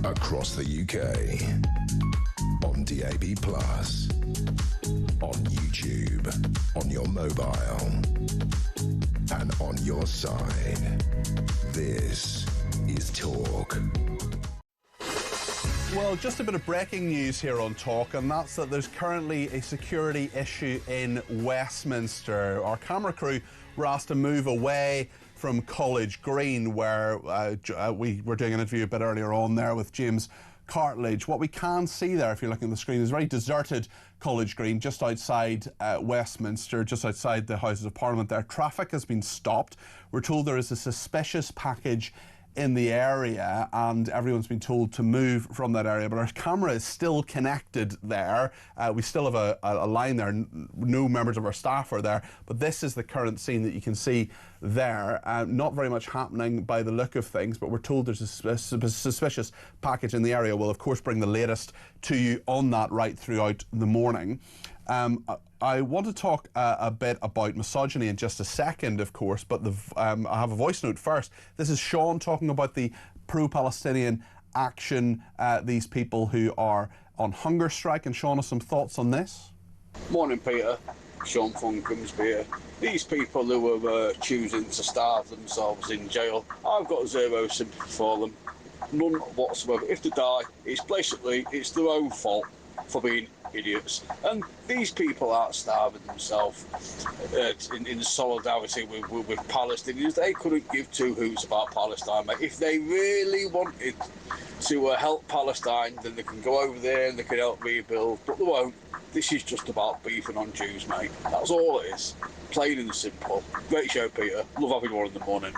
Speaker 2: Across the UK, on DAB+, on YouTube, on your mobile, and on your side. This is Talk.
Speaker 3: Well, just a bit of breaking news here on Talk, and that's that there's currently a security issue in Westminster. Our camera crew were asked to move away from College Green, where we were doing an interview a bit earlier on there with James Cartledge. What we can see there, if you're looking at the screen, is very deserted College Green, just outside Westminster, just outside the Houses of Parliament there. Traffic has been stopped. We're told there is a suspicious package in the area and everyone's been told to move from that area, but our camera is still connected there. We still have a line there. No members of our staff are there, but this is the current scene that you can see there. Not very much happening by the look of things, but we're told there's a suspicious package in the area. We'll of course bring the latest to you on that right throughout the morning. I want to talk a bit about misogyny in just a second, of course, but I have a voice note first. This is Sean talking about the pro-Palestinian action, these people who are on hunger strike. And Sean has some thoughts on this.
Speaker 1: Morning, Peter. Sean from Grimsby here. These people who are choosing to starve themselves in jail, I've got zero sympathy for them. None whatsoever. If they die, it's their own fault for being idiots. And these people aren't starving themselves in solidarity with Palestinians. They couldn't give two hoots about Palestine, mate. If they really wanted to help Palestine, then they can go over there and they can help rebuild, but they won't. This is just about beefing on Jews, mate. That's all it is. Plain and simple. Great show, Peter. Love having you on in the morning.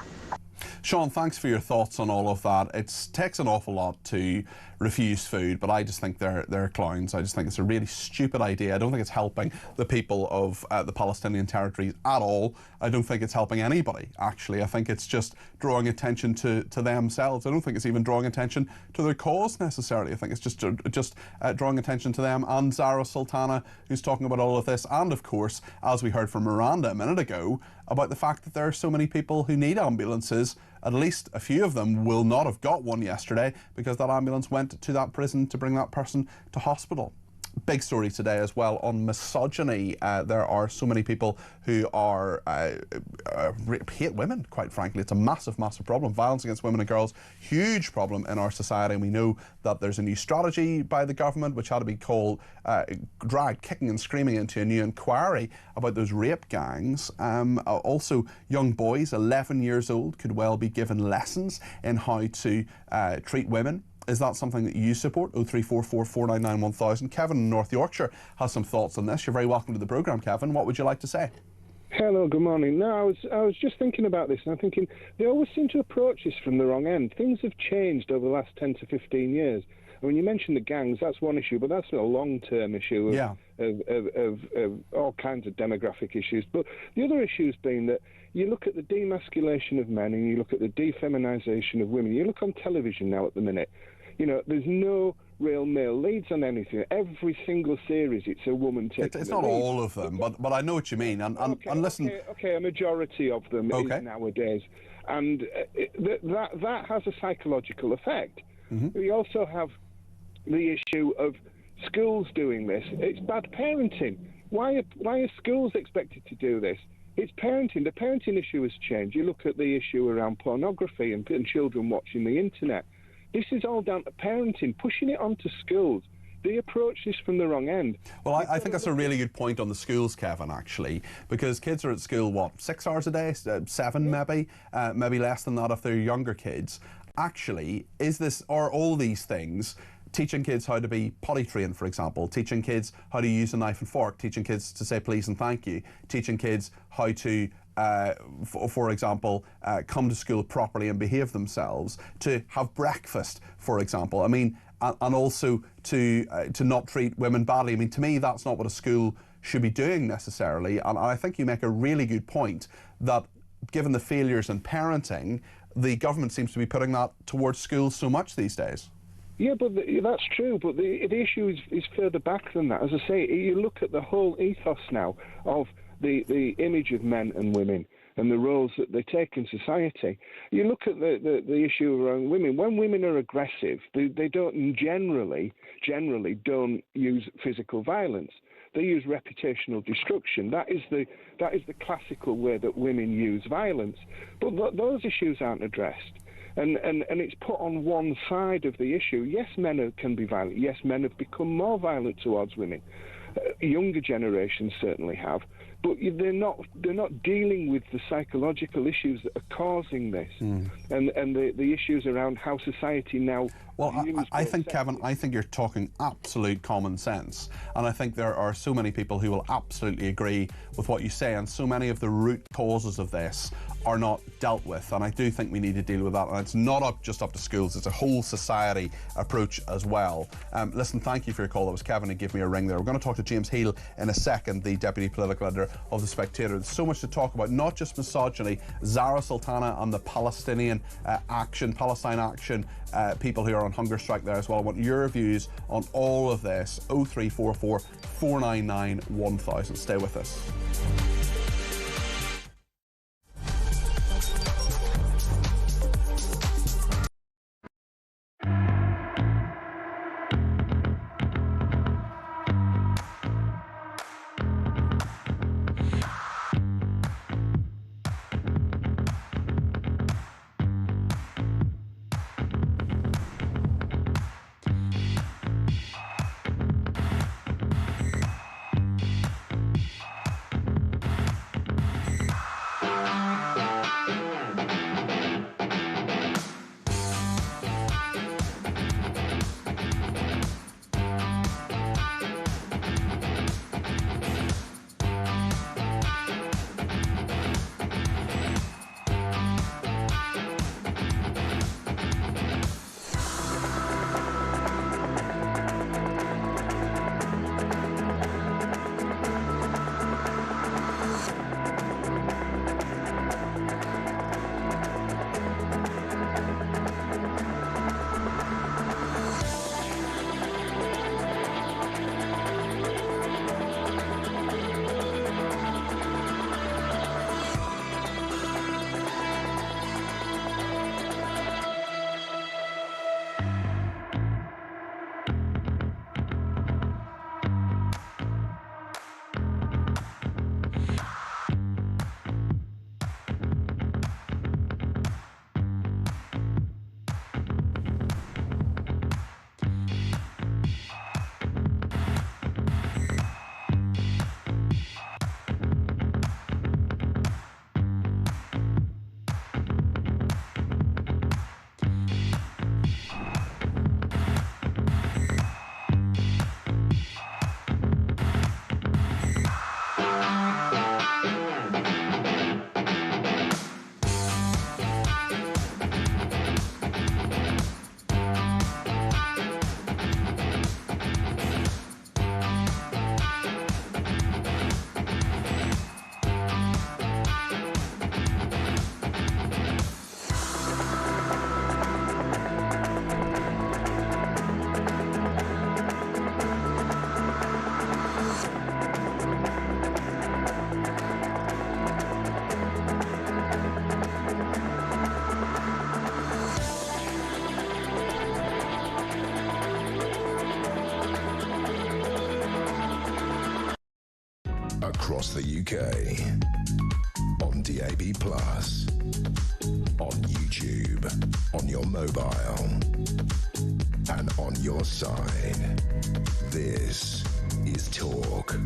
Speaker 3: Sean, thanks for your thoughts on all of that. It takes an awful lot to refuse food, but I just think they're clowns. I just think it's a really stupid idea. I don't think it's helping the people of the Palestinian territories at all. I don't think it's helping anybody, actually. I think it's just drawing attention to themselves. I don't think it's even drawing attention to their cause necessarily. I think it's just drawing attention to them and Zara Sultana, who's talking about all of this. And of course, as we heard from Miranda a minute ago, about the fact that there are so many people who need ambulances. At least a few of them will not have got one yesterday because that ambulance went to that prison to bring that person to hospital. Big story today as well on misogyny. There are so many people who are hate women, quite frankly. It's a massive, massive problem. Violence against women and girls, huge problem in our society. And we know that there's a new strategy by the government which had to be dragged kicking and screaming into a new inquiry about those rape gangs. Also, young boys, 11 years old, could well be given lessons in how to treat women. Is that something that you support? 0344 499 1000. Kevin in North Yorkshire has some thoughts on this. You're very welcome to the programme, Kevin. What would you like to say?
Speaker 18: Hello, good morning. No, I was just thinking about this, and I'm thinking they always seem to approach this from the wrong end. Things have changed over the last 10 to 15 years. I mean, you mentioned the gangs, that's one issue, but that's a long-term issue of all kinds of demographic issues. But the other issue has been that you look at the demasculation of men and you look at the defeminisation of women. You look on television now at the minute, you know, there's no real male leads on anything. Every single series, it's a woman taking
Speaker 3: It's
Speaker 18: the
Speaker 3: not
Speaker 18: lead.
Speaker 3: all of them, but I know what you mean. And listen...
Speaker 18: Okay, a majority of them is nowadays. And that has a psychological effect. We also have the issue of schools doing this. It's bad parenting. Why are schools expected to do this? It's parenting. The parenting issue has changed. You look at the issue around pornography and children watching the internet. This is all down to parenting, pushing it onto schools. They approach this from the wrong end.
Speaker 3: Well, I think that's a really good point on the schools, Kevin, actually, because kids are at school, what, 6 hours a day, 7 maybe, maybe less than that if they're younger kids. Actually, are all these things teaching kids how to be potty trained, for example, teaching kids how to use a knife and fork, teaching kids to say please and thank you, teaching kids how to for example, come to school properly and behave themselves, to have breakfast, for example. I mean, and also to not treat women badly. I mean, to me, that's not what a school should be doing necessarily. And I think you make a really good point that given the failures in parenting, the government seems to be putting that towards schools so much these days.
Speaker 18: Yeah, but that's true. But the issue is further back than that. As I say, you look at the whole ethos now of the image of men and women and the roles that they take in society. You look at the issue around women. When women are aggressive, they don't generally don't use physical violence. They use reputational destruction. That is the classical way that women use violence. But those issues aren't addressed. And it's put on one side of the issue. Yes, men can be violent. Yes, men have become more violent towards women. Younger generations certainly have. But they're not dealing with the psychological issues that are causing this, and the issues around how society now.
Speaker 3: Well, I think, Kevin, I think you're talking absolute common sense, and I think there are so many people who will absolutely agree with what you say, and so many of the root causes of this are not dealt with, and I do think we need to deal with that, and it's not just up to schools, it's a whole society approach as well. Listen, thank you for your call. That was Kevin who gave me a ring there. We're going to talk to James Heal in a second, the Deputy Political Editor of The Spectator. There's so much to talk about, not just misogyny, Zara Sultana and the Palestine action, people who are on hunger strike there as well. I want your views on all of this. 0344 499 1000. Stay with us.
Speaker 2: across the UK. On DAB+, on YouTube, on your mobile, and on your side. This is Talk.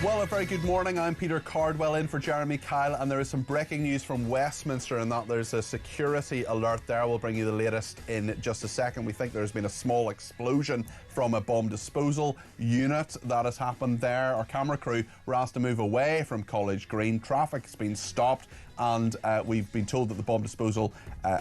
Speaker 3: Well, a very good morning. I'm Peter Cardwell in for Jeremy Kyle, and there is some breaking news from Westminster in that there's a security alert there. We'll bring you the latest in just a second. We think there's been a small explosion from a bomb disposal unit that has happened there. Our camera crew were asked to move away from College Green. Traffic's been stopped, and we've been told that the bomb disposal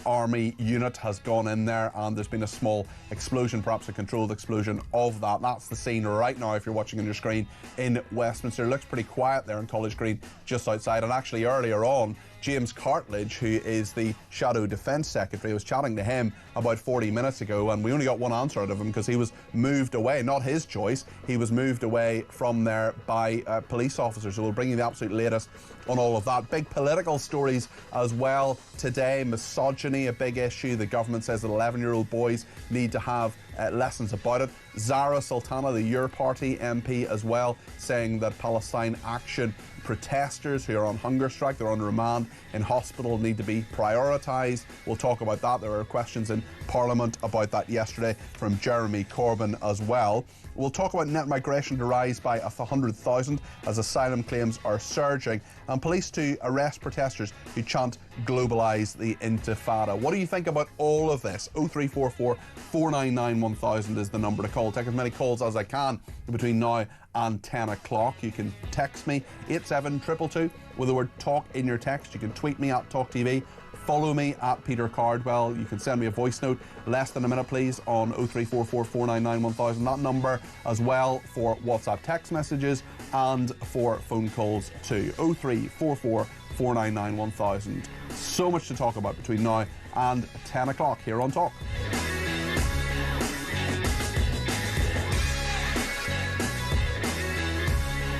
Speaker 3: army unit has gone in there, and there's been a small explosion, perhaps a controlled explosion of that. That's the scene right now if you're watching on your screen in Westminster. It looks pretty quiet there in College Green just outside, and actually earlier on James Cartledge, who is the Shadow Defence Secretary, I was chatting to him about 40 minutes ago, and we only got one answer out of him because he was moved away, not his choice, he was moved away from there by police officers. So we'll bring you the absolute latest on all of that. Big political stories as well today. Misogyny, a big issue. The government says that 11-year-old boys need to have lessons about it. Zara Sultana, the Your Party MP as well, saying that Palestine Action protesters who are on hunger strike, they're on remand in hospital, need to be prioritised. We'll talk about that. There were questions in Parliament about that yesterday from Jeremy Corbyn as well. We'll talk about net migration to rise by 100,000 as asylum claims are surging, and police to arrest protesters who chant "globalise the intifada." What do you think about all of this? 0344 499 1000 is the number to call. Take as many calls as I can between now and 10 o'clock. You can text me 87222 with the word talk in your text. You can tweet me at talkTV. Follow me at Peter Cardwell. You can send me a voice note, less than a minute please, on 0344 499 1000. That number as well for WhatsApp text messages and for phone calls too. 0344 499 1000. So much to talk about between now and 10 o'clock here on Talk.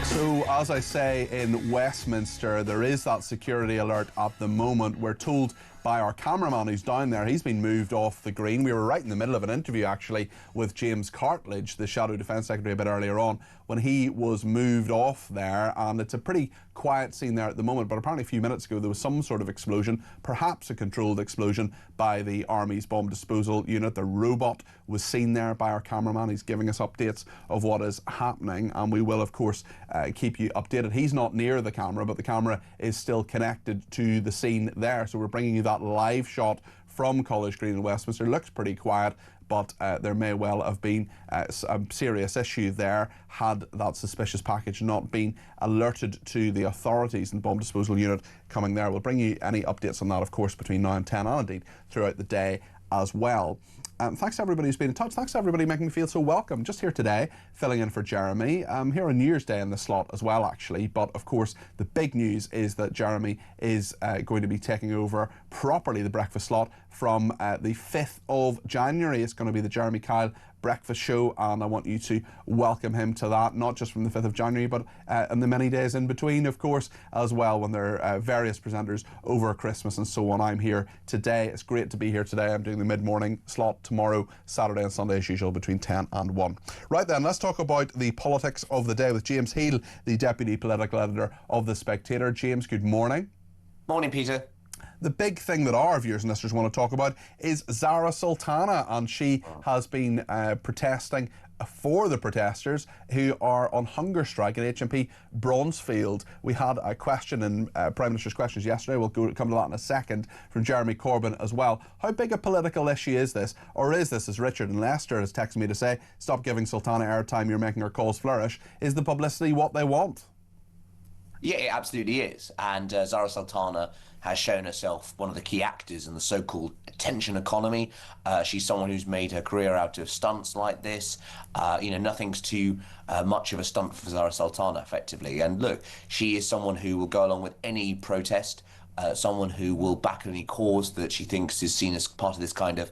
Speaker 3: So, as I say, in Westminster, there is that security alert at the moment. We're told by our cameraman who's down there, he's been moved off the green. We were right in the middle of an interview, actually, with James Cartledge, the Shadow Defence Secretary, a bit earlier on, when he was moved off there. And it's a pretty quiet scene there at the moment, but apparently a few minutes ago there was some sort of explosion, perhaps a controlled explosion by the Army's bomb disposal unit. The robot was seen there by our cameraman. He's giving us updates of what is happening, and we will, of course, keep you updated. He's not near the camera, but the camera is still connected to the scene there, so we're bringing you that live shot from College Green in Westminster. It looks pretty quiet, but there may well have been a serious issue there had that suspicious package not been alerted to the authorities and bomb disposal unit coming there. We'll bring you any updates on that, of course, between now and 10, and indeed throughout the day as well. Thanks to everybody who's been in touch. Thanks to everybody making me feel so welcome. Just here today, filling in for Jeremy. I'm here on New Year's Day in the slot as well, actually. But of course, the big news is that Jeremy is going to be taking over properly the breakfast slot from the 5th of January. It's going to be the Jeremy Kyle breakfast show, and I want you to welcome him to that, not just from the 5th of January, but in the many days in between, of course, as well, when there are various presenters over Christmas and so on. I'm here today. It's great to be here today. I'm doing the mid-morning slot tomorrow, Saturday and Sunday as usual, between 10 and 1. Right then, let's talk about the politics of the day with James Heal, the Deputy Political Editor of The Spectator. James, good morning.
Speaker 19: Morning, Peter.
Speaker 3: The big thing that our viewers and listeners want to talk about is Zara Sultana, and she has been protesting for the protesters who are on hunger strike at HMP Bronzefield. We had a question in Prime Minister's Questions yesterday. We'll come to that in a second, from Jeremy Corbyn as well. How big a political issue is this? Or is this, as Richard in Leicester has texted me to say, stop giving Sultana airtime, you're making her cause flourish? Is the publicity what they want?
Speaker 19: Yeah, it absolutely is. And Zara Sultana has shown herself one of the key actors in the so-called attention economy. She's someone who's made her career out of stunts like this. Nothing's too much of a stunt for Zara Sultana, effectively. And look, she is someone who will go along with any protest, someone who will back any cause that she thinks is seen as part of this kind of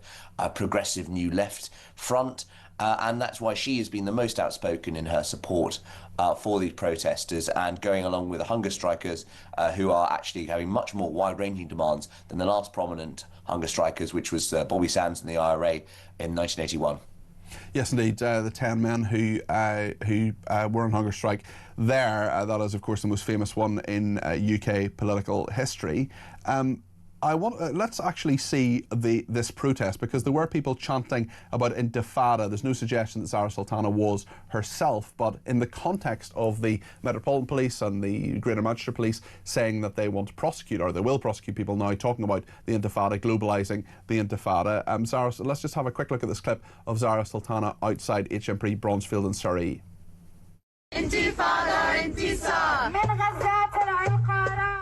Speaker 19: progressive new left front. and that's why she has been the most outspoken in her support for these protesters and going along with the hunger strikers who are actually having much more wide-ranging demands than the last prominent hunger strikers, which was Bobby Sands and the IRA in 1981.
Speaker 3: Yes, indeed. The 10 men who were on hunger strike there, that is, of course, the most famous one in UK political history. Let's actually see this protest, because there were people chanting about intifada. There's no suggestion that Zara Sultana was herself, but in the context of the Metropolitan Police and the Greater Manchester Police saying that they want to prosecute, or they will prosecute people now talking about the intifada, globalising the intifada. Zara, let's just have a quick look at this clip of Zara Sultana outside HMP Bronzefield in Surrey.
Speaker 6: Intifada, intisar. من غزات العقارة.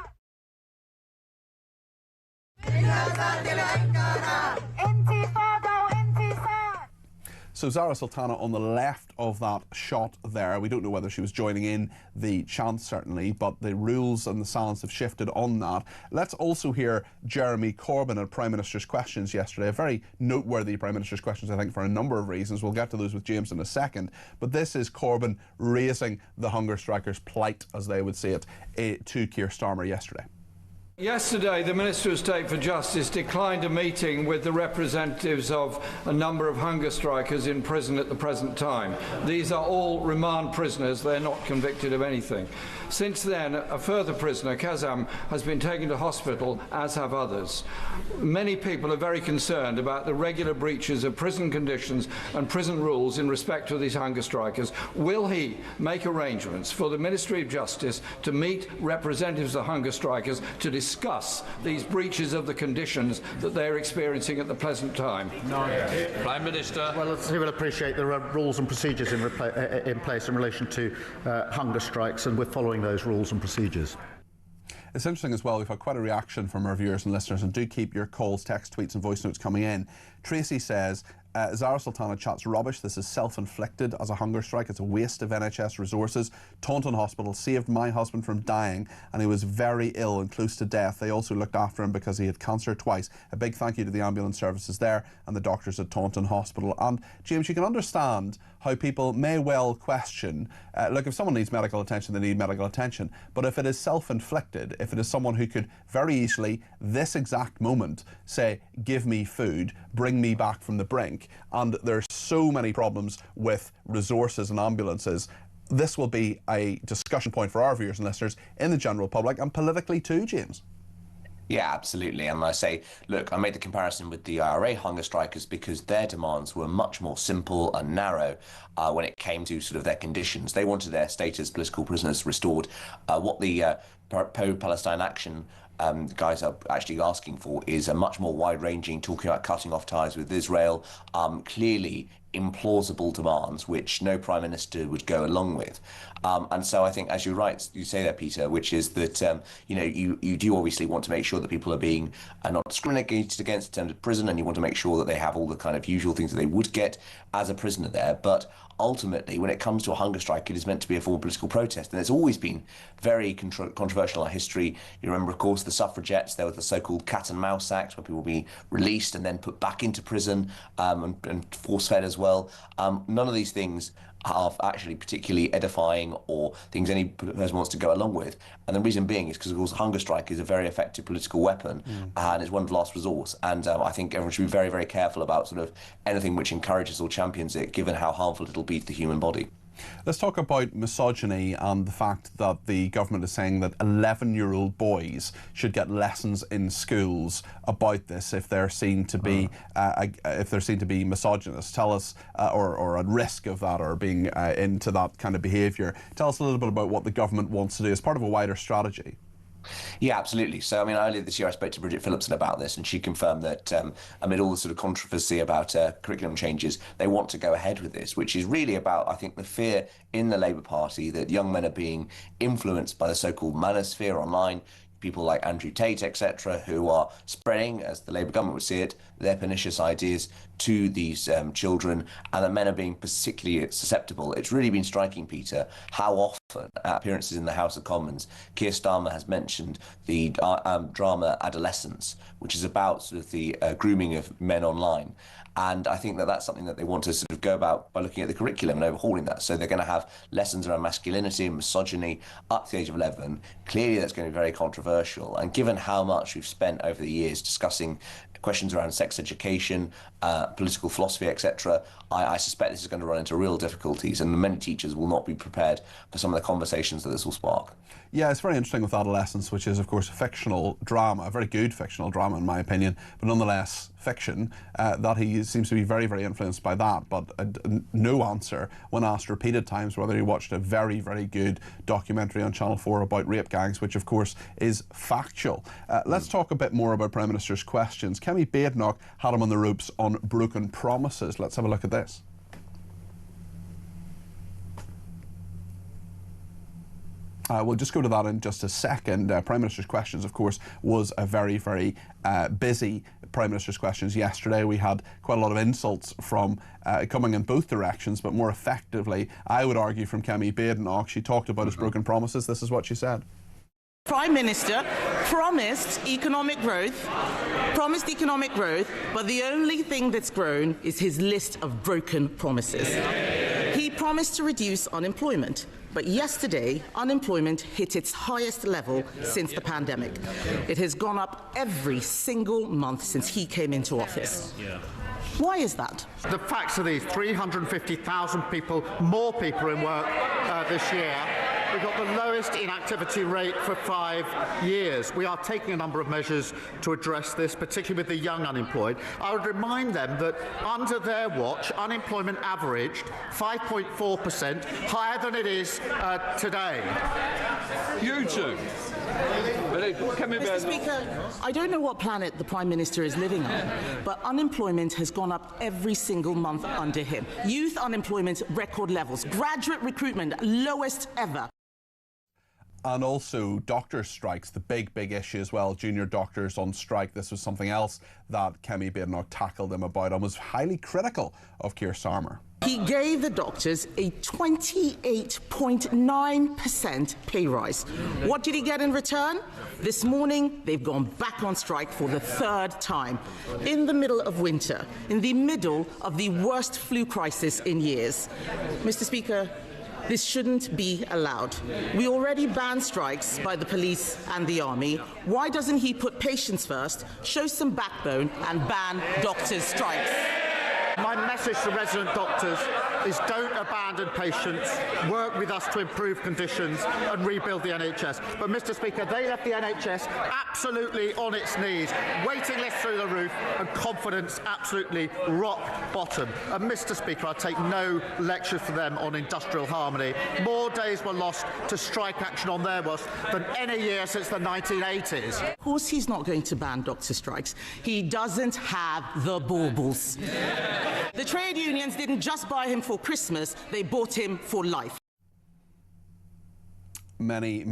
Speaker 3: So Zara Sultana on the left of that shot there. We don't know whether she was joining in the chant, certainly, but the rules and the silence have shifted on that. Let's also hear Jeremy Corbyn at Prime Minister's Questions yesterday. A very noteworthy Prime Minister's Questions, I think, for a number of reasons. We'll get to those with James in a second. But this is Corbyn raising the hunger strikers' plight, as they would say it, to Keir Starmer yesterday.
Speaker 22: Yesterday, the Minister of State for Justice declined a meeting with the representatives of a number of hunger strikers in prison at the present time. These are all remand prisoners. They're not convicted of anything. Since then, a further prisoner, Kazam, has been taken to hospital, as have others. Many people are very concerned about the regular breaches of prison conditions and prison rules in respect to these hunger strikers. Will he make arrangements for the Ministry of Justice to meet representatives of the hunger strikers to discuss these breaches of the conditions that they're experiencing at the present time?
Speaker 7: No. Prime Minister.
Speaker 8: Well, he will appreciate there are rules and procedures in place in relation to hunger strikes, and we're following those rules and procedures.
Speaker 3: It's interesting as well, we've had quite a reaction from our viewers and listeners, and do keep your calls, text, tweets and voice notes coming in. Tracy says, Zara Sultana chats rubbish. This is self-inflicted as a hunger strike. It's a waste of NHS resources. Taunton Hospital saved my husband from dying, and he was very ill and close to death. They also looked after him because he had cancer twice. A big thank you to the ambulance services there and the doctors at Taunton Hospital. And James, you can understand how people may well question, look, if someone needs medical attention, they need medical attention. But if it is self-inflicted, if it is someone who could very easily, this exact moment, say, give me food, bring me back from the brink, and there's so many problems with resources and ambulances, this will be a discussion point for our viewers and listeners in the general public, and politically too, James.
Speaker 19: Yeah, absolutely. And I say, look, I made the comparison with the IRA hunger strikers because their demands were much more simple and narrow when it came to sort of their conditions. They wanted their status as political prisoners restored. What the pro-Palestine Action guys are actually asking for is a much more wide-ranging, talking about cutting off ties with Israel, clearly implausible demands which no Prime Minister would go along with. And so I think, as you're right, you say there, Peter, which is that, you do obviously want to make sure that people are being not discriminated against in terms of prison, and you want to make sure that they have all the kind of usual things that they would get as a prisoner there. But ultimately, when it comes to a hunger strike, it is meant to be a form of political protest, and it's always been very controversial in our history. You remember, of course, the suffragettes. There was the so-called Cat and Mouse Act, where people would be released and then put back into prison and force-fed as well. None of these things are actually particularly edifying or things any person wants to go along with. And the reason being is because, of course, hunger strike is a very effective political weapon and it's one of last resource. And I think everyone should be very, very careful about sort of anything which encourages or champions it, given how harmful it'll be to the human body.
Speaker 3: Let's talk about misogyny and the fact that the government is saying that 11-year-old boys should get lessons in schools about this if they're seen to be misogynist. Tell us, or at risk of that, or being into that kind of behaviour. Tell us a little bit about what the government wants to do as part of a wider strategy.
Speaker 19: Yeah, absolutely. So, I mean, earlier this year I spoke to Bridget Phillipson about this, and she confirmed that amid all the sort of controversy about curriculum changes, they want to go ahead with this, which is really about, I think, the fear in the Labour Party that young men are being influenced by the so-called manosphere online, people like Andrew Tate, etc., who are spreading, as the Labour government would see it, their pernicious ideas to these children, and that men are being particularly susceptible. It's really been striking, Peter, how often appearances in the House of Commons, Keir Starmer has mentioned the drama Adolescence, which is about sort of the grooming of men online. And I think that that's something that they want to sort of go about by looking at the curriculum and overhauling that. So they're going to have lessons around masculinity and misogyny up to the age of 11. Clearly, that's going to be very controversial. And given how much we've spent over the years discussing questions around sex education, political philosophy, etc., I suspect this is going to run into real difficulties, and many teachers will not be prepared for some of the conversations that this will spark.
Speaker 3: Yeah, it's very interesting with Adolescence, which is, of course, a fictional drama, a very good fictional drama, in my opinion, but nonetheless fiction, that he seems to be very, very influenced by that, but no answer when asked repeated times whether he watched a very, very good documentary on Channel 4 about rape gangs, which, of course, is factual. Let's talk a bit more about Prime Minister's questions. Kemi Badenoch had him on the ropes on broken promises. Let's have a look at this. We'll just go to that in just a second. Prime Minister's Questions, of course, was a very, very busy Prime Minister's Questions yesterday. We had quite a lot of insults from coming in both directions, but more effectively, I would argue, from Kemi Badenoch. She talked about his broken promises. This is what she said.
Speaker 4: Prime Minister promised economic growth, but the only thing that's grown is his list of broken promises. He promised to reduce unemployment, but yesterday, unemployment hit its highest level since the pandemic. It has gone up every single month since he came into office. Why is that?
Speaker 8: The facts are these: 350,000 people, more people in work this year. We've got the lowest inactivity rate for 5 years. We are taking a number of measures to address this, particularly with the young unemployed. I would remind them that under their watch, unemployment averaged 5.4%, higher than it is today.
Speaker 22: You two.
Speaker 4: Mr. Speaker, I don't know what planet the Prime Minister is living on, but unemployment has gone up every single month under him. Youth unemployment, record levels. Graduate recruitment, lowest ever.
Speaker 3: And also doctor strikes, the big, big issue as well. Junior doctors on strike. This was something else that Kemi Badenoch tackled him about and was highly critical of Keir Starmer.
Speaker 4: He gave the doctors a 28.9% pay rise. What did he get in return? This morning, they've gone back on strike for the third time. In the middle of winter, in the middle of the worst flu crisis in years. Mr. Speaker, this shouldn't be allowed. We already ban strikes by the police and the army. Why doesn't he put patients first, show some backbone, and ban doctors' strikes?
Speaker 8: My message to resident doctors is don't abandon patients, work with us to improve conditions and rebuild the NHS. But, Mr. Speaker, they left the NHS absolutely on its knees, waiting lists through the roof and confidence absolutely rock bottom. And, Mr. Speaker, I take no lecture for them on industrial harmony. More days were lost to strike action on their watch than any year since the 1980s.
Speaker 4: Of course he's not going to ban doctor strikes. He doesn't have the baubles. The trade unions didn't just buy him for Christmas, they bought him for life.
Speaker 3: Many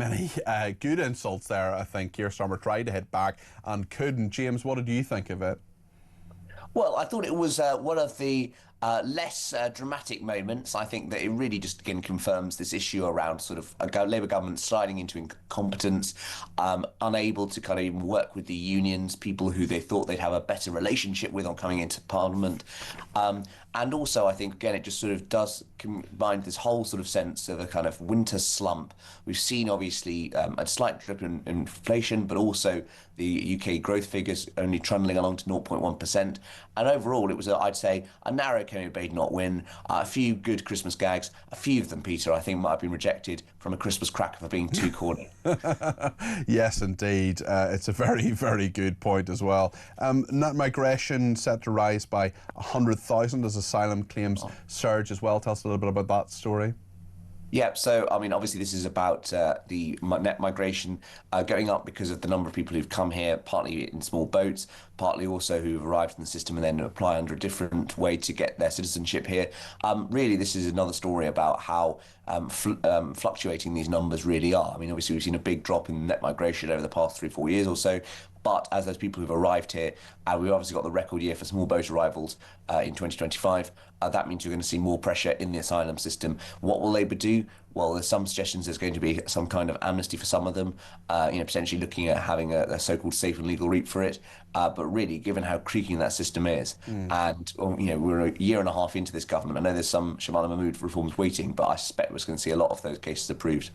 Speaker 3: good insults there. I think Keir Starmer tried to hit back and couldn't. James, what did you think of it?
Speaker 19: Well, I thought it was one of the less dramatic moments. I think that it really just again confirms this issue around sort of a Labour government sliding into incompetence, unable to kind of even work with the unions, people who they thought they'd have a better relationship with on coming into Parliament. And also, I think, again, it just sort of does combine this whole sort of sense of a kind of winter slump. We've seen, obviously, a slight drip in inflation, but also the UK growth figures only trundling along to 0.1%. And overall, it was, I'd say, a narrow Kemi Badenoch win. A few good Christmas gags. A few of them, Peter, I think might have been rejected from a Christmas cracker for being too corny.
Speaker 3: Yes, indeed. It's a very, very good point as well. Net migration set to rise by 100,000 as asylum claims surge as well. Tell us a little bit about that story.
Speaker 19: Yep, so, I mean, obviously this is about the net migration going up because of the number of people who've come here, partly in small boats, partly also who've arrived in the system and then apply under a different way to get their citizenship here. Really, this is another story about how fluctuating these numbers really are. I mean, obviously we've seen a big drop in net migration over the past 3-4 years or so, but as those people who've arrived here, we've obviously got the record year for small boat arrivals in 2025. That means you're going to see more pressure in the asylum system. What will Labour do? well, there's some suggestions there's going to be some kind of amnesty for some of them, potentially looking at having a so-called safe and legal route for it. But really, given how creaking that system is, and we're a year and a half into this government, I know there's some Shamana Mahmood reforms waiting, but I suspect we're going to see a lot of those cases approved.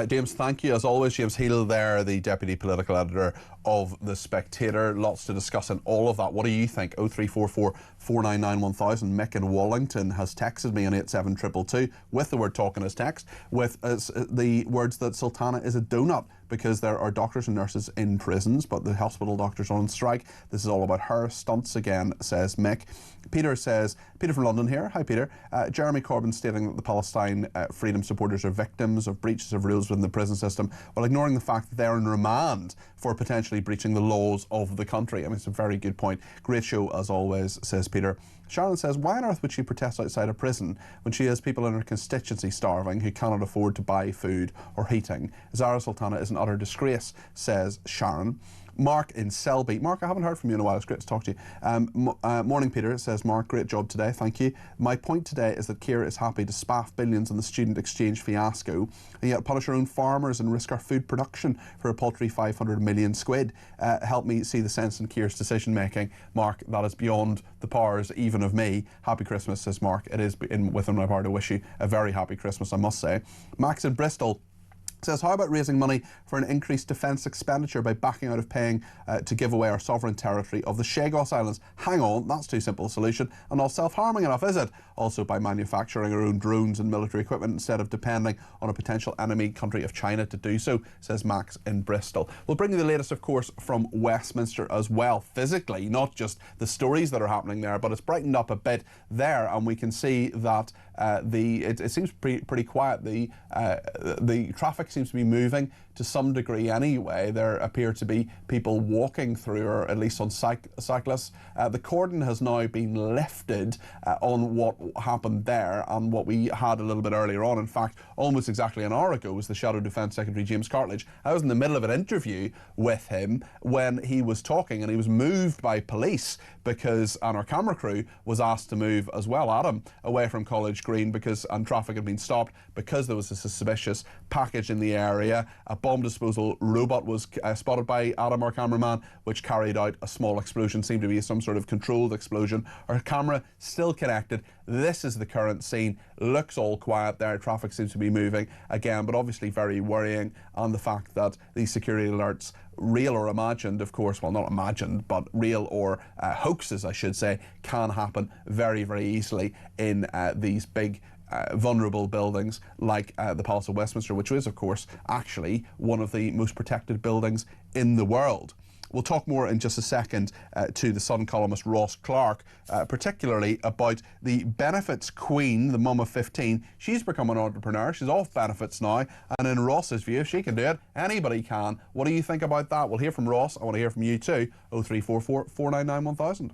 Speaker 3: James, thank you as always. James Heal there, the Deputy Political Editor of The Spectator. Lots to discuss in all of that. What do you think? 0344 499 1000. Mick in Wallington has texted me on 87222 with the word talk in his text, with the words that Sultana is a donut because there are doctors and nurses in prisons, but the hospital doctors are on strike. This is all about her stunts again, says Mick. Peter from London here. Hi, Peter. Jeremy Corbyn stating that the Palestine freedom supporters are victims of breaches of rules within the prison system, while ignoring the fact that they're in remand for potentially breaching the laws of the country. I mean, it's a very good point. Great show, as always, says Peter. Sharon says, why on earth would she protest outside a prison when she has people in her constituency starving who cannot afford to buy food or heating? Zara Sultana is an utter disgrace, says Sharon. Mark in Selby. Mark, I haven't heard from you in a while. It's great to talk to you. Morning, Peter, says Mark. Great job today. Thank you. My point today is that Keir is happy to spaff billions on the student exchange fiasco and yet punish our own farmers and risk our food production for a paltry 500 million quid. Help me see the sense in Keir's decision making. Mark, that is beyond the powers even of me. Happy Christmas, says Mark. It is within my power to wish you a very happy Christmas, I must say. Max in Bristol says, how about raising money for an increased defence expenditure by backing out of paying to give away our sovereign territory of the Chagos Islands? Hang on, that's too simple a solution and not self-harming enough, is it? Also by manufacturing our own drones and military equipment instead of depending on a potential enemy country of China to do so, says Max in Bristol. We'll bring you the latest, of course, from Westminster as well, physically, not just the stories that are happening there, but it's brightened up a bit there, and we can see that it seems pretty quiet. The traffic seems to be moving to some degree anyway. There appear to be people walking through, or at least on cyclists. The cordon has now been lifted on what happened there and what we had a little bit earlier on. In fact, almost exactly an hour ago was the Shadow Defence Secretary James Cartledge. I was in the middle of an interview with him when he was talking, and he was moved by police because, and our camera crew was asked to move as well, Adam, away from College Green and traffic had been stopped because there was a suspicious package in the area. A bomb disposal robot was spotted by Adam, our cameraman, which carried out a small explosion, seemed to be some sort of controlled explosion. Our camera still connected. This is the current scene. Looks all quiet there. Traffic seems to be moving again, but obviously very worrying. And the fact that these security alerts, real or imagined, of course, well, not imagined, but real or hoaxes, I should say, can happen very, very easily in these big vulnerable buildings like the Palace of Westminster, which is, of course, actually one of the most protected buildings in the world. We'll talk more in just a second to the Sun columnist Ross Clark, particularly about the benefits queen, the mum of 15. She's become an entrepreneur. She's off benefits now. And in Ross's view, if she can do it, anybody can. What do you think about that? We'll hear from Ross. I want to hear from you too. 0344 499 1000.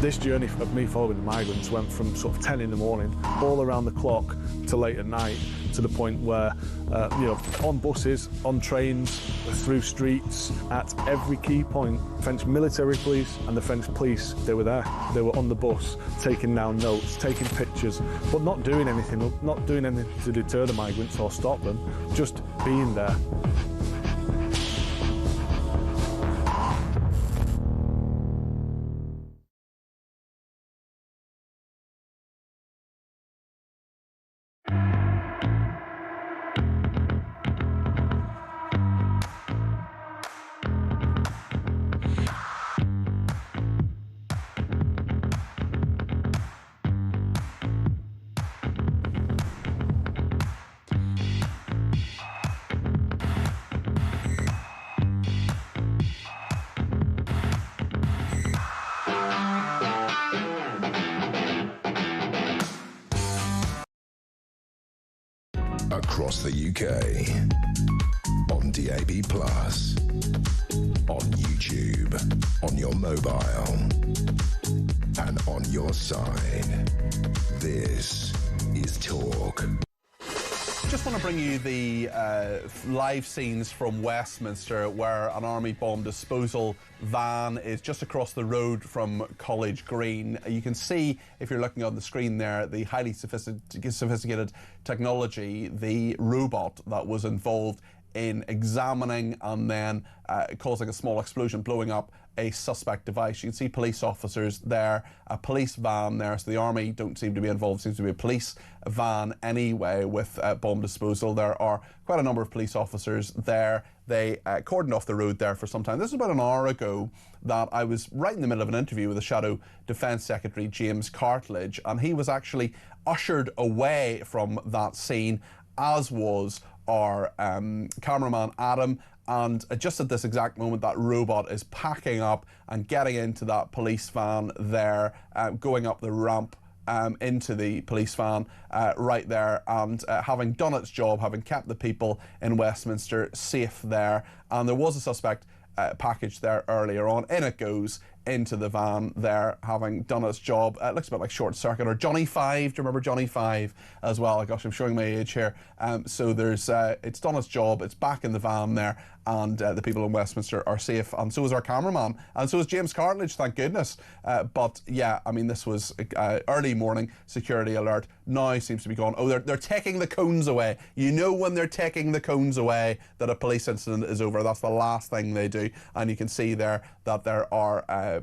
Speaker 5: This journey of me following the migrants went from sort of 10 in the morning, all around the clock, to late at night, to the point where, on buses, on trains, through streets, at every key point, French military police and the French police, they were there. They were on the bus, taking down notes, taking pictures, but not doing anything to deter the migrants or stop them, just being there.
Speaker 2: Across the UK, on DAB+, on YouTube, on your mobile, and on your side. This is Talk.
Speaker 3: Just want to bring you the live scenes from Westminster, where an army bomb disposal van is just across the road from College Green. You can see, if you're looking on the screen there, the highly sophisticated technology, the robot that was involved in examining and then causing a small explosion, blowing up a suspect device. You can see police officers there, a police van there, so the army don't seem to be involved. It seems to be a police van anyway with bomb disposal. There are quite a number of police officers there. They cordoned off the road there for some time. This is about an hour ago that I was right in the middle of an interview with the Shadow Defence Secretary James Cartledge, and he was actually ushered away from that scene, as was our cameraman Adam. And just at this exact moment, that robot is packing up and getting into that police van there, going up the ramp into the police van right there, and having done its job, having kept the people in Westminster safe there. And there was a suspect package there earlier on. In it goes into the van there, having done its job. It looks a bit like Short Circuit or Johnny Five. Do you remember Johnny Five as well? Gosh, I'm showing my age here. So there's, it's done its job. It's back in the van there, and the people in Westminster are safe. And so is our cameraman, and so is James Cartledge, thank goodness. But yeah, I mean, this was early morning security alert. Now seems to be gone. Oh, they're taking the cones away. You know, when they're taking the cones away, that a police incident is over. That's the last thing they do. And you can see there that there are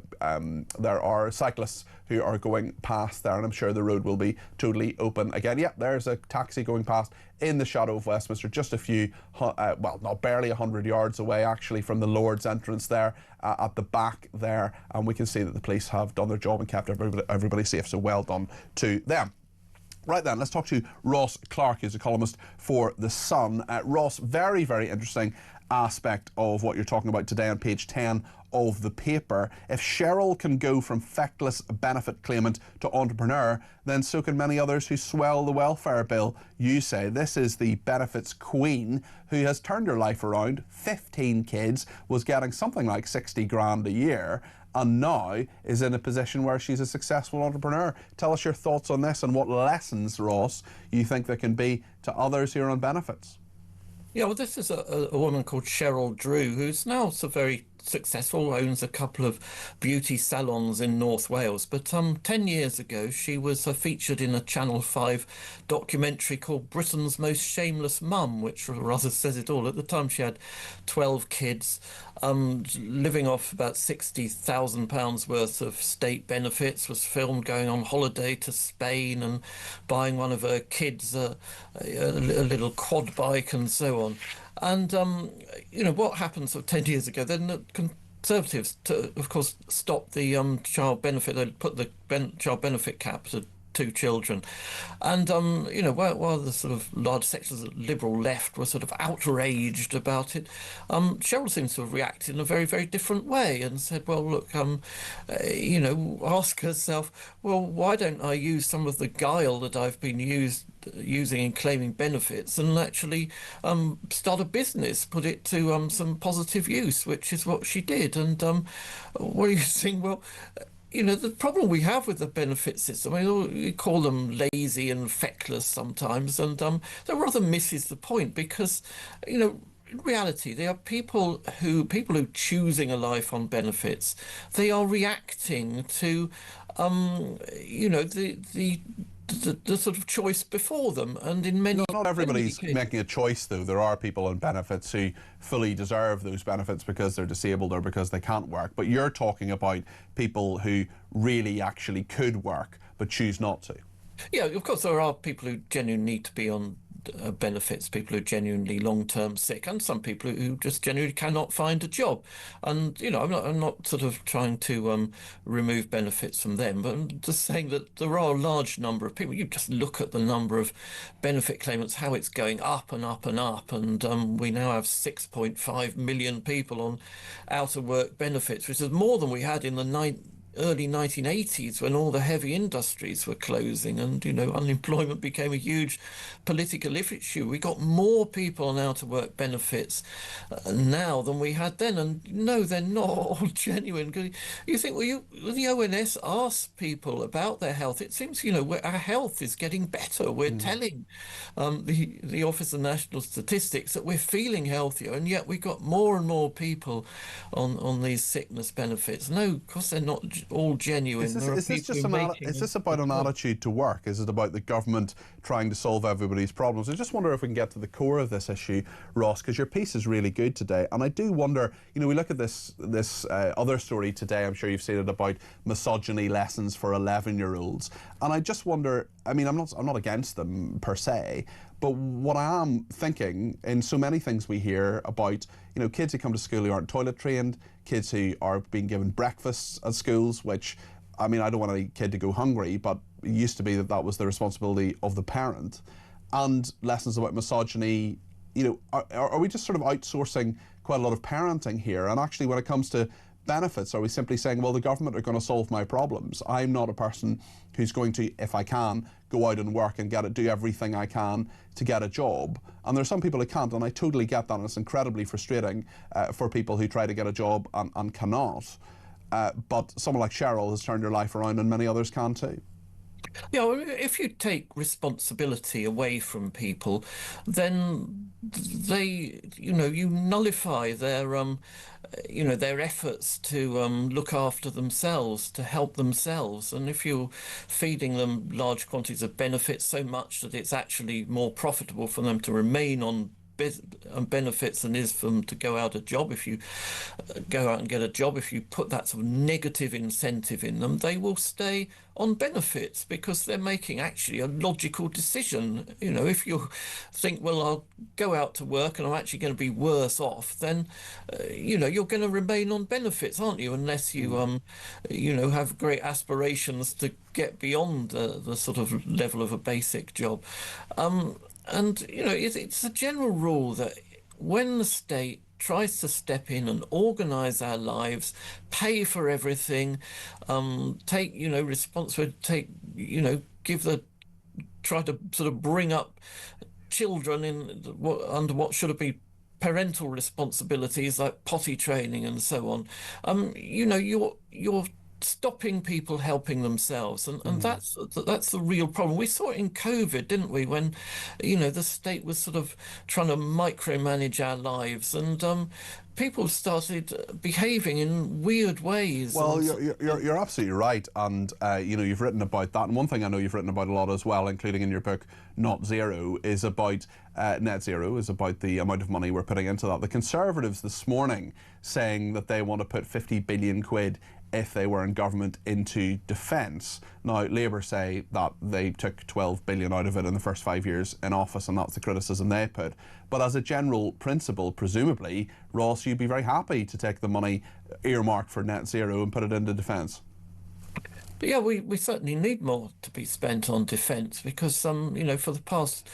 Speaker 3: cyclists who are going past there, and I'm sure the road will be totally open again. Yeah, there's a taxi going past in the shadow of Westminster, just a few, well, not barely 100 yards away actually from the Lord's entrance there at the back there, and we can see that the police have done their job and kept everybody safe, so well done to them. Right then, let's talk to Ross Clark, who's a columnist for The Sun. Ross, very, very interesting aspect of what you're talking about today on page 10 of the paper. If Cheryl can go from feckless benefit claimant to entrepreneur, then so can many others who swell the welfare bill. You say this is the benefits queen who has turned her life around, 15 kids, was getting something like 60 grand a year, and now is in a position where she's a successful entrepreneur. Tell us your thoughts on this and what lessons, Ross, you think there can be to others who are on benefits.
Speaker 20: Yeah, well, this is a woman called Cheryl Drew, who's now so very successful, owns a couple of beauty salons in North Wales. But 10 years ago, she was featured in a Channel 5 documentary called Britain's Most Shameless Mum, which rather says it all. At the time, she had 12 kids, living off about £60,000 worth of state benefits, was filmed going on holiday to Spain and buying one of her kids a little quad bike and so on. And, you know, what happened sort of 10 years ago, then the Conservatives, of course, stopped the child benefit. They put the child benefit cap to 2 children. And, you know, while the sort of large sections of the Liberal left were sort of outraged about it, Cheryl seems to have reacted in a very, very different way and said, well, look, you know, ask herself, well, why don't I use some of the guile that I've been using in claiming benefits and actually start a business, put it to some positive use, which is what she did. And what are you saying? Well, you know, the problem we have with the benefit system, I mean, we call them lazy and feckless sometimes, and that rather misses the point because, you know, in reality, they are people who choosing a life on benefits. They are reacting to, you know, the sort of choice before them, and in many
Speaker 3: not everybody's making a choice though. There are people on benefits who fully deserve those benefits because they're disabled or because they can't work, but you're talking about people who really actually could work but choose not to.
Speaker 20: Yeah, of course there are people who genuinely need to be on benefits, people who are genuinely long-term sick, and some people who just genuinely cannot find a job. And you know, I'm not sort of trying to remove benefits from them, but I'm just saying that there are a large number of people. You just look at the number of benefit claimants, how it's going up and up and up, and we now have 6.5 million people on out-of-work benefits, which is more than we had in the early 1980s when all the heavy industries were closing and, you know, unemployment became a huge political issue. We got more people on out-of-work benefits now than we had then, and no, they're not all genuine. You think, well, the ONS asks people about their health. It seems, you know, our health is getting better. We're telling the Office of National Statistics that we're feeling healthier, and yet we've got more and more people on these sickness benefits. No, of course they're not all genuine.
Speaker 3: Is this about an attitude to work? Is it about the government trying to solve everybody's problems? I just wonder if we can get to the core of this issue, Ross, because your piece is really good today. And I do wonder, you know, we look at this other story today, I'm sure you've seen it, about misogyny lessons for 11-year-olds. And I just wonder, I mean, I'm not against them per se, but what I am thinking in so many things we hear about, you know, kids who come to school who aren't toilet trained, kids who are being given breakfasts at schools, which, I mean, I don't want any kid to go hungry, but it used to be that was the responsibility of the parent. And lessons about misogyny, you know, are we just sort of outsourcing quite a lot of parenting here? And actually, when it comes to benefits, are we simply saying, well, the government are going to solve my problems? I'm not a person who's going to, if I can, go out and work and do everything I can to get a job. And there's some people who can't, and I totally get that, and it's incredibly frustrating for people who try to get a job and cannot. But someone like Cheryl has turned her life around, and many others can too.
Speaker 20: Yeah, if you take responsibility away from people, then they, you know, you nullify their, you know, their efforts to look after themselves, to help themselves. And if you're feeding them large quantities of benefits so much that it's actually more profitable for them to remain on benefits than is for them to go out a job, if you go out and get a job, if you put that sort of negative incentive in them, they will stay on benefits because they're making actually a logical decision. You know, if you think, well, I'll go out to work and I'm actually going to be worse off, then you know, you're going to remain on benefits, aren't you, unless you you know, have great aspirations to get beyond the sort of level of a basic job. And, you know, it's a general rule that when the state tries to step in and organise our lives, pay for everything, take, you know, responsibility, you know, try to sort of bring up children under what should have been parental responsibilities like potty training and so on. You know, you're stopping people helping themselves, and that's the real problem. We saw it in COVID, didn't we, when, you know, the state was sort of trying to micromanage our lives, and people started behaving in weird ways.
Speaker 3: Well, you're absolutely right, and you know, you've written about that, and one thing I know you've written about a lot as well, including in your book Not Zero, is about net zero, is about the amount of money we're putting into that. The Conservatives this morning saying that they want to put 50 billion quid if they were in government into defence. Now, Labour say that they took 12 billion out of it in the first 5 years in office, and that's the criticism they put. But as a general principle, presumably, Ross, you'd be very happy to take the money earmarked for net zero and put it into defence.
Speaker 20: But yeah, we certainly need more to be spent on defence because, you know, for the past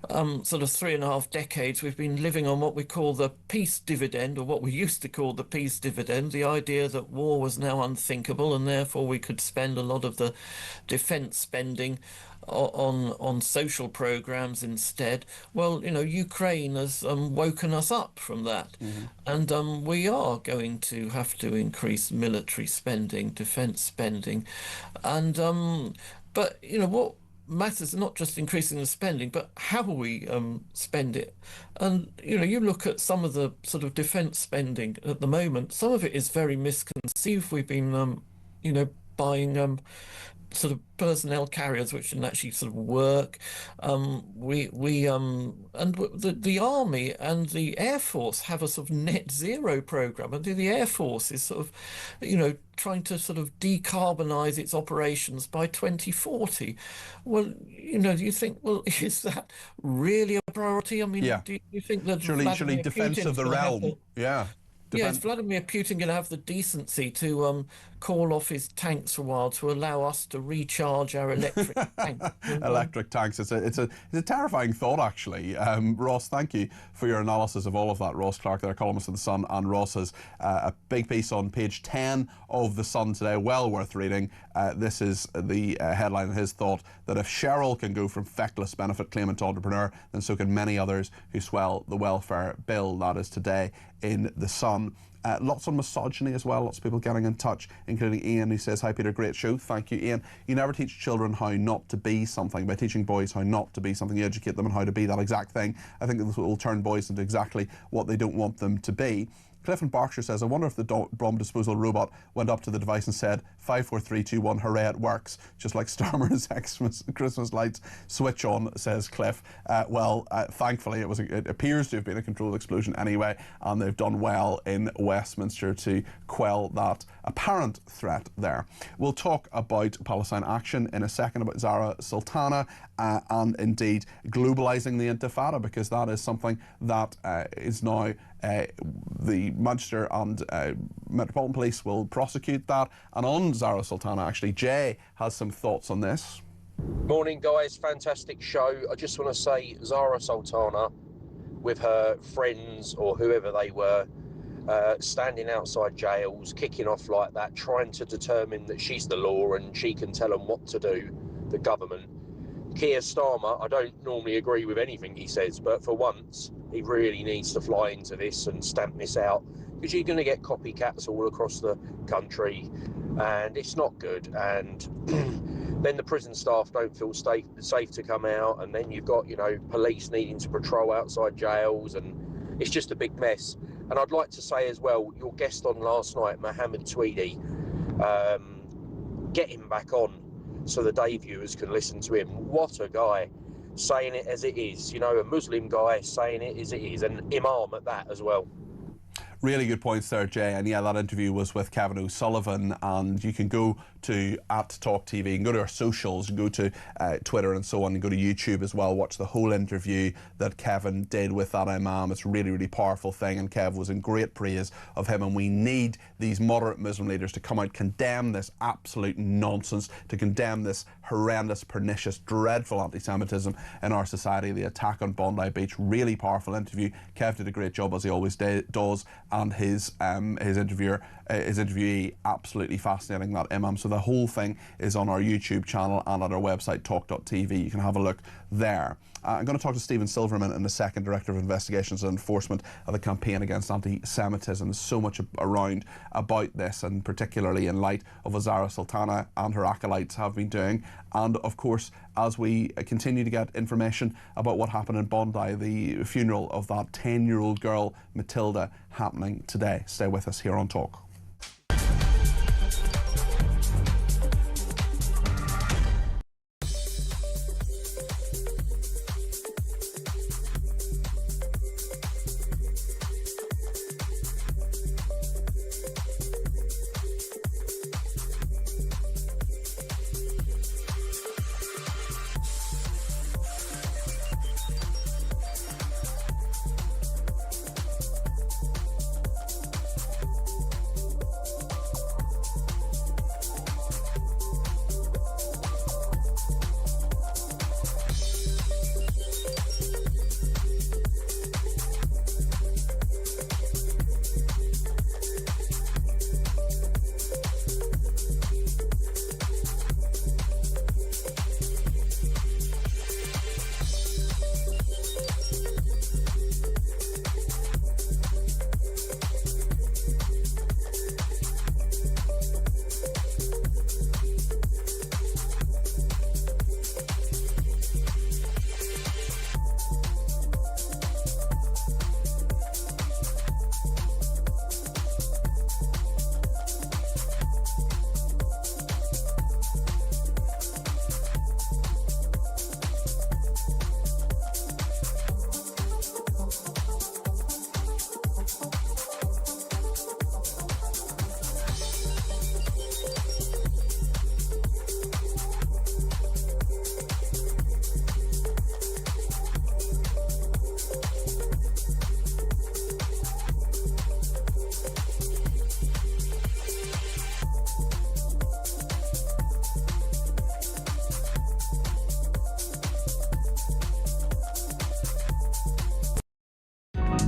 Speaker 20: sort of 3.5 decades, we've been living on what we call the peace dividend, or what we used to call the peace dividend, the idea that war was now unthinkable and therefore we could spend a lot of the defence spending on social programs instead. Well, Ukraine has woken us up from that, and we are going to have to increase military spending, defence spending, and but what matters is not just increasing the spending, but how we spend it. And you look at some of the sort of defence spending at the moment. Some of it is very misconceived. We've been buying sort of personnel carriers which didn't actually sort of work. The army and the air force have a sort of net zero program, and the air force is sort of trying to sort of decarbonize its operations by 2040. Well, you think, well, is that really a priority? I mean, do you think that
Speaker 3: surely defense of the realm?
Speaker 20: Yeah, is Vladimir Putin going to have the decency to call off his tanks for a while to allow us to recharge our electric tanks?
Speaker 3: Electric tanks. It's a terrifying thought, actually. Ross, thank you for your analysis of all of that. Ross Clark, there, columnist of The Sun, and Ross has a big piece on page 10 of The Sun today, well worth reading. This is the headline of his thought, that if Cheryl can go from feckless benefit claimant to entrepreneur, then so can many others who swell the welfare bill. That is today in The Sun. Lots of misogyny as well, lots of people getting in touch, including Ian, who says, hi Peter, great show. Thank you, Ian. You never teach children how not to be something. By teaching boys how not to be something, you educate them on how to be that exact thing. I think this will turn boys into exactly what they don't want them to be. Cliff in Berkshire says, I wonder if the bomb disposal robot went up to the device and said, 5, 4, 3, 2, 1, hooray, it works. Just like Starmer's Christmas lights switch on, says Cliff. Thankfully, it appears to have been a controlled explosion anyway, and they've done well in Westminster to quell that apparent threat there. We'll talk about Palestine action in a second, about Zara Sultana, and indeed globalising the Intifada, because that is something that is now the Manchester and Metropolitan Police will prosecute that. And on Zara Sultana, actually, Jay has some thoughts on this.
Speaker 10: Morning, guys. Fantastic show. I just want to say Zara Sultana, with her friends or whoever they were, standing outside jails, kicking off like that, trying to determine that she's the law and she can tell them what to do, the government. Keir Starmer, I don't normally agree with anything he says, but for once, he really needs to fly into this and stamp this out, because you're going to get copycats all across the country, and it's not good. And then the prison staff don't feel safe to come out, and then you've got, police needing to patrol outside jails, and it's just a big mess. And I'd like to say as well, your guest on last night, Mohammed Tweedy, get him back on so the day viewers can listen to him. What a guy, saying it as it is, a Muslim guy saying it as it is, and Imam at that as well.
Speaker 3: Really good points there, Jay. And yeah, that interview was with Kevin O'Sullivan, and you can go to @talkTV, and go to our socials, and go to Twitter and so on, and go to YouTube as well. Watch the whole interview that Kevin did with that Imam. It's a really, really powerful thing, and Kev was in great praise of him. And we need these moderate Muslim leaders to come out, condemn this absolute nonsense, to condemn this horrendous, pernicious, dreadful anti-Semitism in our society. The attack on Bondi Beach, really powerful interview. Kev did a great job, as he always does, and his interviewee, absolutely fascinating, that Imam. So the whole thing is on our YouTube channel and at our website, talk.tv. You can have a look there. I'm going to talk to Stephen Silverman in a second, Director of Investigations and Enforcement of the Campaign Against Anti-Semitism. There's so much around about this, and particularly in light of what Zara Sultana and her acolytes have been doing. And of course, as we continue to get information about what happened in Bondi, the funeral of that 10-year-old girl, Matilda, happening today. Stay with us here on Talk.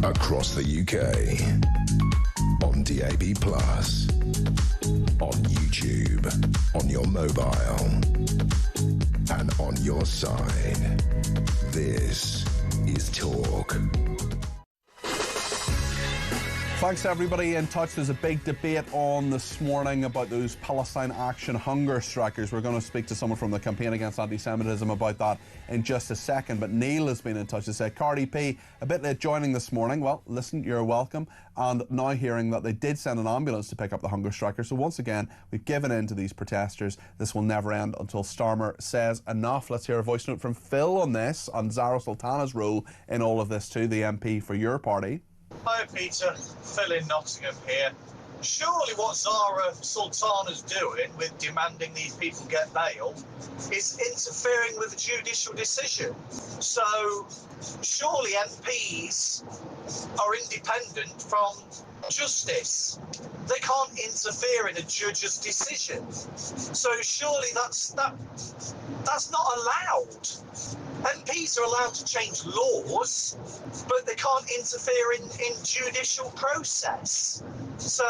Speaker 2: Across the UK. On DAB+. On YouTube. On your mobile. And on your side. This is Talk.
Speaker 3: Thanks to everybody in touch. There's a big debate on this morning about those Palestine Action hunger strikers. We're going to speak to someone from the Campaign Against Anti-Semitism about that in just a second. But Neil has been in touch to say, Cardi P, a bit late joining this morning. Well, listen, you're welcome. And now hearing that they did send an ambulance to pick up the hunger strikers. So once again, we've given in to these protesters. This will never end until Starmer says enough. Let's hear a voice note from Phil on this, on Zara Sultana's role in all of this too, the MP for your party.
Speaker 11: Hi Peter, Phil in Nottingham here. Surely what Zara Sultana's doing with demanding these people get bail is interfering with a judicial decision. So surely MPs are independent from justice. They can't interfere in a judge's decision. So surely that's not allowed. MPs are allowed to change laws, but they can't interfere in judicial process. So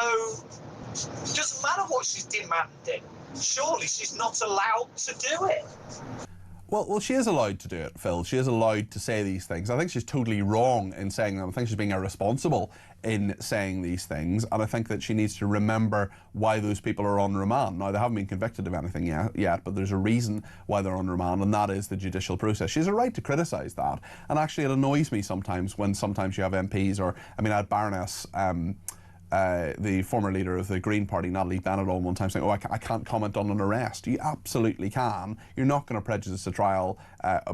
Speaker 11: it doesn't matter what she's demanding. Surely she's not allowed to do it.
Speaker 3: Well, she is allowed to do it, Phil. She is allowed to say these things. I think she's totally wrong in saying them. I think she's being irresponsible in saying these things, and I think that she needs to remember why those people are on remand. Now, they haven't been convicted of anything yet, but there's a reason why they're on remand, and that is the judicial process. She has a right to criticise that, and actually it annoys me sometimes when you have MPs, or, I mean, I had Baroness... the former leader of the Green Party, Natalie Bennett, on one time saying, I can't comment on an arrest. You absolutely can. You're not going to prejudice a trial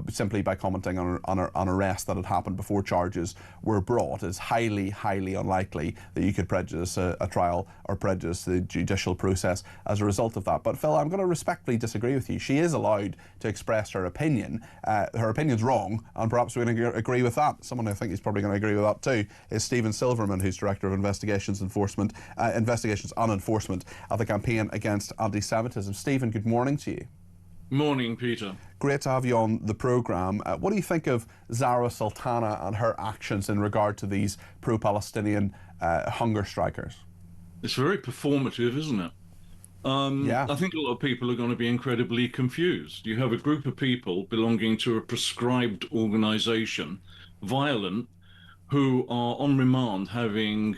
Speaker 3: simply by commenting on an arrest that had happened before charges were brought. It's highly, highly unlikely that you could prejudice a trial or prejudice the judicial process as a result of that. But Phil, I'm going to respectfully disagree with you. She is allowed to express her opinion. Her opinion's wrong, and perhaps we're going to agree with that. Someone I think is probably going to agree with that too is Stephen Silverman, who's Director of Investigations and Enforcement at the Campaign Against Anti-Semitism. Stephen, good morning to you.
Speaker 21: Morning, Peter.
Speaker 3: Great to have you on the programme. What do you think of Zara Sultana and her actions in regard to these pro-Palestinian hunger strikers?
Speaker 21: It's very performative, isn't it?
Speaker 3: Yeah.
Speaker 21: I think a lot of people are going to be incredibly confused. You have a group of people belonging to a prescribed organisation, violent, who are on remand having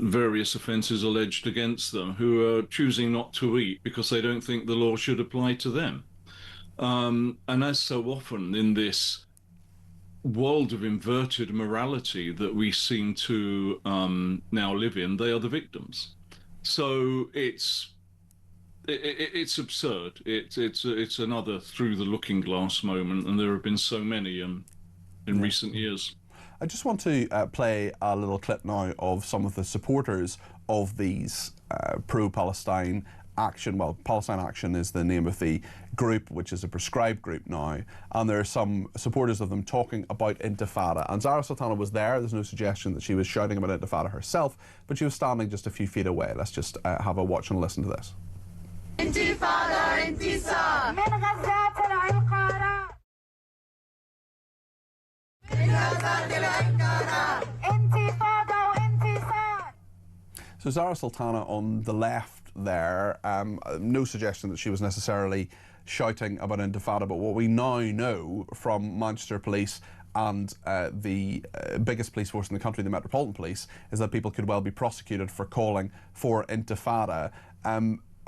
Speaker 21: various offences alleged against them, who are choosing not to eat because they don't think the law should apply to them. And as so often in this world of inverted morality that we seem to now live in, they are the victims. So it's absurd. It's another through the looking glass moment, and there have been so many in recent years.
Speaker 3: I just want to play a little clip now of some of the supporters of these pro-Palestine Action. Well, Palestine Action is the name of the group, which is a prescribed group now, and there are some supporters of them talking about Intifada. And Zara Sultana was there. There's no suggestion that she was shouting about Intifada herself, but she was standing just a few feet away. Let's just have a watch and listen to this.
Speaker 6: Intifada, intisar. من غزات العقارة.
Speaker 3: So Zara Sultana on the left there, no suggestion that she was necessarily shouting about Intifada, but what we now know from Manchester Police and the biggest police force in the country, the Metropolitan Police, is that people could well be prosecuted for calling for Intifada.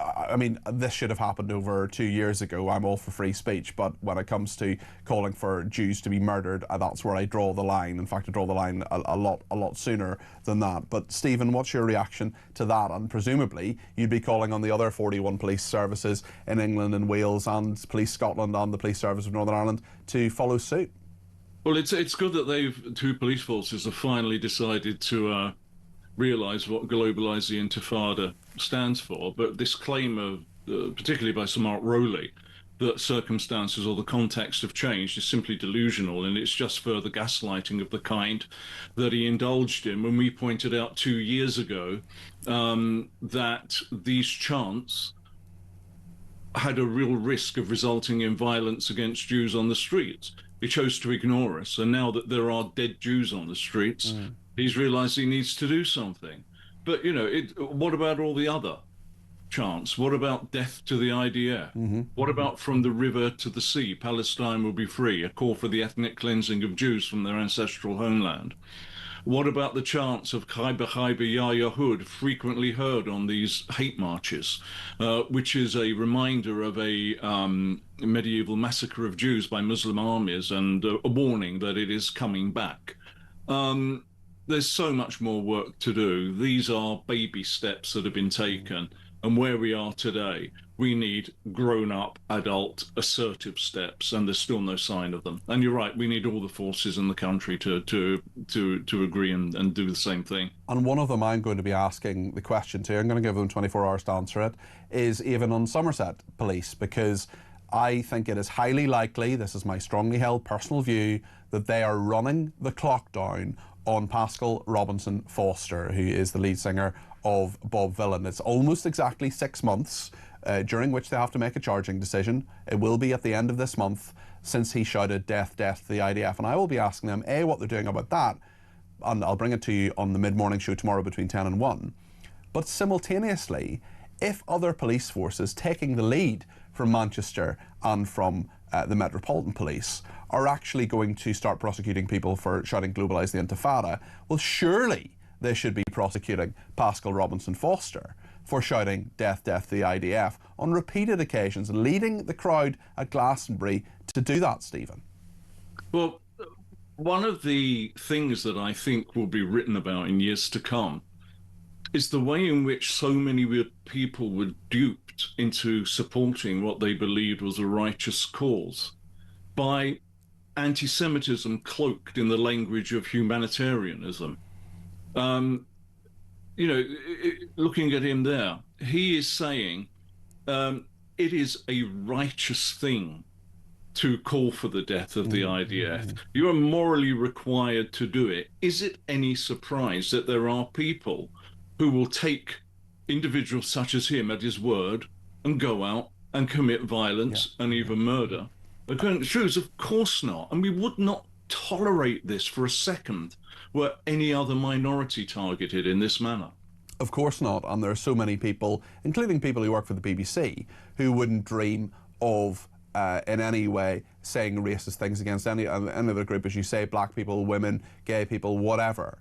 Speaker 3: I mean, this should have happened over 2 years ago. I'm all for free speech, but when it comes to calling for Jews to be murdered, that's where I draw the line. In fact, I draw the line a lot sooner than that. But Stephen, what's your reaction to that? And presumably, you'd be calling on the other 41 police services in England and Wales and Police Scotland and the Police Service of Northern Ireland to follow suit.
Speaker 21: Well, it's good that two police forces have finally decided to realise what Globalise the Intifada stands for, but this claim of, particularly by Sir Mark Rowley, that circumstances or the context have changed is simply delusional, and it's just further gaslighting of the kind that he indulged in when we pointed out 2 years ago that these chants had a real risk of resulting in violence against Jews on the streets. He chose to ignore us. And now that there are dead Jews on the streets, he's realized he needs to do something. But, you know, what about all the other chants? What about death to the IDF? What about from the river to the sea, Palestine will be free, a call for the ethnic cleansing of Jews from their ancestral homeland? What about the chants of Khaybar Khaybar Ya Yahud, frequently heard on these hate marches, which is a reminder of a medieval massacre of Jews by Muslim armies and a warning that it is coming back? There's so much more work to do. These are baby steps that have been taken. And where we are today, we need grown-up, adult, assertive steps, and there's still no sign of them. And you're right, we need all the forces in the country to agree and do the same thing.
Speaker 3: And one of them I'm going to be asking the question to, I'm going to give them 24 hours to answer it, is even on Somerset Police, because I think it is highly likely, this is my strongly held personal view, that they are running the clock down on Pascal Robinson Foster, who is the lead singer of Bob Vylan. It's almost exactly 6 months during which they have to make a charging decision. It will be at the end of this month since he shouted death, death to the IDF. And I will be asking them, A, what they're doing about that, and I'll bring it to you on the mid-morning show tomorrow between 10 and 1. But simultaneously, if other police forces taking the lead from Manchester and from the Metropolitan Police are actually going to start prosecuting people for shouting globalise the Intifada, well, surely they should be prosecuting Pascal Robinson Foster for shouting death, death to the IDF on repeated occasions, leading the crowd at Glastonbury to do that, Stephen.
Speaker 21: Well, one of the things that I think will be written about in years to come is the way in which so many people were duped into supporting what they believed was a righteous cause by anti-Semitism cloaked in the language of humanitarianism. You know, looking at him there, he is saying it is a righteous thing to call for the death of the IDF. You are morally required to do it. Is it any surprise that there are people who will take individuals such as him at his word and go out and commit violence and even murder? Jews, of course not. And we would not tolerate this for a second were any other minority targeted in this manner.
Speaker 3: Of course not. And there are so many people, including people who work for the BBC, who wouldn't dream of in any way saying racist things against any other group, as you say, black people, women, gay people, whatever.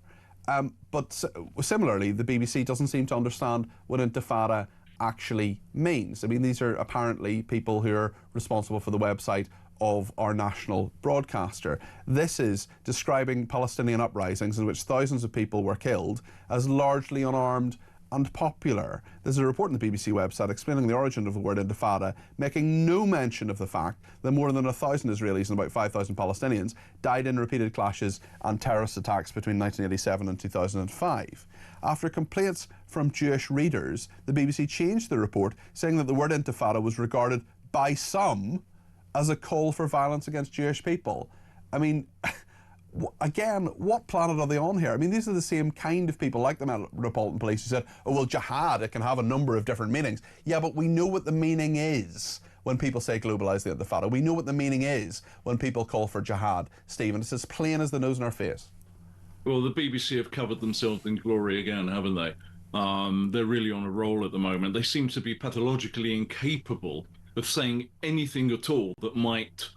Speaker 3: But similarly, the BBC doesn't seem to understand what Intifada actually means. I mean, these are apparently people who are responsible for the website of our national broadcaster. This is describing Palestinian uprisings in which thousands of people were killed as largely unarmed and popular. There's a report on the BBC website explaining the origin of the word Intifada, making no mention of the fact that more than 1,000 Israelis and about 5,000 Palestinians died in repeated clashes and terrorist attacks between 1987 and 2005. After complaints from Jewish readers, the BBC changed the report, saying that the word Intifada was regarded by some as a call for violence against Jewish people. I mean, again, what planet are they on here? I mean, these are the same kind of people like the Metropolitan Police who said, oh, well, jihad, it can have a number of different meanings. Yeah, but we know what the meaning is when people say globalise the Intifada. We know what the meaning is when people call for jihad. Stephen, it's as plain as the nose in our face.
Speaker 21: Well, the BBC have covered themselves in glory again, haven't they? They're really on a roll at the moment. They seem to be pathologically incapable of saying anything at all that might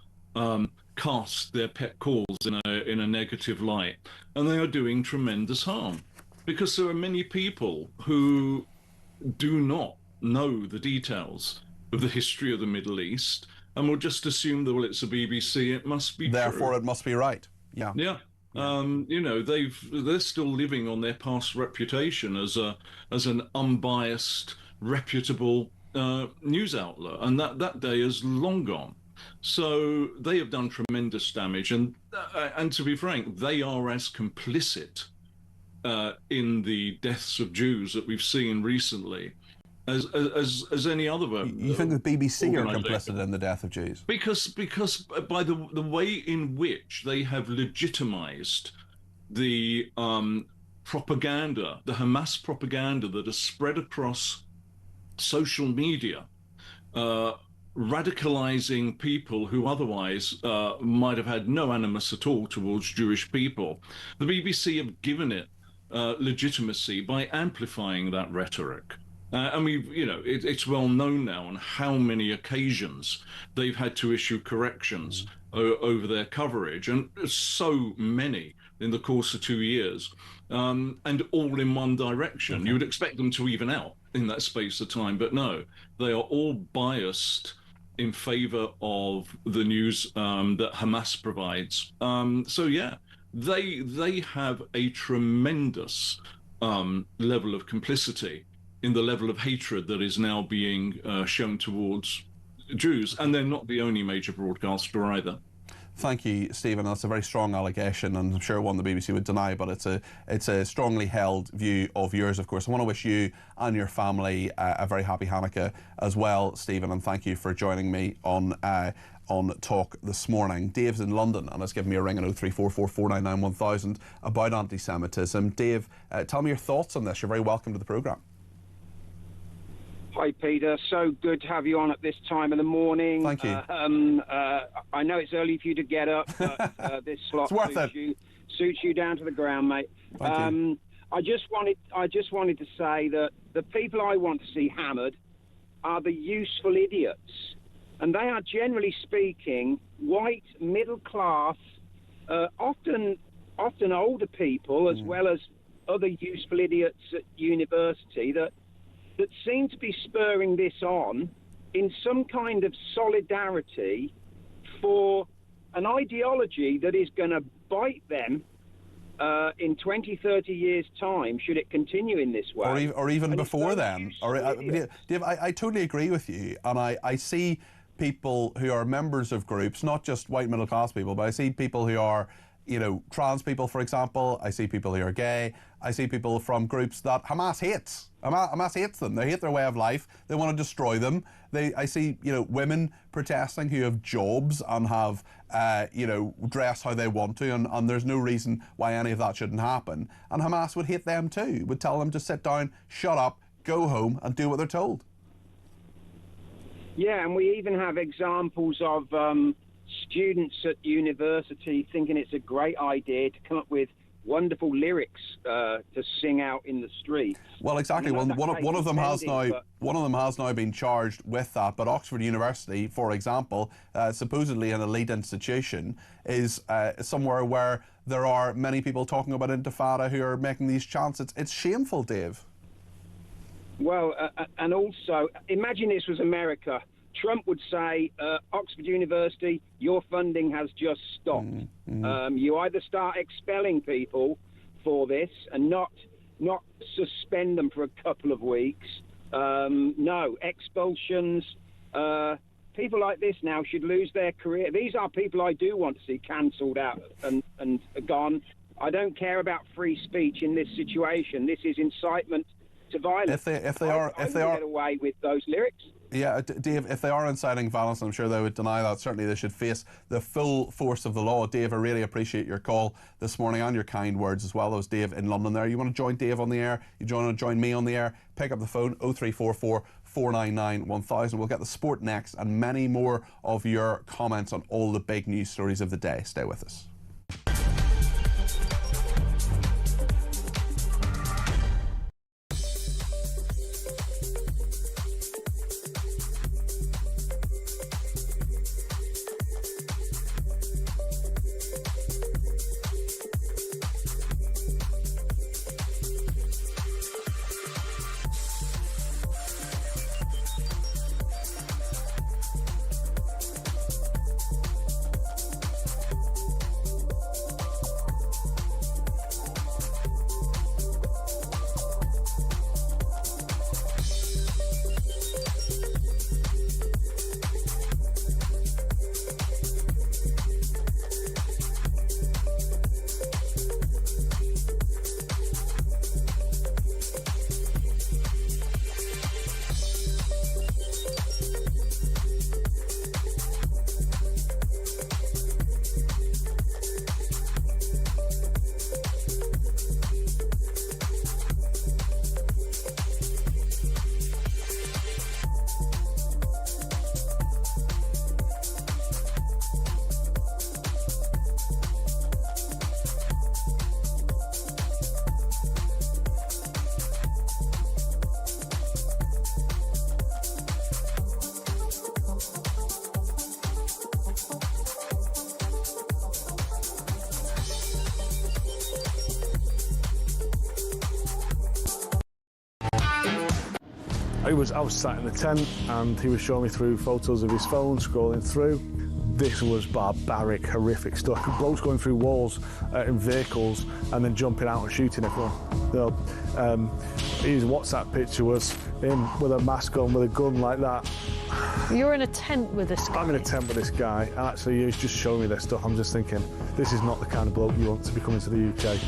Speaker 21: cast their pet cause in a negative light, and they are doing tremendous harm because there are many people who do not know the details of the history of the Middle East and will just assume that, well, it's a BBC, it must be
Speaker 3: therefore
Speaker 21: true.
Speaker 3: It must be right. Yeah.
Speaker 21: You know, they're still living on their past reputation as an unbiased, reputable news outlet, and that day is long gone. So they have done tremendous damage, and to be frank, they are as complicit in the deaths of Jews that we've seen recently as any other.
Speaker 3: You think the BBC are complicit in the death of Jews?
Speaker 21: Because by the way in which they have legitimized the propaganda, the Hamas propaganda that has spread across social media radicalizing people who otherwise might have had no animus at all towards Jewish people. The BBC have given it legitimacy by amplifying that rhetoric. And it's well known now on how many occasions they've had to issue corrections over their coverage, and so many in the course of 2 years, and all in one direction.
Speaker 3: Okay.
Speaker 21: You would expect them to even out in that space of time, but no, they are all biased in favor of the news that Hamas provides. So yeah, they have a tremendous level of complicity in the level of hatred that is now being shown towards Jews, and they're not the only major broadcaster either.
Speaker 3: Thank you, Stephen. That's a very strong allegation, and I'm sure one the BBC would deny, but it's a strongly held view of yours, of course. I want to wish you and your family a very happy Hanukkah as well, Stephen, and thank you for joining me on Talk this morning. Dave's in London and has given me a ring on 0344 499 1000 about anti-Semitism. Dave, tell me your thoughts on this. You're very welcome to the programme.
Speaker 12: Hi, Peter. So good to have you on at this time of the morning.
Speaker 3: Thank you.
Speaker 12: I know it's early for you to get up, but this slot suits you down to the ground, mate. I just wanted to say that the people I want to see hammered are the useful idiots, and they are, generally speaking, white, middle class, often older people, as well as other useful idiots at university that seem to be spurring this on in some kind of solidarity for an ideology that is going to bite them in 20, 30 years' time, should it continue in this way.
Speaker 3: Or even before then. Dave, I totally agree with you, and I see people who are members of groups, not just white middle class people, but I see people who are, trans people, for example. I see people who are gay. I see people from groups that Hamas hates. Hamas hates them. They hate their way of life. They want to destroy them. I see, women protesting who have jobs and have, dress how they want to, and there's no reason why any of that shouldn't happen. And Hamas would hate them too. Would tell them to sit down, shut up, go home, and do what they're told.
Speaker 12: Yeah, and we even have examples of students at university thinking it's a great idea to come up with wonderful lyrics to sing out in the street.
Speaker 3: Well, exactly. One of them has now been charged with that. But Oxford University, for example, supposedly an elite institution, is somewhere where there are many people talking about Intifada who are making these chants. It's shameful, Dave.
Speaker 12: Well, and also, imagine this was America. Trump would say, Oxford University, your funding has just stopped. You either start expelling people for this and not suspend them for a couple of weeks. No, expulsions. People like this now should lose their career. These are people I do want to see cancelled out and gone. I don't care about free speech in this situation. This is incitement to violence.
Speaker 3: If they are
Speaker 12: get away with those lyrics.
Speaker 3: Yeah, Dave, if they are inciting violence, I'm sure they would deny that. Certainly they should face the full force of the law. Dave, I really appreciate your call this morning and your kind words as well. That was Dave in London there. You want to join Dave on the air? You want to join me on the air? Pick up the phone, 0344 499 1000. We'll get the sport next and many more of your comments on all the big news stories of the day. Stay with us.
Speaker 5: I was sat in the tent and he was showing me through photos of his phone, scrolling through. This was barbaric, horrific stuff. Blokes going through walls in vehicles and then jumping out and shooting everyone. His WhatsApp picture was him with a mask on, with a gun like that.
Speaker 13: You're in a tent with this guy?
Speaker 5: I'm in a tent with this guy, and actually he was just showing me this stuff. I'm just thinking, this is not the kind of bloke you want to be coming to the UK.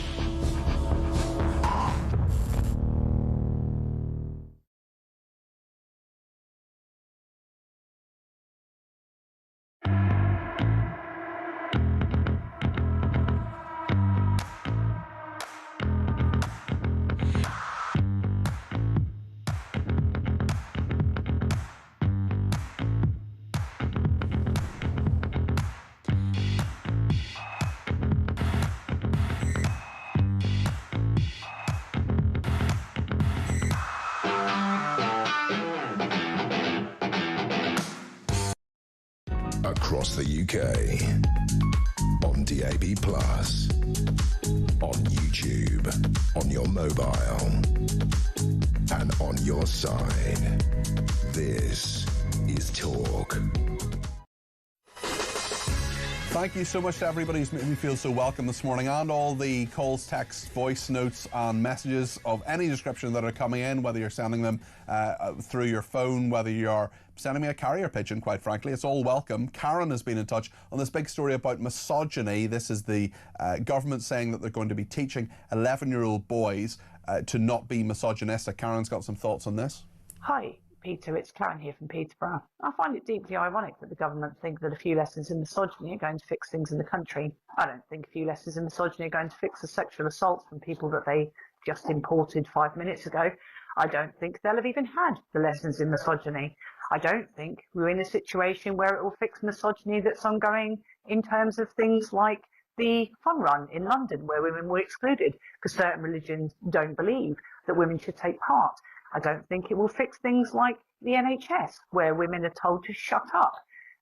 Speaker 2: Across the UK, on DAB+, on YouTube, on your mobile, and on your side. This is Talk.
Speaker 3: Thank you so much to everybody who's made me feel so welcome this morning, and all the calls, texts, voice notes and messages of any description that are coming in, whether you're sending them through your phone, whether you're sending me a carrier pigeon, quite frankly. It's all welcome. Karen has been in touch on this big story about misogyny. This is the government saying that they're going to be teaching 11-year-old boys to not be misogynistic. Karen's got some thoughts on this.
Speaker 14: Hi, Peter. It's Karen here from Peterborough. I find it deeply ironic that the government think that a few lessons in misogyny are going to fix things in the country. I don't think a few lessons in misogyny are going to fix the sexual assaults from people that they just imported 5 minutes ago. I don't think they'll have even had the lessons in misogyny. I don't think we're in a situation where it will fix misogyny that's ongoing in terms of things like the fun run in London, where women were excluded because certain religions don't believe that women should take part. I don't think it will fix things like the NHS, where women are told to shut up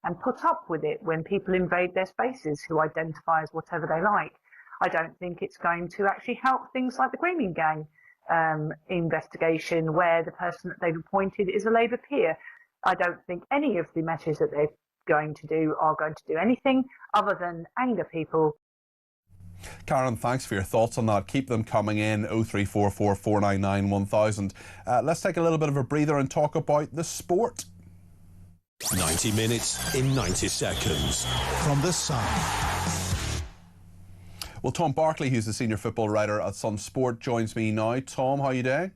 Speaker 14: and put up with it when people invade their spaces who identify as whatever they like. I don't think it's going to actually help things like the grooming gang investigation, where the person that they've appointed is a Labour peer. I don't think any of the measures that they're going to do are going to do anything other than anger people.
Speaker 3: Karen, thanks for your thoughts on that. Keep them coming in, 0344 499 1000. Let's take a little bit of a breather and talk about the sport.
Speaker 2: 90 minutes in 90 seconds. From The Sun.
Speaker 3: Well, Tom Barkley, who's the senior football writer at Sun Sport, joins me now. Tom, how are you doing?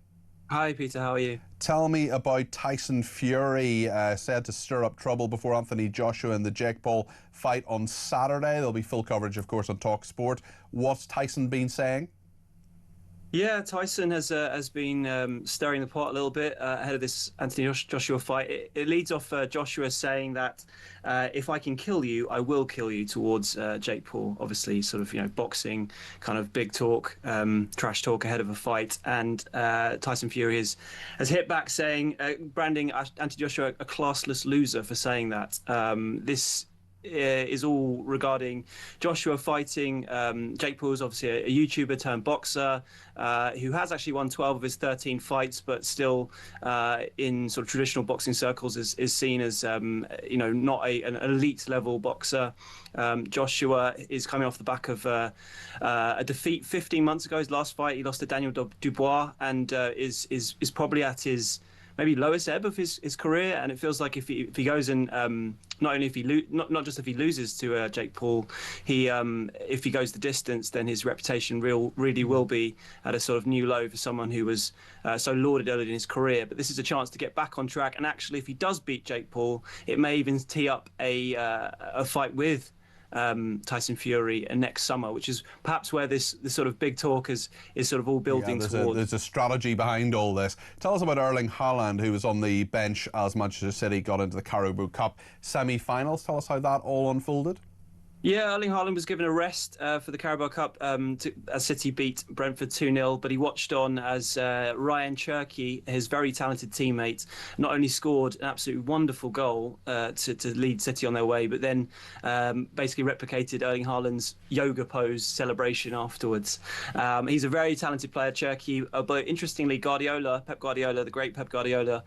Speaker 23: Hi, Peter. How are you?
Speaker 3: Tell me about Tyson Fury, said to stir up trouble before Anthony Joshua in the Jake Paul fight on Saturday. There'll be full coverage, of course, on Talk Sport. What's Tyson been saying?
Speaker 23: Yeah, Tyson has been stirring the pot a little bit ahead of this Anthony Joshua fight. It leads off Joshua saying that if I can kill you, I will kill you, towards Jake Paul. Obviously, sort of, boxing kind of big talk, trash talk ahead of a fight. And Tyson Fury has hit back, saying, branding Anthony Joshua a classless loser for saying that. This is all regarding Joshua fighting Jake Paul, is obviously a YouTuber turned boxer who has actually won 12 of his 13 fights, but still in sort of traditional boxing circles is seen as not an elite level boxer. Joshua is coming off the back of a defeat 15 months ago. His last fight, he lost to Daniel Dubois, and is probably at his maybe lowest ebb of his career. And it feels like if he goes and not only if he not just if he loses to Jake Paul, if he goes the distance, then his reputation really will be at a sort of new low for someone who was so lauded early in his career. But this is a chance to get back on track, and actually, if he does beat Jake Paul, it may even tee up a fight with Tyson Fury next summer, which is perhaps where this sort of big talk is sort of all building towards.
Speaker 3: There's a strategy behind all this. Tell us about Erling Haaland, who was on the bench as Manchester City got into the Carabao Cup semi-finals. Tell us how that all unfolded.
Speaker 23: Yeah, Erling Haaland was given a rest for the Carabao Cup as City beat Brentford 2-0, but he watched on as Ryan Cherki, his very talented teammate, not only scored an absolutely wonderful goal to lead City on their way, but then basically replicated Erling Haaland's yoga pose celebration afterwards. He's a very talented player, Cherki, but interestingly, Pep Guardiola, the great Pep Guardiola,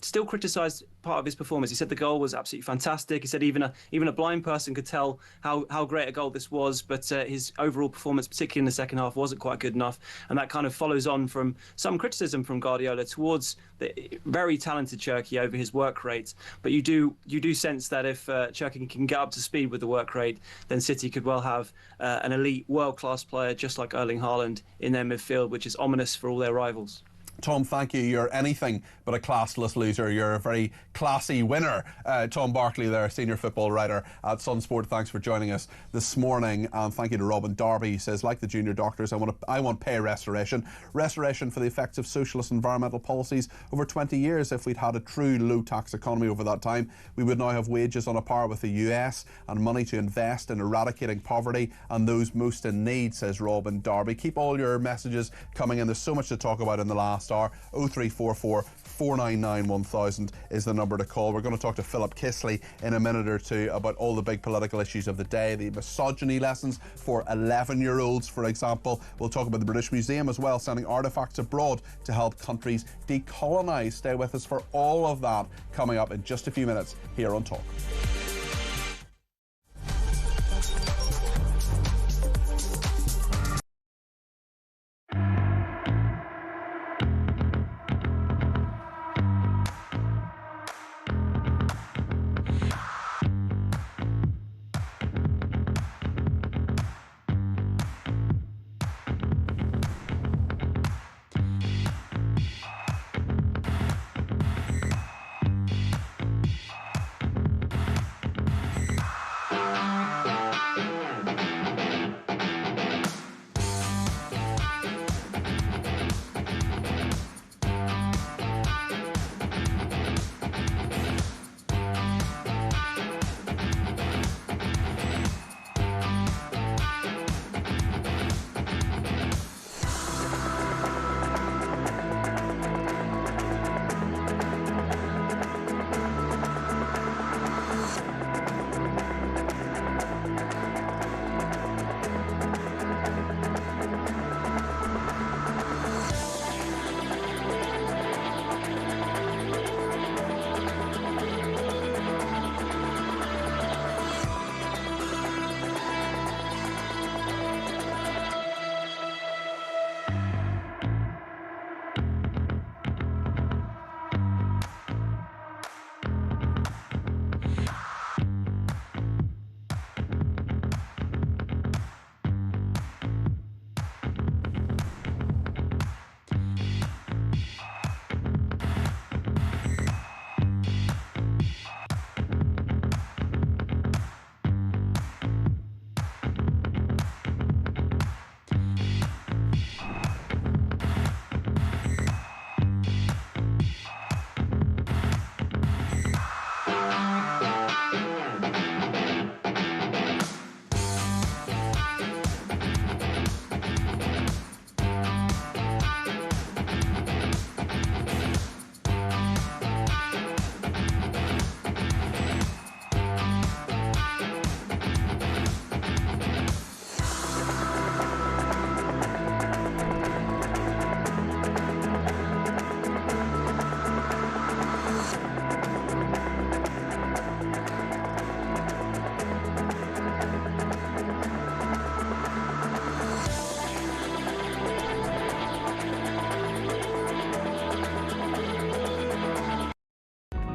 Speaker 23: still criticised part of his performance. He said the goal was absolutely fantastic. He said even a blind person could tell how great a goal this was, but his overall performance, particularly in the second half, wasn't quite good enough, and that kind of follows on from some criticism from Guardiola towards the very talented Cherki over his work rate. But you do sense that if Cherki can get up to speed with the work rate, then City could well have an elite world-class player just like Erling Haaland in their midfield, which is ominous for all their rivals.
Speaker 3: Tom, thank you. You're anything but a classless loser. You're a very classy winner. Tom Barkley there, senior football writer at Sunsport. Thanks for joining us this morning. And thank you to Robin Darby. He says, like the junior doctors, I want pay restoration. Restoration for the effects of socialist environmental policies over 20 years. If we'd had a true low-tax economy over that time, we would now have wages on a par with the US and money to invest in eradicating poverty and those most in need, says Robin Darby. Keep all your messages coming in. There's so much to talk about in the last hour. 0344 499 1000 is the number to call. We're going to talk to Philip Kisley in a minute or two about all the big political issues of the day, the misogyny lessons for 11-year-olds, for example. We'll talk about the British Museum as well, sending artefacts abroad to help countries decolonise. Stay with us for all of that coming up in just a few minutes here on Talk.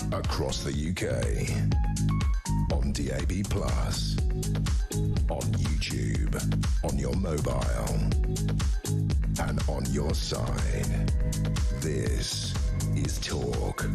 Speaker 15: Across the UK, on DAB+, on YouTube, on your mobile, and on your side. This is Talk.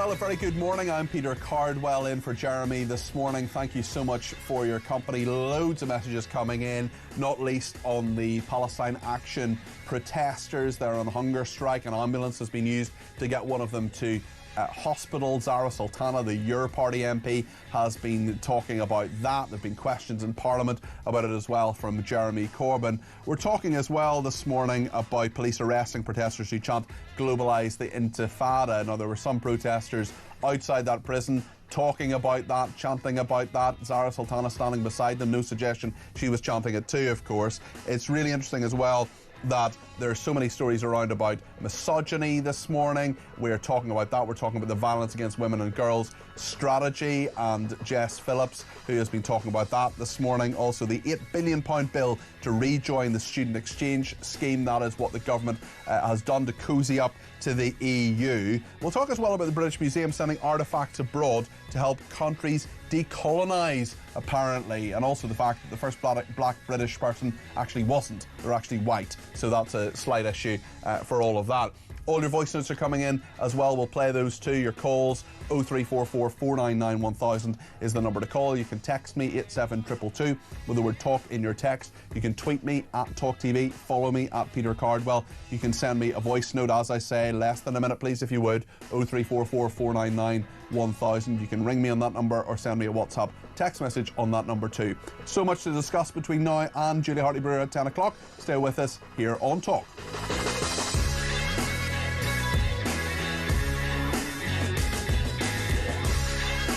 Speaker 3: Well, a very good morning. I'm Peter Cardwell in for Jeremy this morning. Thank you so much for your company. Loads of messages coming in, not least on the Palestine Action protesters. They're on hunger strike. An ambulance has been used to get one of them to hospital. Zara Sultana, the Your Party MP, has been talking about that. There have been questions in Parliament about it as well from Jeremy Corbyn. We're talking as well this morning about police arresting protesters who chant "Globalise the Intifada." Now, there were some protesters outside that prison talking about that, chanting about that. Zara Sultana standing beside them. No suggestion she was chanting it too, of course. It's really interesting as well that there are so many stories around about misogyny this morning. We're talking about that. We're talking about the Violence Against Women and Girls strategy, and Jess Phillips, who has been talking about that this morning. Also, the £8 billion bill to rejoin the student exchange scheme. That is what the government has done to cosy up to the EU. We'll talk as well about the British Museum sending artefacts abroad to help countries decolonise, apparently, and also the fact that the first black British person actually wasn't. They're actually white, so that's a slight issue for all of that. All your voice notes are coming in as well. We'll play those too. Your calls, 0344 499 1000 is the number to call. You can text me 87222 with the word talk in your text. You can tweet me at talkTV. Follow me at Peter Cardwell. You can send me a voice note, as I say, less than a minute, please, if you would. 0344 499 1000. You can ring me on that number or send me a WhatsApp text message on that number too. So much to discuss between now and Julie Hartley-Brewer at 10 o'clock. Stay with us here on Talk.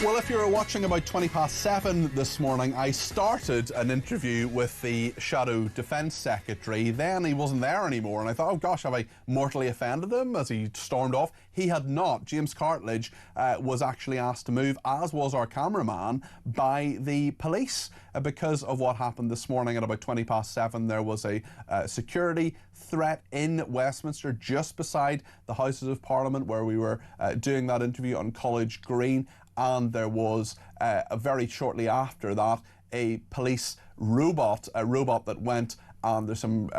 Speaker 3: Well, if you were watching about 7:20 this morning, I started an interview with the Shadow Defence Secretary. Then he wasn't there anymore, and I thought, oh gosh, have I mortally offended him as he stormed off? He had not. James Cartledge was actually asked to move, as was our cameraman, by the police because of what happened this morning at about 7:20. There was a security threat in Westminster, just beside the Houses of Parliament, where we were doing that interview on College Green. And there was, very shortly after that, a police robot, that went, and there's some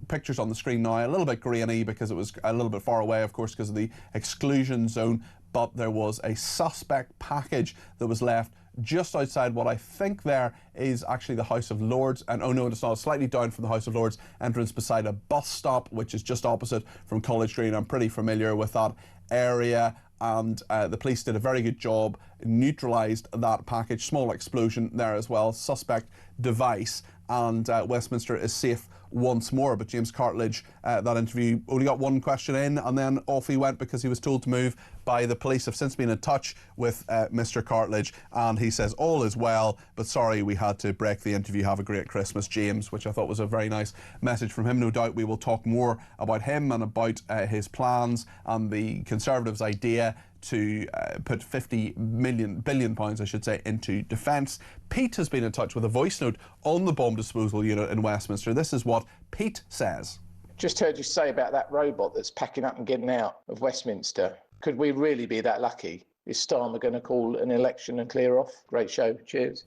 Speaker 3: pictures on the screen now, a little bit grainy because it was a little bit far away, of course, because of the exclusion zone, but there was a suspect package that was left just outside what I think there is actually the House of Lords, and oh no, it's not, slightly down from the House of Lords entrance beside a bus stop, which is just opposite from College Green. I'm pretty familiar with that area. And the police did a very good job, neutralised that package. Small explosion there as well, suspect device, and Westminster is safe once more. But James Cartledge, that interview, only got one question in, and then off he went because he was told to move by the police. I've since been in touch with Mr. Cartledge, and he says all is well, but sorry we had to break the interview. Have a great Christmas, James, which I thought was a very nice message from him. No doubt we will talk more about him and about his plans and the Conservatives' idea to put £50 billion, I should say, into defence. Pete has been in touch with a voice note on the bomb disposal unit in Westminster. This is what Pete says.
Speaker 9: Just heard you say about that robot that's packing up and getting out of Westminster. Could we really be that lucky? Is Starmer going to call an election and clear off? Great show. Cheers.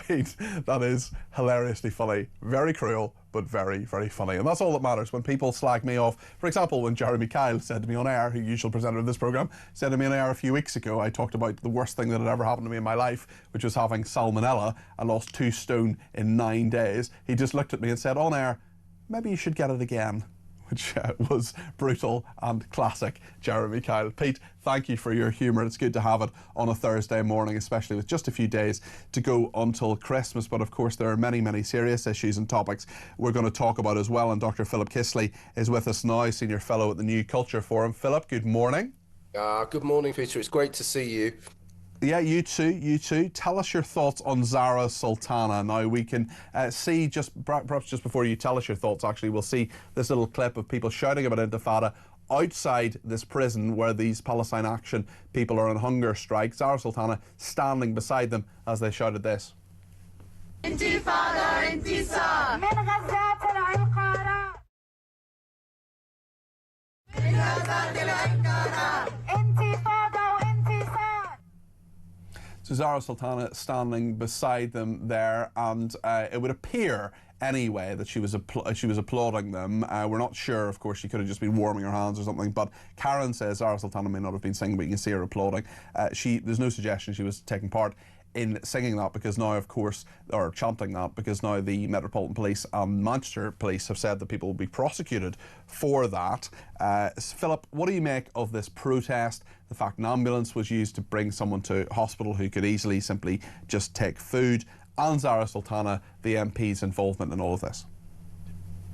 Speaker 3: Pete, that is hilariously funny. Very cruel, but very, very funny. And that's all that matters when people slag me off. For example, when Jeremy Kyle said to me on air, who usual presenter of this programme, said to me on air a few weeks ago, I talked about the worst thing that had ever happened to me in my life, which was having salmonella. I lost 2 stone in 9 days. He just looked at me and said on air, maybe you should get it again. Which was brutal and classic Jeremy Kyle. Pete, thank you for your humour. It's good to have it on a Thursday morning, especially with just a few days to go until Christmas. But of course, there are many, many serious issues and topics we're going to talk about as well. And Dr. Philip Kisley is with us now, Senior Fellow at the New Culture Forum. Philip, good morning.
Speaker 16: Good morning, Peter. It's great to see you.
Speaker 3: Yeah, you too. Tell us your thoughts on Zara Sultana. Now, we can see, perhaps just before you tell us your thoughts, actually, we'll see this little clip of people shouting about Intifada outside this prison where these Palestine Action people are on hunger strike. Zara Sultana standing beside them as they shouted this.
Speaker 6: Intifada, intisar. من غزة العقارة. من غزة العقارة. Intifada, intisar.
Speaker 3: So Zara Sultana standing beside them there, and it would appear anyway that she was applauding them. We're not sure, of course, she could have just been warming her hands or something, but Karen says Zara Sultana may not have been singing, but you can see her applauding. There's no suggestion she was taking part in singing that, because now, of course, or chanting that, because now the Metropolitan Police and Manchester Police have said that people will be prosecuted for that. Philip, what do you make of this protest? The fact an ambulance was used to bring someone to hospital who could easily simply just take food, and Zara Sultana, the MP's involvement in all of this?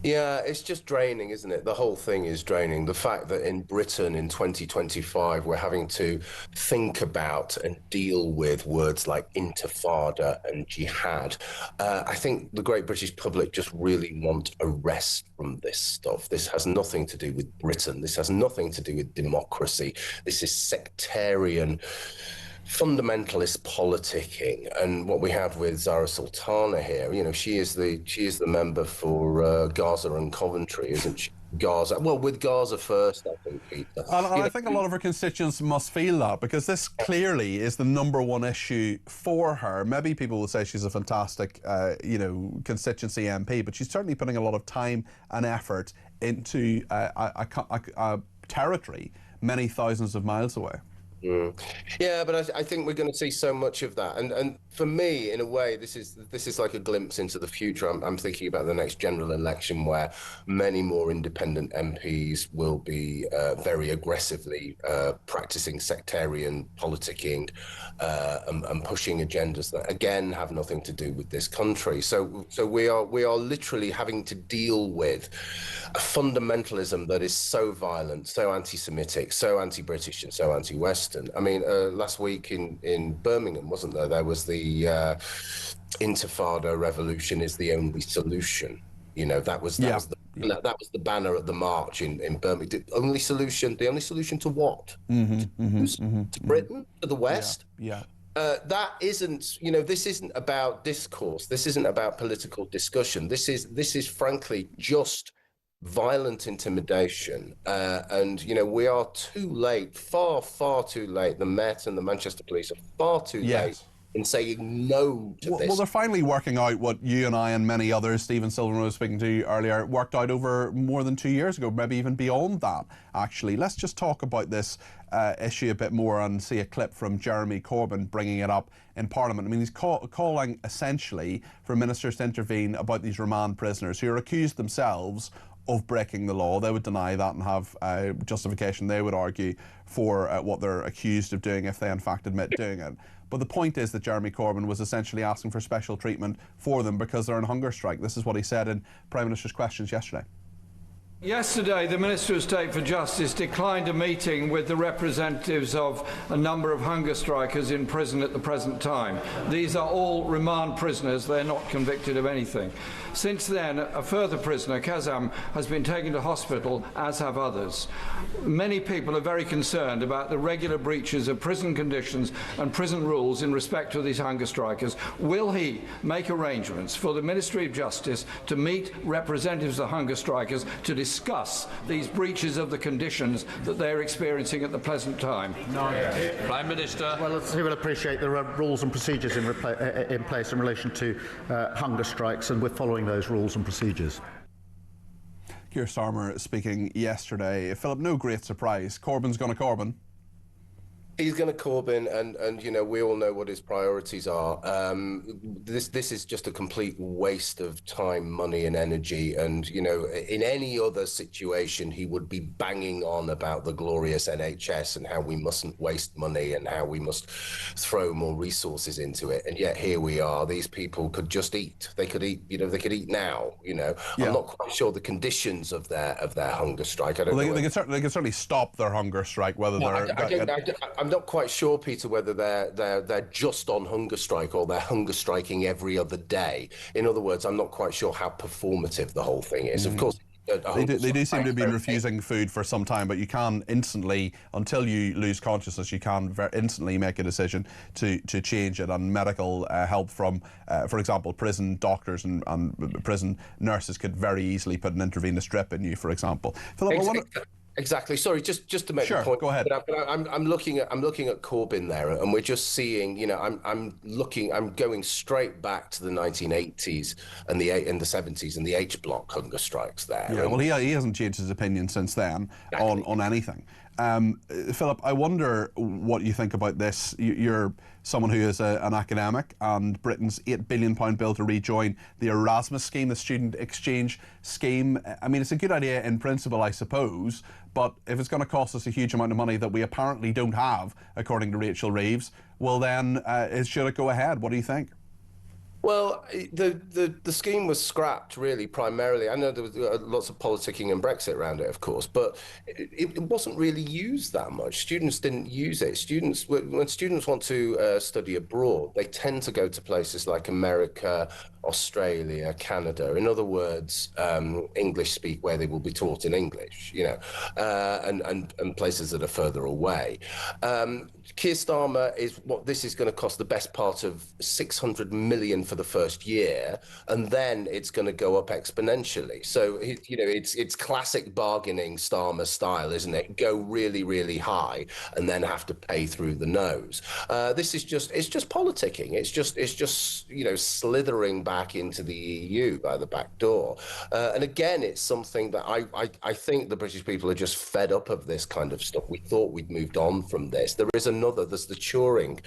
Speaker 16: Yeah, it's just draining, isn't it? The whole thing is draining. The fact that in Britain in 2025, we're having to think about and deal with words like intifada and jihad. I think the great British public just really want a rest from this stuff. This has nothing to do with Britain. This has nothing to do with democracy. This is sectarian, fundamentalist politicking. And what we have with Zara Sultana here, you know, she is the member for Gaza and Coventry, isn't she? Gaza. Well, with Gaza first, I think, Peter.
Speaker 3: And I think a lot of her constituents must feel that, because this clearly is the #1 issue for her. Maybe people will say she's a fantastic, constituency MP, but she's certainly putting a lot of time and effort into a territory many thousands of miles away.
Speaker 16: Yeah, but I think we're going to see so much of that, and for me, in a way, this is like a glimpse into the future. I'm thinking about the next general election, where many more independent MPs will be very aggressively practicing sectarian politicking and pushing agendas that again have nothing to do with this country. So we are literally having to deal with a fundamentalism that is so violent, so anti-Semitic, so anti-British, and so anti-Western. I mean, last week in Birmingham, wasn't there? There was the Intifada revolution is the only solution. You know, that was the banner at the march in Birmingham. The only solution to what? To Britain, to the West.
Speaker 3: Yeah.
Speaker 16: That isn't, this isn't about discourse. This isn't about political discussion. This is frankly just violent intimidation, and we are too late, far too late. The Met and the Manchester Police are far too late in saying no to this.
Speaker 3: Well, they're finally working out what you and I and many others, Stephen Silverman was speaking to earlier, worked out over more than 2 years ago, maybe even beyond that, actually. Let's just talk about this issue a bit more and see a clip from Jeremy Corbyn bringing it up in Parliament. I mean, he's calling essentially for ministers to intervene about these remand prisoners who are accused themselves of breaking the law. They would deny that and have justification, they would argue, for what they're accused of doing if they in fact admit doing it. But the point is that Jeremy Corbyn was essentially asking for special treatment for them because they're on hunger strike. This is what he said in Prime Minister's Questions yesterday.
Speaker 22: Yesterday, the Minister of State for Justice declined a meeting with the representatives of a number of hunger strikers in prison at the present time. These are all remand prisoners. They're not convicted of anything. Since then, a further prisoner, Kazam, has been taken to hospital, as have others. Many people are very concerned about the regular breaches of prison conditions and prison rules in respect to these hunger strikers. Will he make arrangements for the Ministry of Justice to meet representatives of the hunger strikers to discuss these breaches of the conditions that they're experiencing at the present time?
Speaker 7: No. Prime Minister.
Speaker 8: Well, he will appreciate there are rules and procedures in place in relation to hunger strikes, and we're following those rules and procedures.
Speaker 3: Keir Starmer speaking yesterday. Philip, no great surprise. Corbyn's going to Corbyn.
Speaker 16: He's going to Corbyn, and we all know what his priorities are. This is just a complete waste of time, money, and energy. And in any other situation, he would be banging on about the glorious NHS and how we mustn't waste money and how we must throw more resources into it. And yet here we are. These people could just eat. They could eat. They could eat now. Yeah. I'm not quite sure the conditions of their hunger strike. I don't know.
Speaker 3: They can certainly stop their hunger strike. Whether
Speaker 16: I'm not quite sure, Peter, whether they're just on hunger strike or they're hunger striking every other day. In other words, I'm not quite sure how performative the whole thing is. Of course,
Speaker 3: they do seem to have been refusing food for some time, but you can instantly, until you lose consciousness, you can instantly make a decision to change it. And medical help from, for example, prison doctors and prison nurses could very easily put an intravenous drip in you, for example. Philip,
Speaker 16: Exactly. Sorry, just to make the point.
Speaker 3: Go ahead.
Speaker 16: But I'm looking at Corbyn there, and we're just seeing. You know, I'm going straight back to the 1980s and the 70s and the H block hunger strikes there.
Speaker 3: Yeah. Well, he hasn't changed his opinion since then on anything. Philip, I wonder what you think about this. You're someone who is an academic, and Britain's £8 billion bill to rejoin the Erasmus scheme, the student exchange scheme. I mean, it's a good idea in principle, I suppose, but if it's going to cost us a huge amount of money that we apparently don't have, according to Rachel Reeves, well then, should it go ahead? What do you think?
Speaker 16: Well, the scheme was scrapped, really, primarily. I know there was lots of politicking and Brexit around it, of course, but it wasn't really used that much. Students didn't use it. When students want to study abroad, they tend to go to places like America, Australia, Canada. In other words, English speak where they will be taught in English, you know, and places that are further away. Keir Starmer is what this is going to cost the best part of 600 million for the first year, and then it's going to go up exponentially. So, you know, it's classic bargaining Starmer style, isn't it? Go really, really high and then have to pay through the nose. This is just politicking. It's just you know, slithering back into the EU by the back door. And again, it's something that I think the British people are just fed up of this kind of stuff. We thought we'd moved on from this. There's the Turing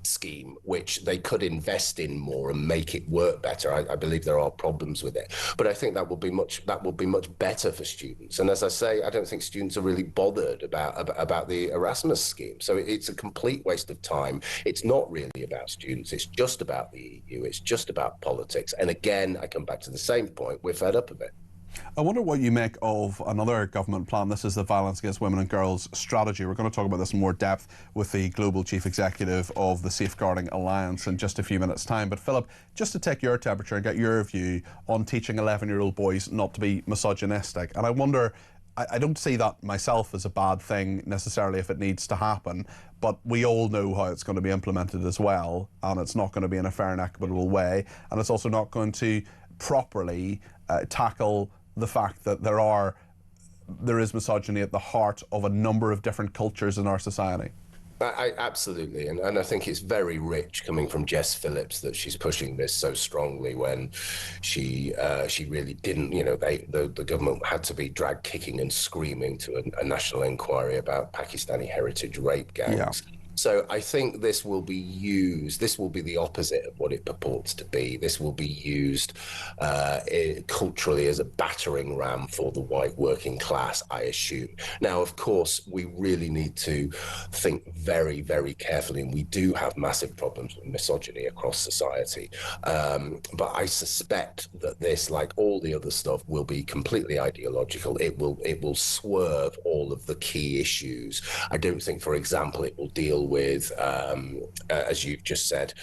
Speaker 16: scheme, which they could invest in more and make it work better. I believe there are problems with it, but I think that will be much better for students. And as I say, I don't think students are really bothered about the Erasmus scheme. So it's a complete waste of time. It's not really about students. It's just about the EU. It's just about politics. And again, I come back to the same point. We're fed up of it.
Speaker 3: I wonder what you make of another government plan. This is the Violence Against Women and Girls strategy. We're going to talk about this in more depth with the Global Chief Executive of the Safeguarding Alliance in just a few minutes' time. But Philip, just to take your temperature and get your view on teaching 11-year-old boys not to be misogynistic. And I wonder, I don't see that myself as a bad thing necessarily if it needs to happen, but we all know how it's going to be implemented as well, and it's not going to be in a fair and equitable way, and it's also not going to properly tackle the fact that there is misogyny at the heart of a number of different cultures in our society.
Speaker 16: Absolutely, and I think it's very rich coming from Jess Phillips that she's pushing this so strongly when she really didn't. You know, the government had to be dragged kicking and screaming to a national inquiry about Pakistani heritage rape gangs. Yeah. So I think this will be used, this will be the opposite of what it purports to be. This will be used culturally as a battering ram for the white working class, I assume. Now, of course, we really need to think very, very carefully, and we do have massive problems with misogyny across society. But I suspect that this, like all the other stuff, will be completely ideological. It will swerve all of the key issues. I don't think, for example, it will deal with, as you've just said,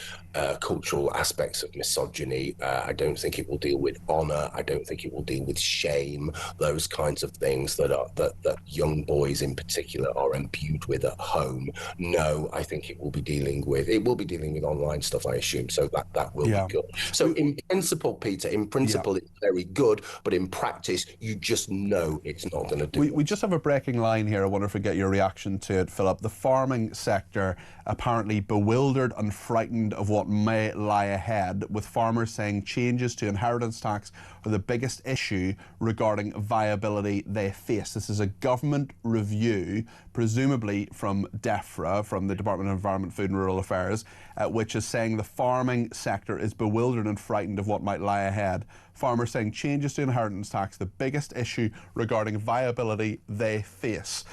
Speaker 16: cultural aspects of misogyny. I don't think it will deal with honour. I don't think it will deal with shame, those kinds of things that young boys in particular are imbued with at home. No, I think it will be dealing with online stuff, I assume. So that will be good. So in principle, Peter, it's very good, but in practice, you just know it's not going to do.
Speaker 3: We just have a breaking line here. I wonder if we get your reaction to it, Philip. The farming sector apparently bewildered and frightened of what may lie ahead, with farmers saying changes to inheritance tax are the biggest issue regarding viability they face. This is a government review, presumably from DEFRA, from the Department of Environment, Food and Rural Affairs, which is saying the farming sector is bewildered and frightened of what might lie ahead. Farmers saying changes to inheritance tax, the biggest issue regarding viability they face.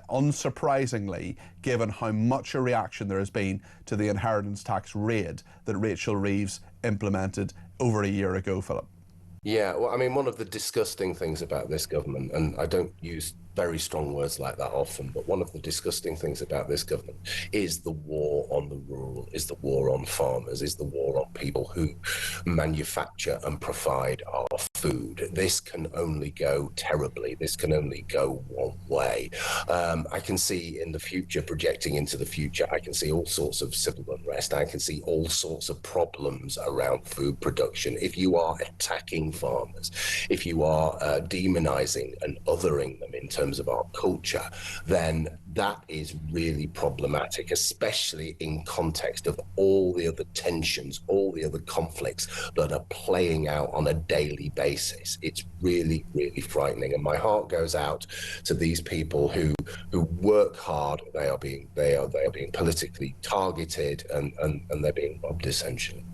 Speaker 3: Unsurprisingly, given how much a reaction there has been to the inheritance tax raid that Rachel Reeves implemented over a year ago, Philip.
Speaker 16: Yeah, well, I mean, one of the disgusting things about this government, and I don't use very strong words like that often, but one of the disgusting things about this government is the war on the rural, is the war on farmers, is the war on people who manufacture and provide our food. This can only go terribly. This can only go one way. I can see in the future, projecting into the future, I can see all sorts of civil unrest. I can see all sorts of problems around food production. If you are attacking farmers, if you are demonizing and othering them in terms of our culture, then that is really problematic, especially in context of all the other tensions, all the other conflicts that are playing out on a daily basis. It's really, really frightening. And my heart goes out to these people who work hard. They are being politically targeted and they're being robbed, essentially.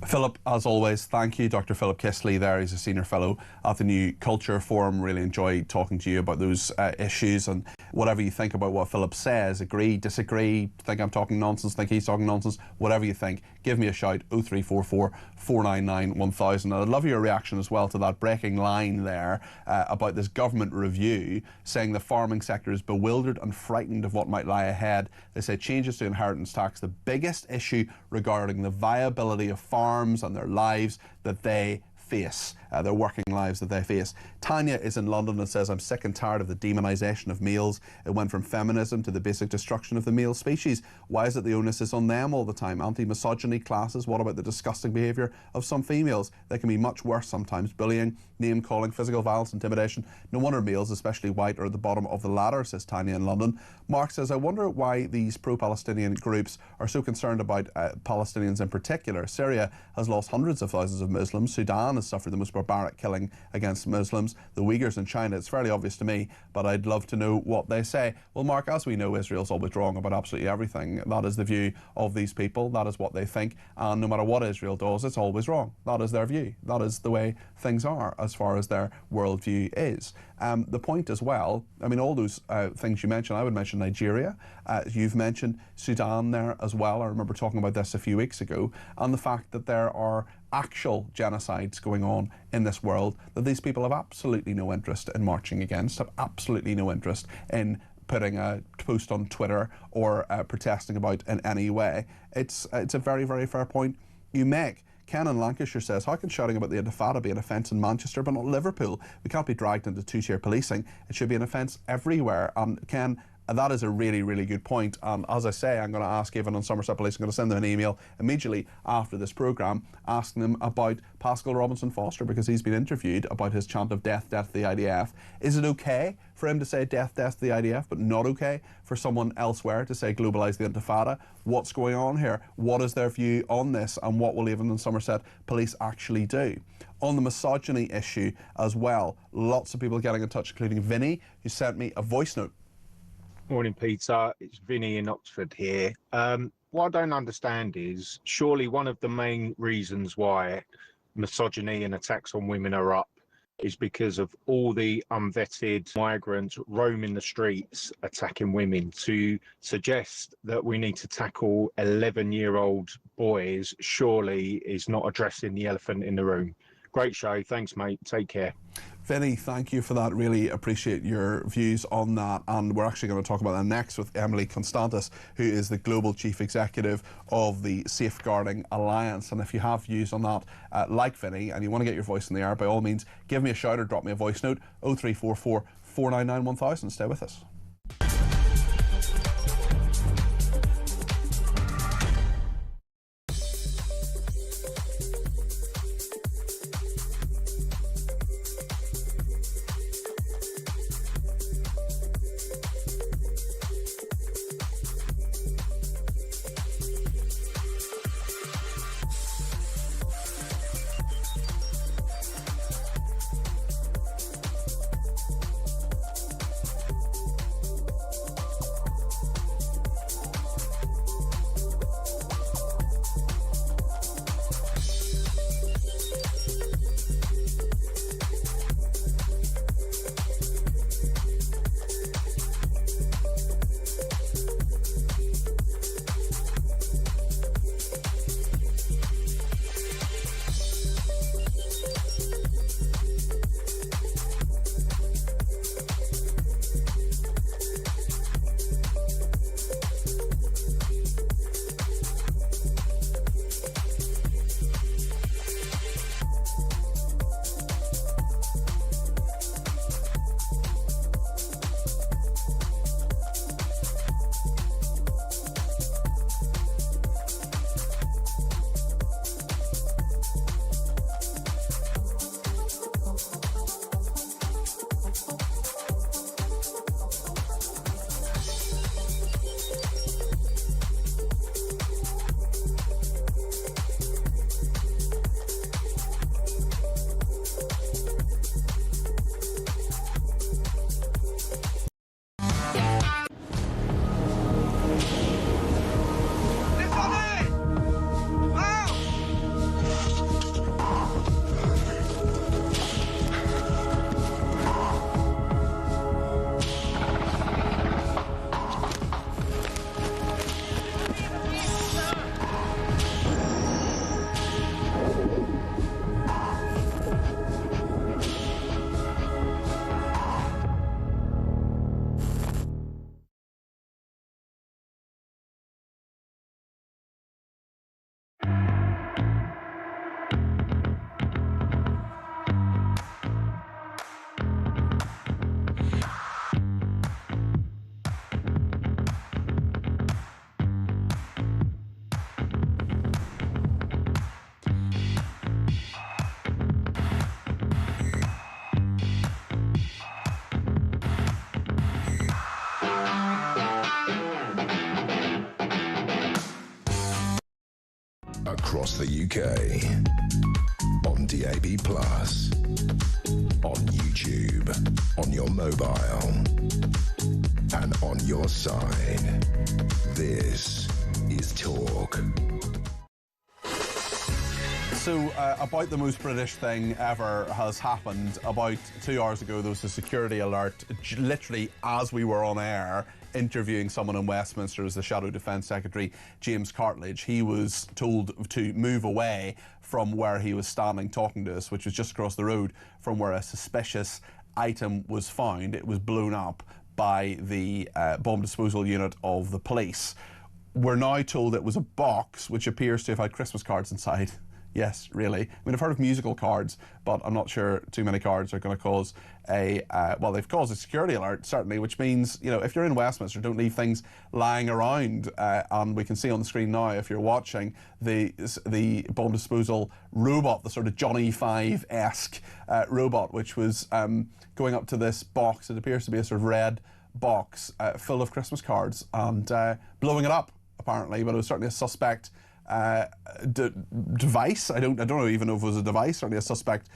Speaker 3: Philip, as always, thank you. Dr. Philip Kistley there. He's a senior fellow at the New Culture Forum. Really enjoyed talking to you about those issues, and whatever you think about what Philip says, agree, disagree, think I'm talking nonsense, think he's talking nonsense, whatever you think, give me a shout, 0344 499 1000. And I'd love your reaction as well to that breaking line there about this government review saying the farming sector is bewildered and frightened of what might lie ahead. They say changes to inheritance tax, the biggest issue regarding the viability of farms and their lives that they face, their working lives that they face. Tanya is in London and says, I'm sick and tired of the demonisation of males. It went from feminism to the basic destruction of the male species. Why is it the onus is on them all the time? Anti-misogyny classes, what about the disgusting behaviour of some females? They can be much worse sometimes. Bullying, name-calling, physical violence, intimidation. No wonder males, especially white, are at the bottom of the ladder, says Tanya in London. Mark says, I wonder why these pro-Palestinian groups are so concerned about Palestinians in particular. Syria has lost hundreds of thousands of Muslims. Sudan has suffered the most barbaric killing against Muslims. The Uyghurs in China, it's fairly obvious to me, but I'd love to know what they say. Well, Mark, as we know, Israel's always wrong about absolutely everything. That is the view of these people. That is what they think. And no matter what Israel does, it's always wrong. That is their view. That is the way things are as far as their worldview is. The point as well, I mean, all those things you mentioned, I would mention Nigeria. You've mentioned Sudan there as well. I remember talking about this a few weeks ago, and the fact that there are actual genocides going on in this world that these people have absolutely no interest in marching against, have absolutely no interest in putting a post on Twitter or protesting about in any way. It's a very, very fair point you make. Ken in Lancashire says, how can shouting about the Intifada be an offence in Manchester but not Liverpool? We can't be dragged into two-tier policing. It should be an offence everywhere. And Ken, that is a really, really good point. And as I say, I'm going to ask Avon and Somerset Police, I'm going to send them an email immediately after this programme asking them about Pascal Robinson Foster, because he's been interviewed about his chant of death, death to the IDF. Is it okay for him to say death, death to the IDF, but not okay for someone elsewhere to say globalise the Intifada? What's going on here? What is their view on this, and what will Avon and Somerset Police actually do? On the misogyny issue as well, lots of people getting in touch, including Vinny, who sent me a voice note.
Speaker 1: Morning, Peter. It's Vinny in Oxford here. What I don't understand is, surely one of the main reasons why misogyny and attacks on women are up is because of all the unvetted migrants roaming the streets attacking women. To suggest that we need to tackle 11-year-old boys surely is not addressing the elephant in the room. Great show. Thanks, mate. Take care.
Speaker 3: Vinny, thank you for that. Really appreciate your views on that. And we're actually going to talk about that next with Emily Constantis, who is the Global Chief Executive of the Safeguarding Alliance. And if you have views on that, like Vinny, and you want to get your voice in the air, by all means, give me a shout or drop me a voice note, 0344 499 1000. Stay with us.
Speaker 15: Across the UK. On DAB+. On YouTube. On your mobile. And on your side. This is Talk.
Speaker 3: So, about the most British thing ever has happened. About 2 hours ago, there was a security alert, literally as we were on air, interviewing someone in Westminster as the Shadow Defence Secretary, James Cartledge. He was told to move away from where he was standing talking to us, which was just across the road from where a suspicious item was found. It was blown up by the bomb disposal unit of the police. We're now told it was a box which appears to have had Christmas cards inside. Yes, really. I mean, I've heard of musical cards, but I'm not sure too many cards are going to cause a, well, they've caused a security alert, certainly, which means, you know, if you're in Westminster, don't leave things lying around. And we can see on the screen now, if you're watching, the bomb disposal robot, the sort of Johnny Five-esque robot, which was going up to this box. It appears to be a sort of red box full of Christmas cards and blowing it up, apparently, but it was certainly a suspect device. I don't know even if it was a device, certainly a suspect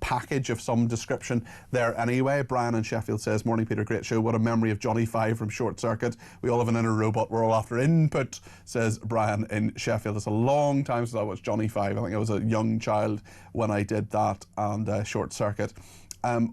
Speaker 3: package of some description there anyway. Brian in Sheffield says, "Morning Peter, great show. What a memory of Johnny Five from Short Circuit. We all have an inner robot, we're all after input," says Brian in Sheffield. It's a long time since I watched Johnny Five. I think I was a young child when I did that, and Short Circuit.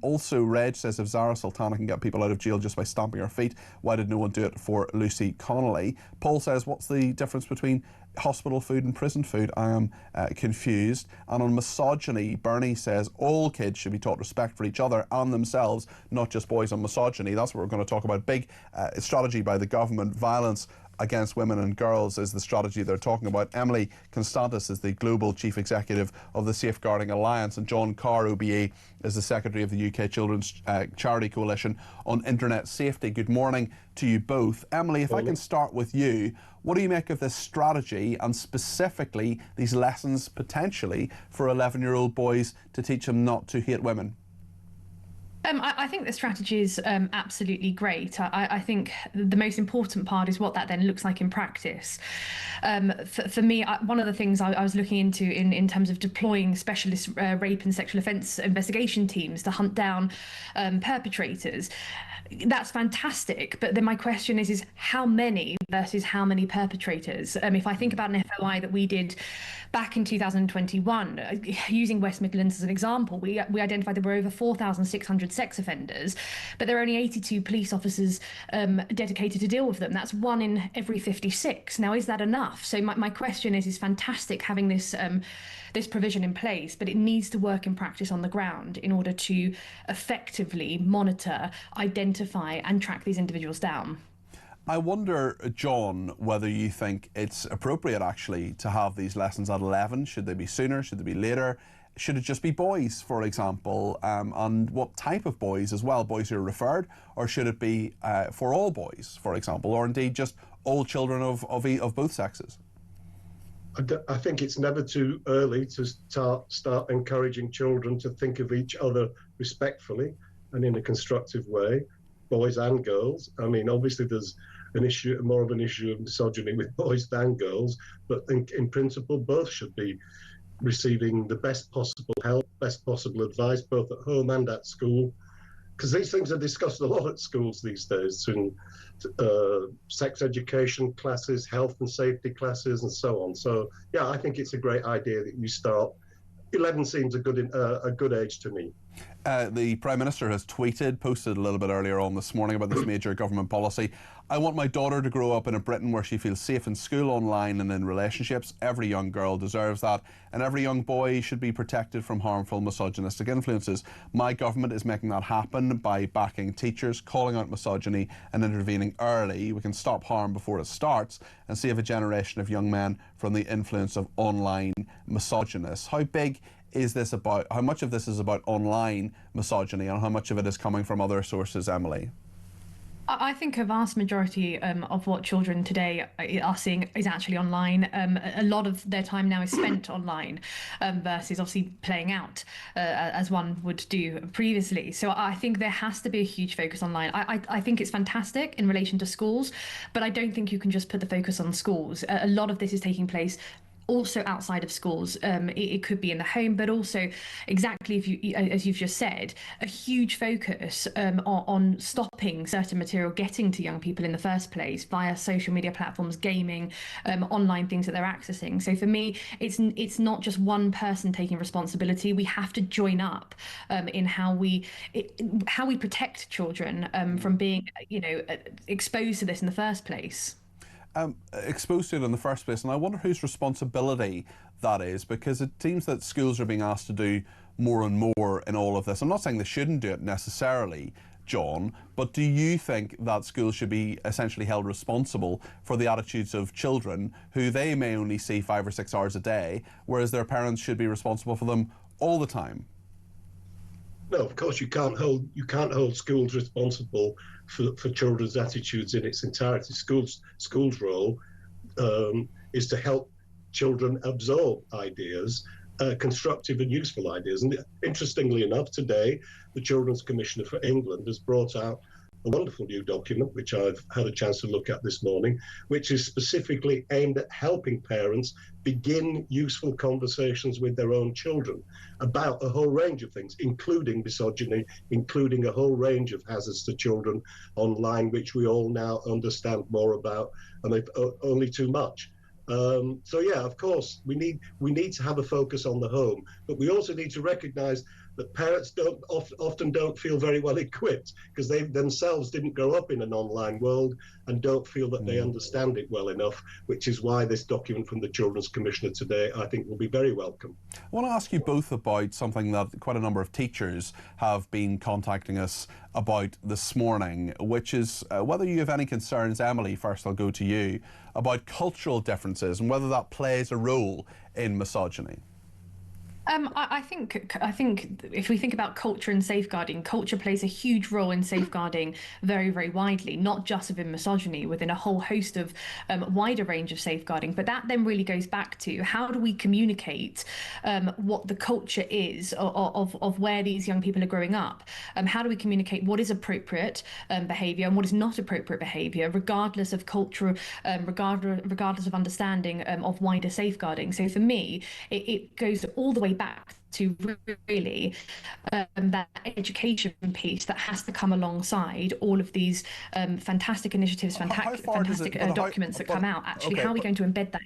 Speaker 3: Also, Reg says, if Zara Sultana can get people out of jail just by stamping her feet, why did no one do it for Lucy Connolly? Paul says, what's the difference between hospital food and prison food? I am confused. And on misogyny, Bernie says, all kids should be taught respect for each other and themselves, not just boys on misogyny. That's what we're going to talk about. Big strategy by the government. Violence against women and girls is the strategy they're talking about. Emily Constantis is the Global Chief Executive of the Safeguarding Alliance, and John Carr, OBE, is the Secretary of the UK Children's Charity Coalition on Internet Safety. Good morning to you both. Emily, if I can start with you, what do you make of this strategy and specifically these lessons potentially for 11-year-old boys to teach them not to hate women?
Speaker 4: I think the strategy is absolutely great. I think the most important part is what that then looks like in practice. For me, one of the things I was looking into in terms of deploying specialist rape and sexual offence investigation teams to hunt down perpetrators. That's fantastic, but then my question is how many versus how many perpetrators? If I think about an FOI that we did back in 2021, using West Midlands as an example, we identified there were over 4,600 sex offenders, but there are only 82 police officers dedicated to deal with them. That's 1 in every 56. Now, is that enough? So my question is fantastic having this this provision in place, but it needs to work in practice on the ground in order to effectively monitor, identify and track these individuals down.
Speaker 3: I wonder, John, whether you think it's appropriate actually to have these lessons at 11. Should they be sooner? Should they be later? Should it just be boys, for example? And what type of boys as well? Boys who are referred? Or should it be for all boys, for example? Or indeed just all children of both sexes?
Speaker 17: I think it's never too early to start encouraging children to think of each other respectfully and in a constructive way, boys and girls. I mean, obviously there's more of an issue of misogyny with boys than girls, but in principle, both should be receiving the best possible help, best possible advice, both at home and at school. Because these things are discussed a lot at schools these days, in sex education classes, health and safety classes, and so on. So, yeah, I think it's a great idea that you start. 11 seems a good age to me.
Speaker 3: The Prime Minister has posted a little bit earlier on this morning about this major government policy. I want my daughter to grow up in a Britain where she feels safe in school, online and in relationships. Every young girl deserves that, and every young boy should be protected from harmful misogynistic influences. My government is making that happen by backing teachers, calling out misogyny and intervening early. We can stop harm before it starts and save a generation of young men from the influence of online misogynists. How big is this about? How much of this is about online misogyny and how much of it is coming from other sources, Emily?
Speaker 4: I think a vast majority of what children today are seeing is actually online. A lot of their time now is spent online versus obviously playing out as one would do previously. So I think there has to be a huge focus online. I think it's fantastic in relation to schools, but I don't think you can just put the focus on schools. A lot of this is taking place also outside of schools. It could be in the home, but also exactly as you've just said, a huge focus on stopping certain material getting to young people in the first place via social media platforms, gaming, online things that they're accessing. So for me, it's not just one person taking responsibility. We have to join up in how we protect children from being, exposed to this in the first place.
Speaker 3: Exposed to it in the first place, and I wonder whose responsibility that is, because it seems that schools are being asked to do more and more in all of this. I'm not saying they shouldn't do it necessarily, John, but do you think that schools should be essentially held responsible for the attitudes of children who they may only see 5 or 6 hours a day, whereas their parents should be responsible for them all the time?
Speaker 17: No, of course you can't hold schools responsible for children's attitudes in its entirety. Schools' role is to help children absorb ideas, constructive and useful ideas. And interestingly enough, today the Children's Commissioner for England has brought out a wonderful new document, which I've had a chance to look at this morning, which is specifically aimed at helping parents begin useful conversations with their own children about a whole range of things, including misogyny, including a whole range of hazards to children online, which we all now understand more about, and they've only too much. So yeah, of course, we need to have a focus on the home, but we also need to recognise that parents often don't feel very well equipped because they themselves didn't grow up in an online world and don't feel that they understand it well enough, which is why this document from the Children's Commissioner today, I think, will be very welcome.
Speaker 3: I want to ask you both about something that quite a number of teachers have been contacting us about this morning, which is whether you have any concerns. Emily, first I'll go to you, about cultural differences and whether that plays a role in misogyny.
Speaker 4: I think if we think about culture and safeguarding, culture plays a huge role in safeguarding very, very widely, not just within misogyny, within a whole host of wider range of safeguarding. But that then really goes back to how do we communicate what the culture is of where these young people are growing up? How do we communicate what is appropriate behaviour and what is not appropriate behaviour, regardless of culture, regardless of understanding of wider safeguarding? So for me, it goes all the way back to really that education piece that has to come alongside all of these fantastic initiatives, fantastic documents that come out. Actually, how are we going to embed that?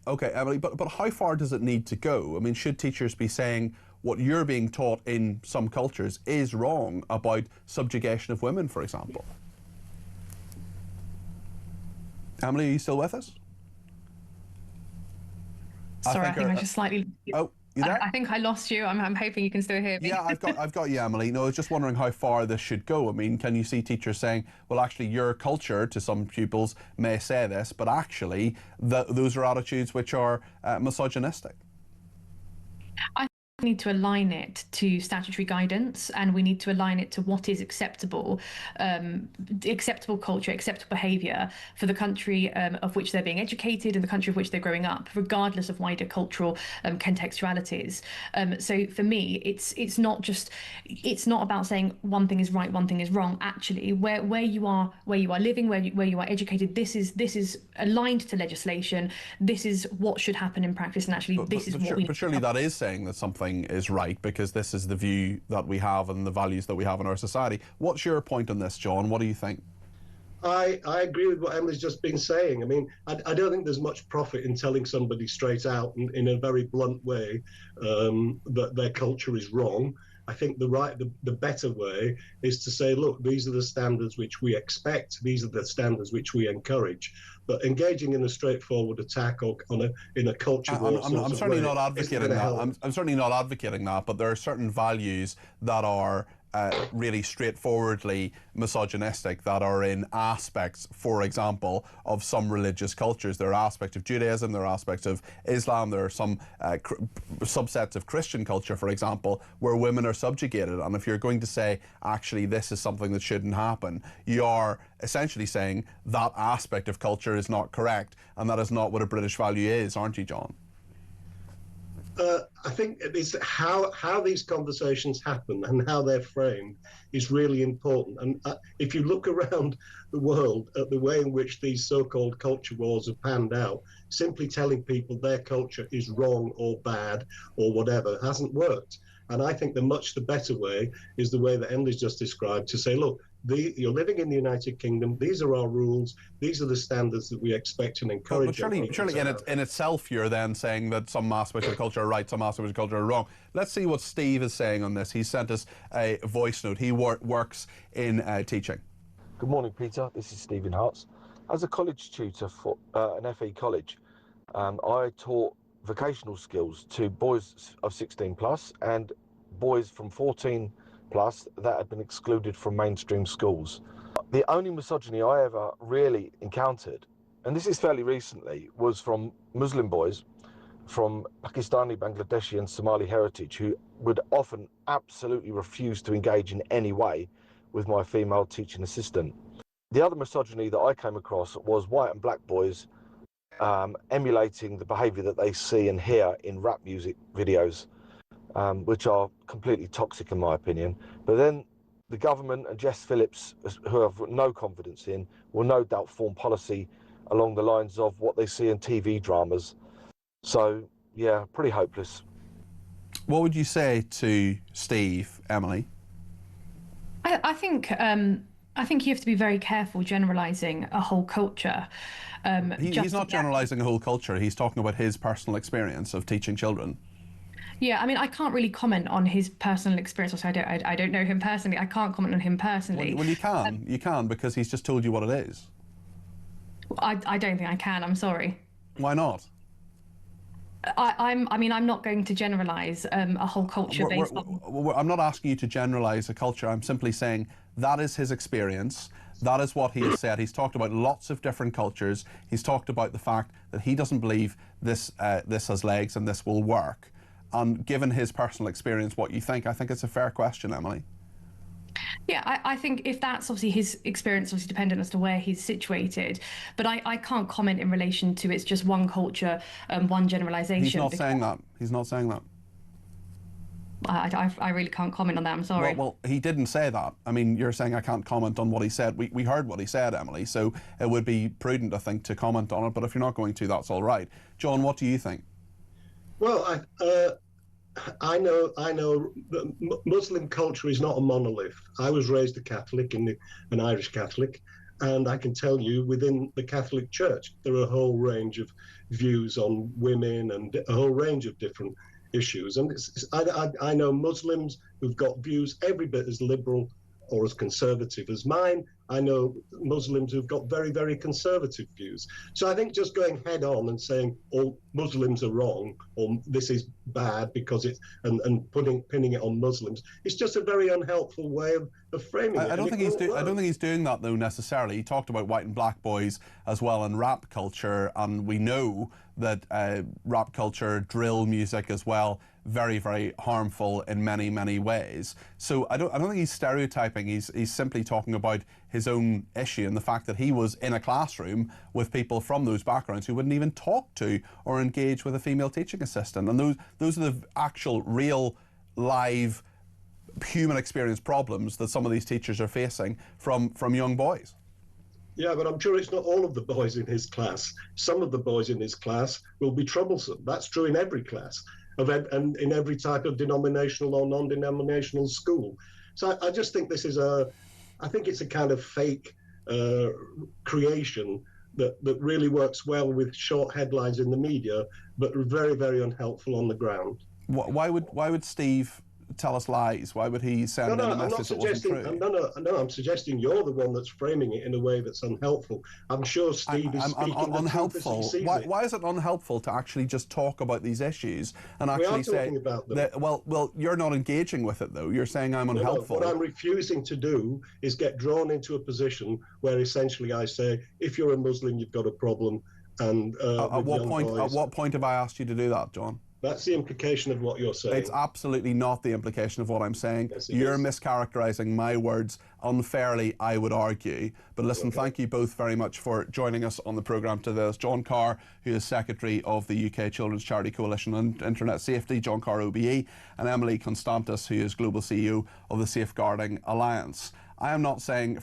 Speaker 3: Okay, Emily, but how far does it need to go? I mean, should teachers be saying what you're being taught in some cultures is wrong about subjugation of women, for example? Emily, are you still with us?
Speaker 4: Sorry, I think I just slightly...
Speaker 3: Oh, you there?
Speaker 4: I think I lost you. I'm hoping you can still hear me.
Speaker 3: Yeah, I've got you, Emily. No, I was just wondering how far this should go. I mean, can you see teachers saying, well, actually, your culture, to some pupils, may say this, but actually, those are attitudes which are misogynistic?
Speaker 4: We need to align it to statutory guidance, and we need to align it to what is acceptable culture, acceptable behaviour for the country of which they're being educated and the country of which they're growing up, regardless of wider cultural contextualities. So for me, it's not about saying one thing is right, one thing is wrong. Actually, where you are living, where you are educated, this is aligned to legislation. This is what should happen in practice, and actually, But
Speaker 3: surely that is saying that something is right, because this is the view that we have and the values that we have in our society. What's your point on this, John? What do you think?
Speaker 17: I agree with what Emily's just been saying. I mean, I don't think there's much profit in telling somebody straight out in a very blunt way that their culture is wrong. I think the better way is to say, look, these are the standards which we expect, these are the standards which we encourage. But engaging in a straightforward attack or in a culture war,
Speaker 3: I'm certainly not advocating that. I'm certainly not advocating that, but there are certain values that are really straightforwardly misogynistic, that are in aspects, for example, of some religious cultures. There are aspects of Judaism, there are aspects of Islam, there are some subsets of Christian culture, for example, where women are subjugated. And if you're going to say, actually, this is something that shouldn't happen, you are essentially saying that aspect of culture is not correct, and that is not what a British value is, aren't you, John?
Speaker 17: I think it's how these conversations happen and how they're framed is really important. And if you look around the world at the way in which these so-called culture wars have panned out, simply telling people their culture is wrong or bad or whatever hasn't worked. And I think the better way is the way that Emily's just described, to say, look, you're living in the United Kingdom, these are our rules, these are the standards that we expect and encourage.
Speaker 3: But surely in itself you're then saying that some aspects of culture are right, some aspects of culture are wrong. Let's see what Steve is saying on this. He sent us a voice note. He works in teaching.
Speaker 18: Good morning, Peter. This is Stephen Hartz. As a college tutor for an FE college, I taught vocational skills to boys of 16 plus and boys from 14 plus that had been excluded from mainstream schools. The only misogyny I ever really encountered, and this is fairly recently, was from Muslim boys from Pakistani, Bangladeshi and Somali heritage who would often absolutely refuse to engage in any way with my female teaching assistant. The other misogyny that I came across was white and black boys emulating the behaviour that they see and hear in rap music videos, which are completely toxic in my opinion. But then the government and Jess Phillips, who I have no confidence in, will no doubt form policy along the lines of what they see in TV dramas. So, yeah, pretty hopeless.
Speaker 3: What would you say to Steve, Emily?
Speaker 4: I think you have to be very careful generalising a whole culture.
Speaker 3: He's not generalising a whole culture. He's talking about his personal experience of teaching children.
Speaker 4: Yeah, I mean, I can't really comment on his personal experience. Also, I don't know him personally. I can't comment on him personally.
Speaker 3: Well, you can because he's just told you what it is.
Speaker 4: I don't think I can. I'm sorry.
Speaker 3: Why not?
Speaker 4: I'm not going to generalise a whole culture based on...
Speaker 3: I'm not asking you to generalise a culture. I'm simply saying that is his experience. That is what he has said. He's talked about lots of different cultures. He's talked about the fact that he doesn't believe this has legs and this will work. And given his personal experience, what you think, I think it's a fair question, Emily.
Speaker 4: Yeah, I think if that's obviously his experience, obviously dependent as to where he's situated, but I can't comment in relation to it's just one culture, one generalisation.
Speaker 3: He's not saying that. He's not saying that.
Speaker 4: I really can't comment on that, I'm sorry.
Speaker 3: Well, he didn't say that. I mean, you're saying I can't comment on what he said. We heard what he said, Emily, so it would be prudent, I think, to comment on it, but if you're not going to, that's all right. John, what do you think?
Speaker 17: Well, I know that Muslim culture is not a monolith. I was raised a Catholic, an Irish Catholic, and I can tell you within the Catholic Church, there are a whole range of views on women and a whole range of different issues. And I know Muslims who've got views every bit as liberal or as conservative as mine. I know Muslims who've got very, very conservative views. So I think just going head on and saying all Muslims are wrong or this is bad because it's and pinning it on Muslims, it's just a very unhelpful way of framing it.
Speaker 3: I don't think he's doing that though necessarily. He talked about white and black boys as well in rap culture, and we know that rap culture, drill music as well, very, very harmful in many, many ways. So I don't think he's stereotyping. He's simply talking about his own issue and the fact that he was in a classroom with people from those backgrounds who wouldn't even talk to or engage with a female teaching assistant. And those are the actual, real, live, human experience problems that some of these teachers are facing from young boys.
Speaker 17: Yeah, but I'm sure it's not all of the boys in his class. Some of the boys in his class will be troublesome. That's true in every class and in every type of denominational or non-denominational school. So I just think this is I think it's a kind of fake creation that really works well with short headlines in the media, but very, very unhelpful on the ground.
Speaker 3: Why would Steve tell us lies? Why would he send in a message that wasn't true?
Speaker 17: No, I'm suggesting you're the one that's framing it in a way that's unhelpful. I'm sure Steve is speaking
Speaker 3: unhelpful. Why is it unhelpful to actually just talk about these issues and actually say
Speaker 17: about them.
Speaker 3: That, well, you're not engaging with it though. You're saying I'm unhelpful.
Speaker 17: What I'm refusing to do is get drawn into a position where essentially I say, if you're a Muslim, you've got a problem. And
Speaker 3: at what point have I asked you to do that, John?
Speaker 17: That's the implication of what you're saying.
Speaker 3: It's absolutely not the implication of what I'm saying.
Speaker 17: Yes,
Speaker 3: You're mischaracterizing my words unfairly, I would argue. But listen, thank you both very much for joining us on the programme today. There's John Carr, who is Secretary of the UK Children's Charity Coalition on Internet Safety, John Carr OBE, and Emily Constantis, who is Global CEO of the Safeguarding Alliance. I am not saying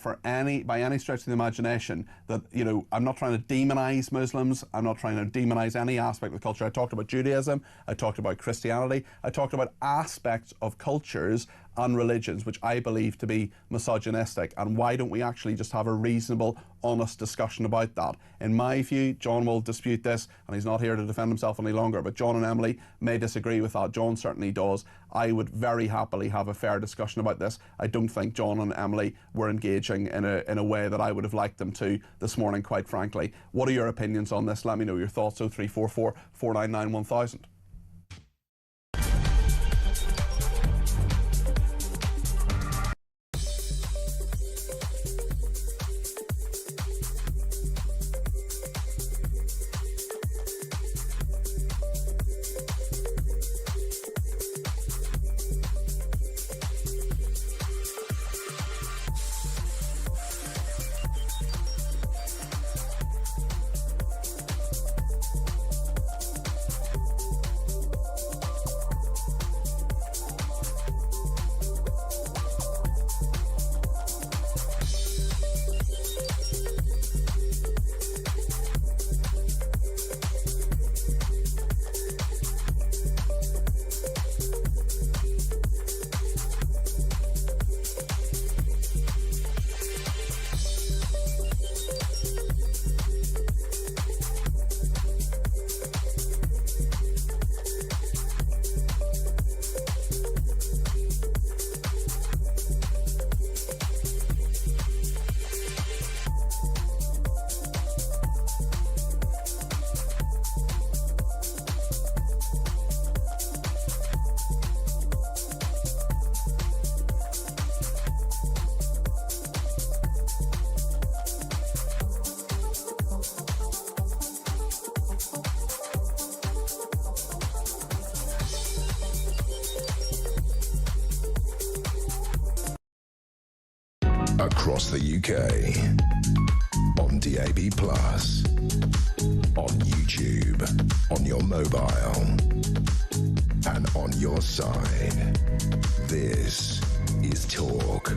Speaker 3: by any stretch of the imagination that, you know, I'm not trying to demonize Muslims. I'm not trying to demonize any aspect of the culture. I talked about Judaism. I talked about Christianity. I talked about aspects of cultures and religions which I believe to be misogynistic. And why don't we actually just have a reasonable, honest discussion about that? In my view, John will dispute this, and he's not here to defend himself any longer, but John and Emily may disagree with that. John certainly does. I would very happily have a fair discussion about this. I don't think John and Emily were engaging in a way that I would have liked them to this morning, quite frankly. What are your opinions on this? Let me know your thoughts. 0344 499 1000.
Speaker 15: Across the UK, on DAB+, on YouTube, on your mobile, and on your side. This is Talk.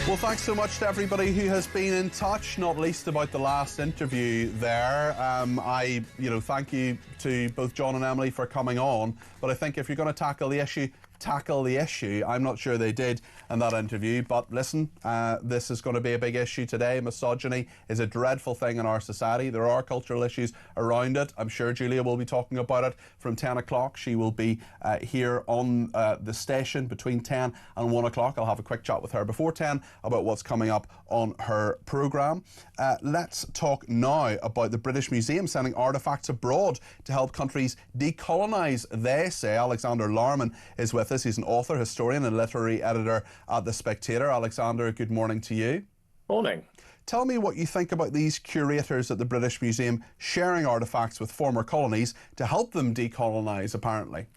Speaker 3: Well, thanks so much to everybody who has been in touch, not least about the last interview there. Thank you to both John and Emily for coming on. But I think if you're going to tackle the issue, tackle the issue. I'm not sure they did in that interview, but listen, this is going to be a big issue today. Misogyny is a dreadful thing in our society. There are cultural issues around it. I'm sure Julia will be talking about it from 10 o'clock. She will be here on the station between 10 and 1 o'clock. I'll have a quick chat with her before 10 about what's coming up on her programme. Let's talk now about the British Museum sending artefacts abroad to help countries decolonise, they say. Alexander Larman is with us. He's an author, historian and literary editor at The Spectator. Alexander, good morning to you.
Speaker 10: Morning.
Speaker 3: Tell me what you think about these curators at the British Museum sharing artefacts with former colonies to help them decolonise, apparently.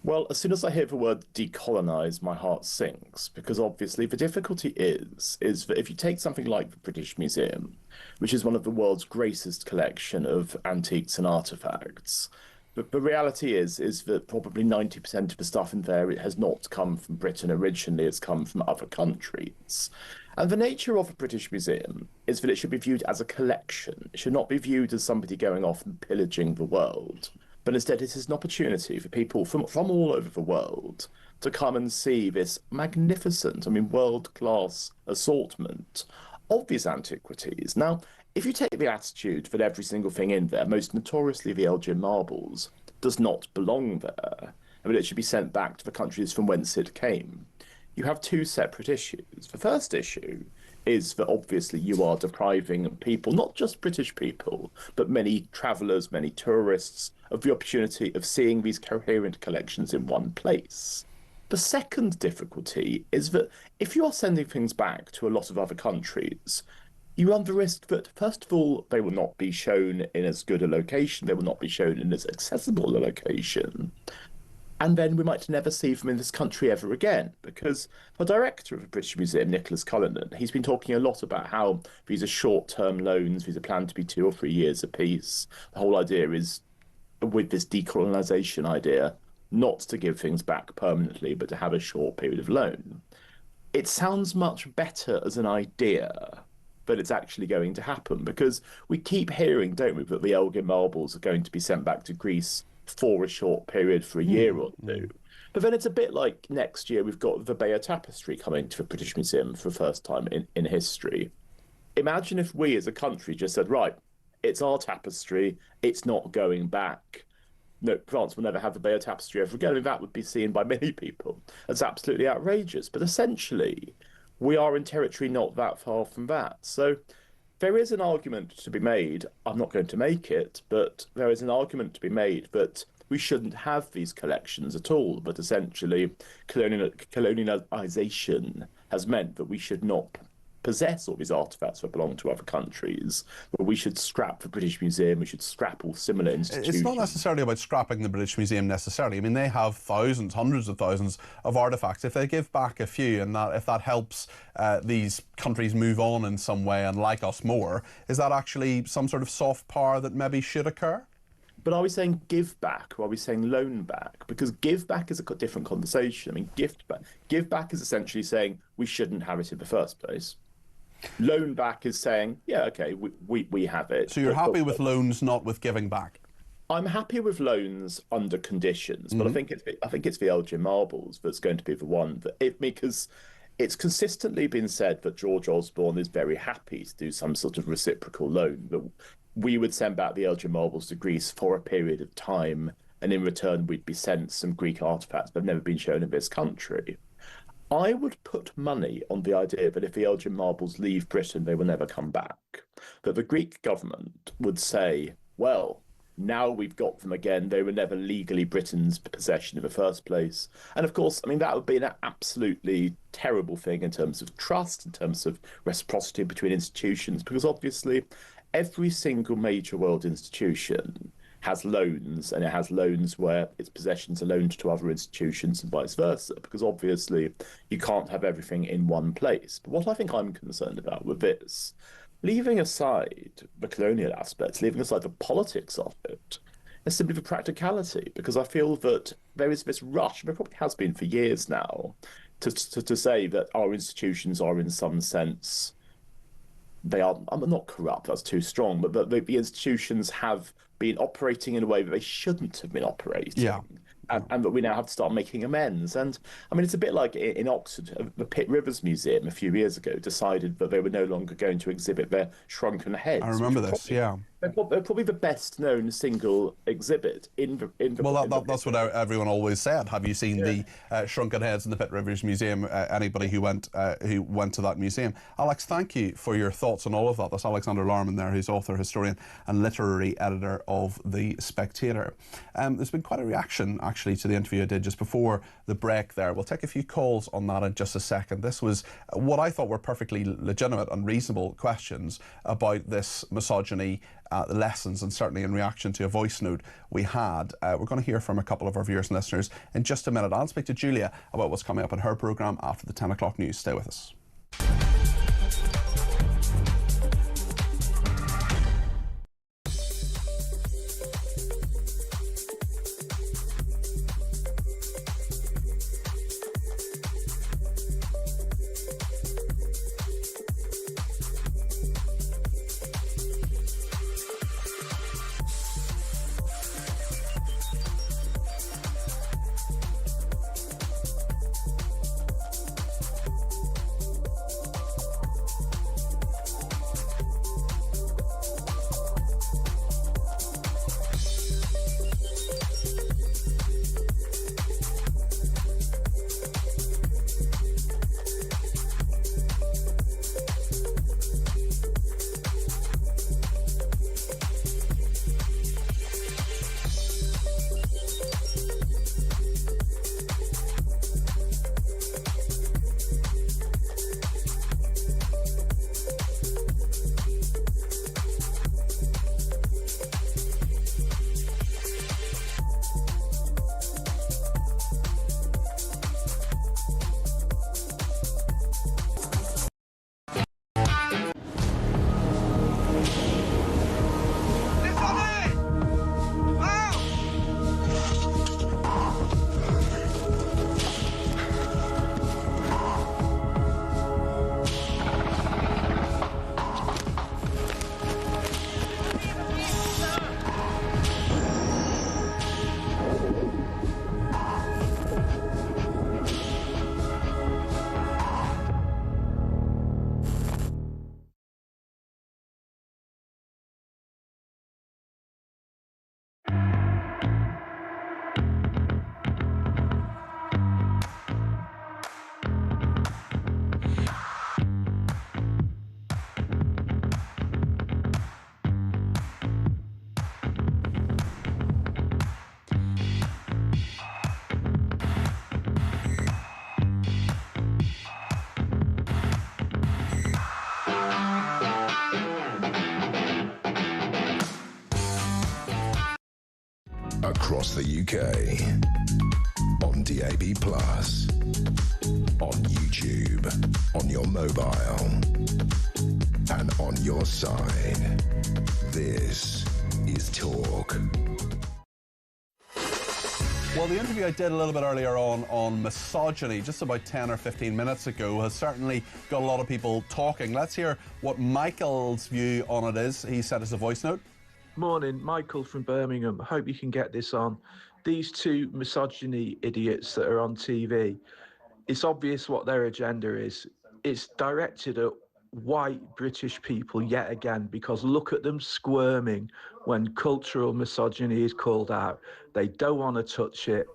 Speaker 10: Well, as soon as I hear the word decolonise, my heart sinks, because obviously the difficulty is that if you take something like the British Museum, which is one of the world's greatest collection of antiques and artefacts, but the reality is that probably 90% of the stuff in there, it has not come from Britain originally, it's come from other countries. And the nature of a British Museum is that it should be viewed as a collection. It should not be viewed as somebody going off and pillaging the world. But instead, it is an opportunity for people from all over the world to come and see this magnificent, world-class assortment of these antiquities. Now, if you take the attitude that every single thing in there, most notoriously the Elgin marbles, does not belong there, it should be sent back to the countries from whence it came, you have two separate issues. The first issue is that obviously you are depriving people, not just British people, but many travellers, many tourists, of the opportunity of seeing these coherent collections in one place. The second difficulty is that if you are sending things back to a lot of other countries, you run the risk that, first of all, they will not be shown in as good a location, they will not be shown in as accessible a location. And then we might never see them in this country ever again, because the director of the British Museum, Nicholas Cullinan, he's been talking a lot about how these are short-term loans, these are planned to be 2 or 3 years apiece. The whole idea is, with this decolonisation idea, not to give things back permanently, but to have a short period of loan. It sounds much better as an idea, but it's actually going to happen, because we keep hearing, don't we, that the Elgin marbles are going to be sent back to Greece for a short period, for a year or two. But then it's a bit like next year we've got the Bayeux Tapestry coming to the British Museum for the first time in history. Imagine if we as a country just said, right, it's our tapestry, it's not going back. No, France will never have the Bayeux Tapestry ever again. I mean, that would be seen by many people as absolutely outrageous. But essentially, we are in territory not that far from that. So there is an argument to be made. I'm not going to make it, but there is an argument to be made that we shouldn't have these collections at all. But essentially, colonialisation has meant that we should not possess all these artefacts that belong to other countries, but we should scrap the British Museum, we should scrap all similar institutions.
Speaker 3: It's not necessarily about scrapping the British Museum necessarily. I mean, they have thousands, hundreds of thousands of artefacts. If they give back a few, and if that helps these countries move on in some way and like us more, is that actually some sort of soft power that maybe should occur?
Speaker 10: But are we saying give back, or are we saying loan back? Because give back is a different conversation. I mean, give back is essentially saying we shouldn't have it in the first place. Loan back is saying, yeah, okay, we have it.
Speaker 3: So you're happy with loans, not with giving back?
Speaker 10: I'm happy with loans under conditions, but I think it's the Elgin marbles that's going to be the one that because it's consistently been said that George Osborne is very happy to do some sort of reciprocal loan, that we would send back the Elgin marbles to Greece for a period of time, and in return we'd be sent some Greek artefacts that have never been shown in this country. I would put money on the idea that if the Elgin marbles leave Britain, they will never come back. That the Greek government would say, well, now we've got them again, they were never legally Britain's possession in the first place. And of course, I mean, that would be an absolutely terrible thing in terms of trust, in terms of reciprocity between institutions, because obviously every single major world institution has loans, and it has loans where its possessions are loaned to other institutions and vice versa, because obviously you can't have everything in one place. But what I think I'm concerned about with this, leaving aside the colonial aspects, leaving aside the politics of it, is simply the practicality, because I feel that there is this rush, there probably has been for years now, to say that our institutions are in some sense, they are, I'm not corrupt, that's too strong, but the institutions have been operating in a way that they shouldn't have been operating.
Speaker 3: Yeah.
Speaker 10: And that we now have to start making amends. And I mean, it's a bit like in Oxford, the Pitt Rivers Museum a few years ago decided that they were no longer going to exhibit their shrunken heads.
Speaker 3: I remember this, yeah.
Speaker 10: They're probably the best known single exhibit in the
Speaker 3: Well, that's what everyone always said. Have you seen the shrunken heads in the Pitt Rivers Museum? Anybody who went to that museum. Alex, thank you for your thoughts on all of that. That's Alexander Larman there, who's author, historian and literary editor of The Spectator. There's been quite a reaction, actually, to the interview I did just before the break there. We'll take a few calls on that in just a second. This was what I thought were perfectly legitimate and reasonable questions about this misogyny lessons, and certainly in reaction to a voice note we had. We're going to hear from a couple of our viewers and listeners in just a minute. I'll speak to Julia about what's coming up in her programme after the 10 o'clock news. Stay with us.
Speaker 15: across the UK. On DAB+, on YouTube, on your mobile, and on your side. This is Talk.
Speaker 3: Well, the interview I did a little bit earlier on misogyny, just about 10 or 15 minutes ago, has certainly got a lot of people talking. Let's hear what Michael's view on it is. He sent us a voice note.
Speaker 11: Morning, Michael from Birmingham. Hope you can get this on. These two misogyny idiots that are on TV, it's obvious what their agenda is. It's directed at white British people yet again, because look at them squirming when cultural misogyny is called out. They don't want to touch it.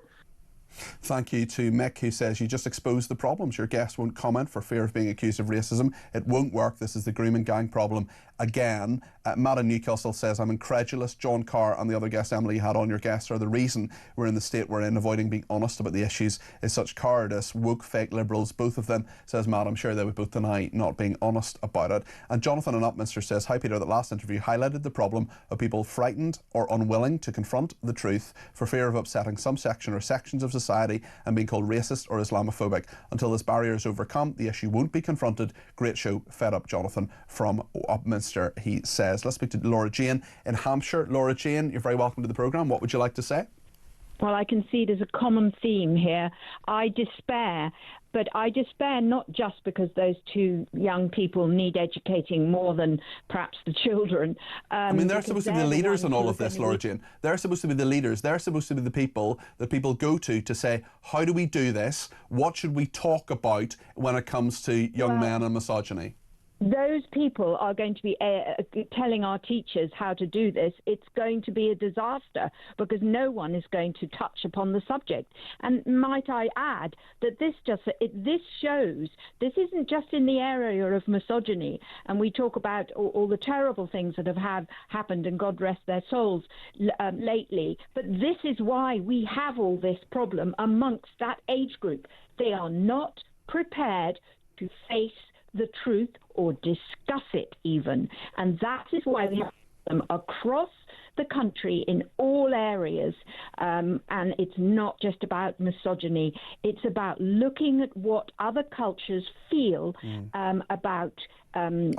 Speaker 3: Thank you to Mick, who says, you just exposed the problems. Your guest won't comment for fear of being accused of racism. It won't work. This is the grooming gang problem again. Matt in Newcastle says, I'm incredulous. John Carr and the other guest Emily had on, your guests, are the reason we're in the state we're in. Avoiding being honest about the issues is such cowardice. Woke, fake liberals, both of them, says Matt. I'm sure they would both deny not being honest about it. And Jonathan in Upminster says, hi Peter, that last interview highlighted the problem of people frightened or unwilling to confront the truth for fear of upsetting some section or sections of society and being called racist or Islamophobic. Until this barrier is overcome, the issue won't be confronted. Great show. Fed up, Jonathan from Upminster, he says. Let's speak to Laura Jane in Hampshire. Laura Jane, you're very welcome to the programme. What would you like to say?
Speaker 19: Well, I can see there's a common theme here. I despair, but I despair not just because those two young people need educating more than perhaps the children.
Speaker 3: I mean, they're supposed to be the leaders in all of this, Laura Jane. They're supposed to be the leaders. They're supposed to be the people that people go to say, how do we do this? What should we talk about when it comes to young men and misogyny?
Speaker 19: Those people are going to be telling our teachers how to do this. It's going to be a disaster because no one is going to touch upon the subject. And might I add that this shows this isn't just in the area of misogyny, and we talk about all the terrible things that have happened, and God rest their souls, lately. But this is why we have all this problem amongst that age group. They are not prepared to face the truth or discuss it even, and that is why we have them across the country in all areas, and it's not just about misogyny. It's about looking at what other cultures feel about
Speaker 3: and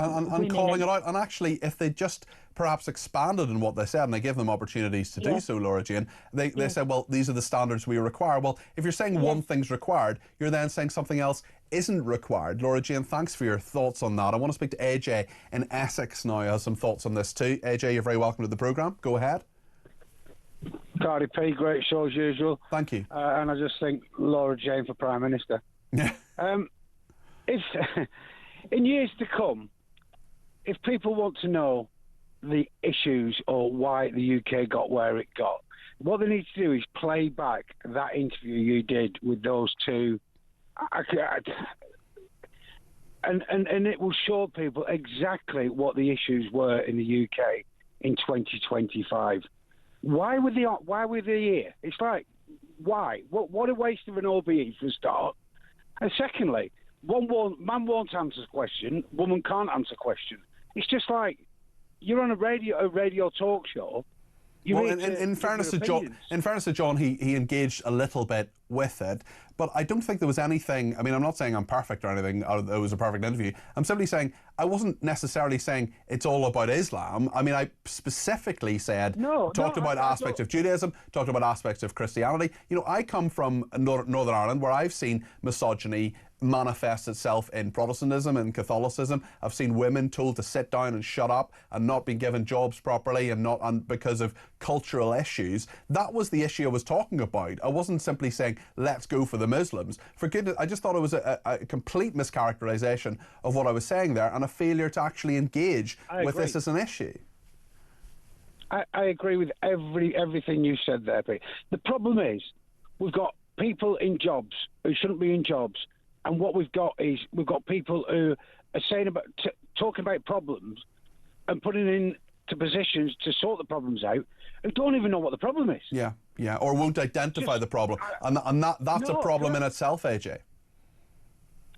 Speaker 3: calling it out. And actually, if they just perhaps expanded on what they said and they give them opportunities to do so, Laura Jane, they said, well, these are the standards we require. Well, if you're saying one thing's required, you're then saying something else isn't required. Laura Jane, thanks for your thoughts on that. I want to speak to AJ in Essex now, who has some thoughts on this too. AJ, you're very welcome to the programme. Go ahead.
Speaker 20: Cardi P, great show as usual.
Speaker 3: Thank you.
Speaker 20: And I just think Laura Jane for Prime Minister. If in years to come, if people want to know the issues or why the UK got where it got, what they need to do is play back that interview you did with those two. And it will show people exactly what the issues were in the UK in 2025. Why were they here? It's like, why? What a waste of an OBE for a start. And secondly, man won't answer a question, woman can't answer a question. It's just like you're on a radio talk show.
Speaker 3: Well, in fairness to John, he engaged a little bit with it, but I don't think there was anything. I mean, I'm not saying I'm perfect or anything, or it was a perfect interview. I'm simply saying I wasn't necessarily saying it's all about Islam. I mean, I specifically said talked about aspects of Judaism, talked about aspects of Christianity. You know, I come from Northern Ireland, where I've seen misogyny manifests itself in Protestantism and Catholicism. I've seen women told to sit down and shut up and not being given jobs properly and because of cultural issues. That was the issue I was talking about. I wasn't simply saying let's go for the Muslims. For goodness, I just thought it was a complete mischaracterization of what I was saying there and a failure to actually engage with this as an issue.
Speaker 20: I agree with everything you said there, Pete. The problem is we've got people in jobs who shouldn't be in jobs. And what we've got people who are saying talking about problems and putting into positions to sort the problems out who don't even know what the problem is.
Speaker 3: Yeah, or won't identify the problem, and that's a problem in itself, AJ.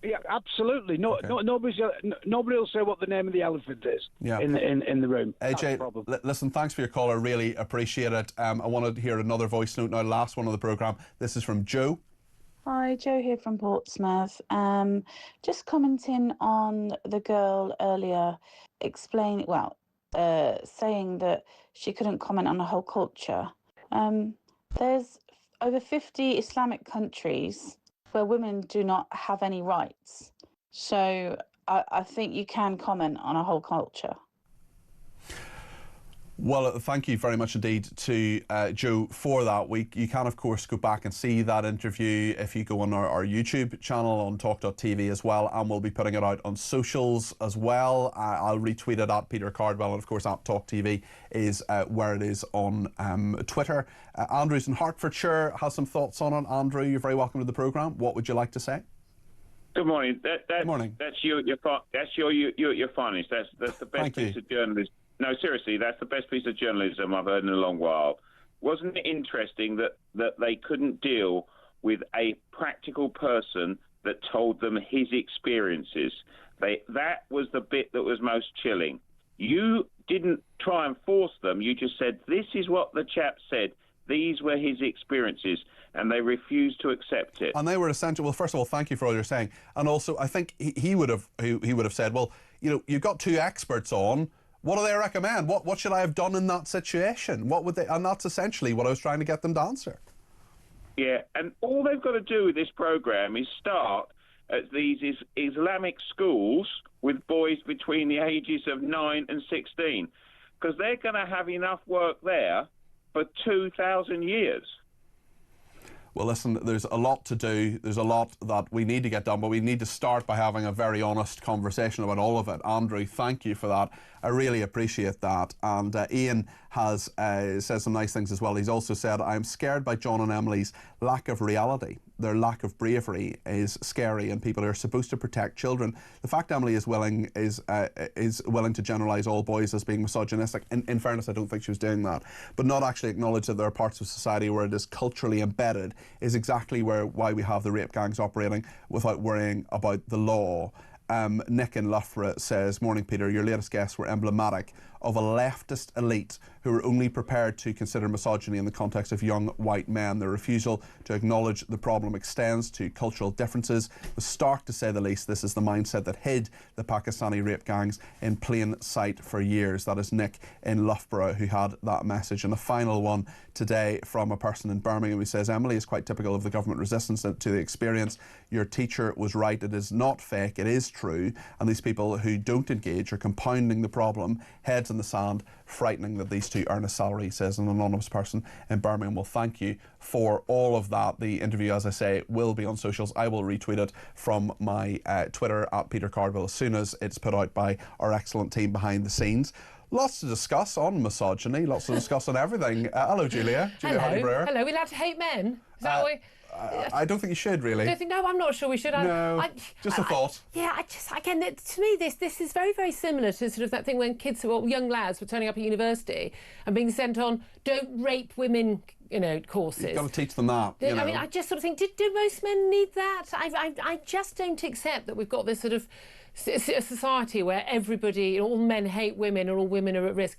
Speaker 20: Yeah, absolutely. Nobody will say what the name of the elephant is in the room.
Speaker 3: AJ, listen, thanks for your call. I really appreciate it. I want to hear another voice note now, last one of the programme. This is from Joe.
Speaker 12: Hi, Joe here from Portsmouth. Just commenting on the girl earlier saying that she couldn't comment on the whole culture. There's over 50 Islamic countries where women do not have any rights. So I think you can comment on a whole culture.
Speaker 3: Well, thank you very much indeed to Joe for that. You can, of course, go back and see that interview if you go on our YouTube channel on talkTV as well, and we'll be putting it out on socials as well. I'll retweet it at Peter Cardwell, and of course at talkTV is where it is on Twitter. Andrew's in Hertfordshire has some thoughts on it. Andrew, you're very welcome to the programme. What would you like to say?
Speaker 13: Good morning.
Speaker 3: Good morning.
Speaker 13: That's your finest. That's the best piece of journalism. No, seriously, that's the best piece of journalism I've heard in a long while. Wasn't it interesting that they couldn't deal with a practical person that told them his experiences? That was the bit that was most chilling. You didn't try and force them. You just said, this is what the chap said. These were his experiences, and they refused to accept it.
Speaker 3: And they were essential. Well, first of all, thank you for all you're saying. And also, I think he would have said, well, you've got two experts on. What do they recommend? What should I have done in that situation? What would they? And that's essentially what I was trying to get them to answer.
Speaker 13: Yeah, and all they've got to do with this programme is start at these Islamic schools with boys between the ages of 9 and 16, because they're going to have enough work there for 2,000 years.
Speaker 3: Well, listen, there's a lot to do. There's a lot that we need to get done, but we need to start by having a very honest conversation about all of it. Andrew, thank you for that. I really appreciate that. And Ian has said some nice things as well. He's also said, I'm scared by John and Emily's lack of reality. Their lack of bravery is scary, and people are supposed to protect children. The fact Emily is willing to generalise all boys as being misogynistic. In fairness, I don't think she was doing that, but not actually acknowledge that there are parts of society where it is culturally embedded is exactly why we have the rape gangs operating without worrying about the law. Nick in Loughborough says, morning Peter, your latest guests were emblematic of a leftist elite who are only prepared to consider misogyny in the context of young white men. Their refusal to acknowledge the problem extends to cultural differences. It was stark to say the least. This is the mindset that hid the Pakistani rape gangs in plain sight for years. That is Nick in Loughborough who had that message. And a final one today from a person in Birmingham who says, Emily is quite typical of the government resistance to the experience. Your teacher was right. It is not fake. It is true. And these people who don't engage are compounding the problem. Heads in the sand, frightening that these two earn a salary, says an anonymous person in Birmingham. Well, thank you for all of that. The interview, as I say, will be on socials. I will retweet it from my Twitter at Peter Cardwell as soon as it's put out by our excellent team behind the scenes. Lots to discuss on misogyny, lots to discuss on everything. Hello, Julia. Julia Hardy-Brewer.
Speaker 21: Hello, we're allowed to hate men? Is that what
Speaker 3: I don't think you should, really.
Speaker 21: No, I'm not sure we should.
Speaker 3: Just a thought.
Speaker 21: Again, to me, this is very, very similar to sort of that thing when kids, young lads were turning up at university and being sent on don't rape women, courses.
Speaker 3: You've got to teach them that.
Speaker 21: I mean, I just sort of think, do most men need that? I just don't accept that we've got this sort of a society where everybody, all men hate women or all women are at risk.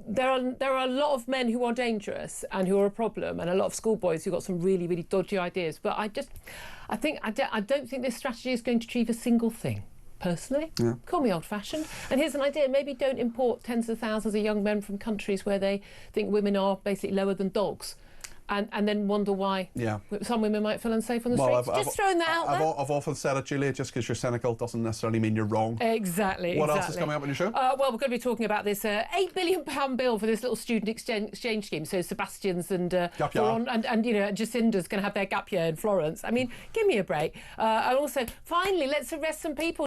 Speaker 21: There are a lot of men who are dangerous and who are a problem, and a lot of schoolboys who've got some really, really dodgy ideas. But I don't think this strategy is going to achieve a single thing. Personally, call me old-fashioned. And here's an idea: maybe don't import tens of thousands of young men from countries where they think women are basically lower than dogs. And then wonder why some women might feel unsafe on the streets. Just throwing that out there.
Speaker 3: I've often said it, Julia, just because you're cynical doesn't necessarily mean you're wrong.
Speaker 21: Exactly.
Speaker 3: What else is coming up on your show?
Speaker 21: Well, we're going to be talking about this £8 billion bill for this little student exchange scheme. So Sebastian's and Jacinda's going to have their gap year in Florence. I mean, give me a break. And also, finally, let's arrest some people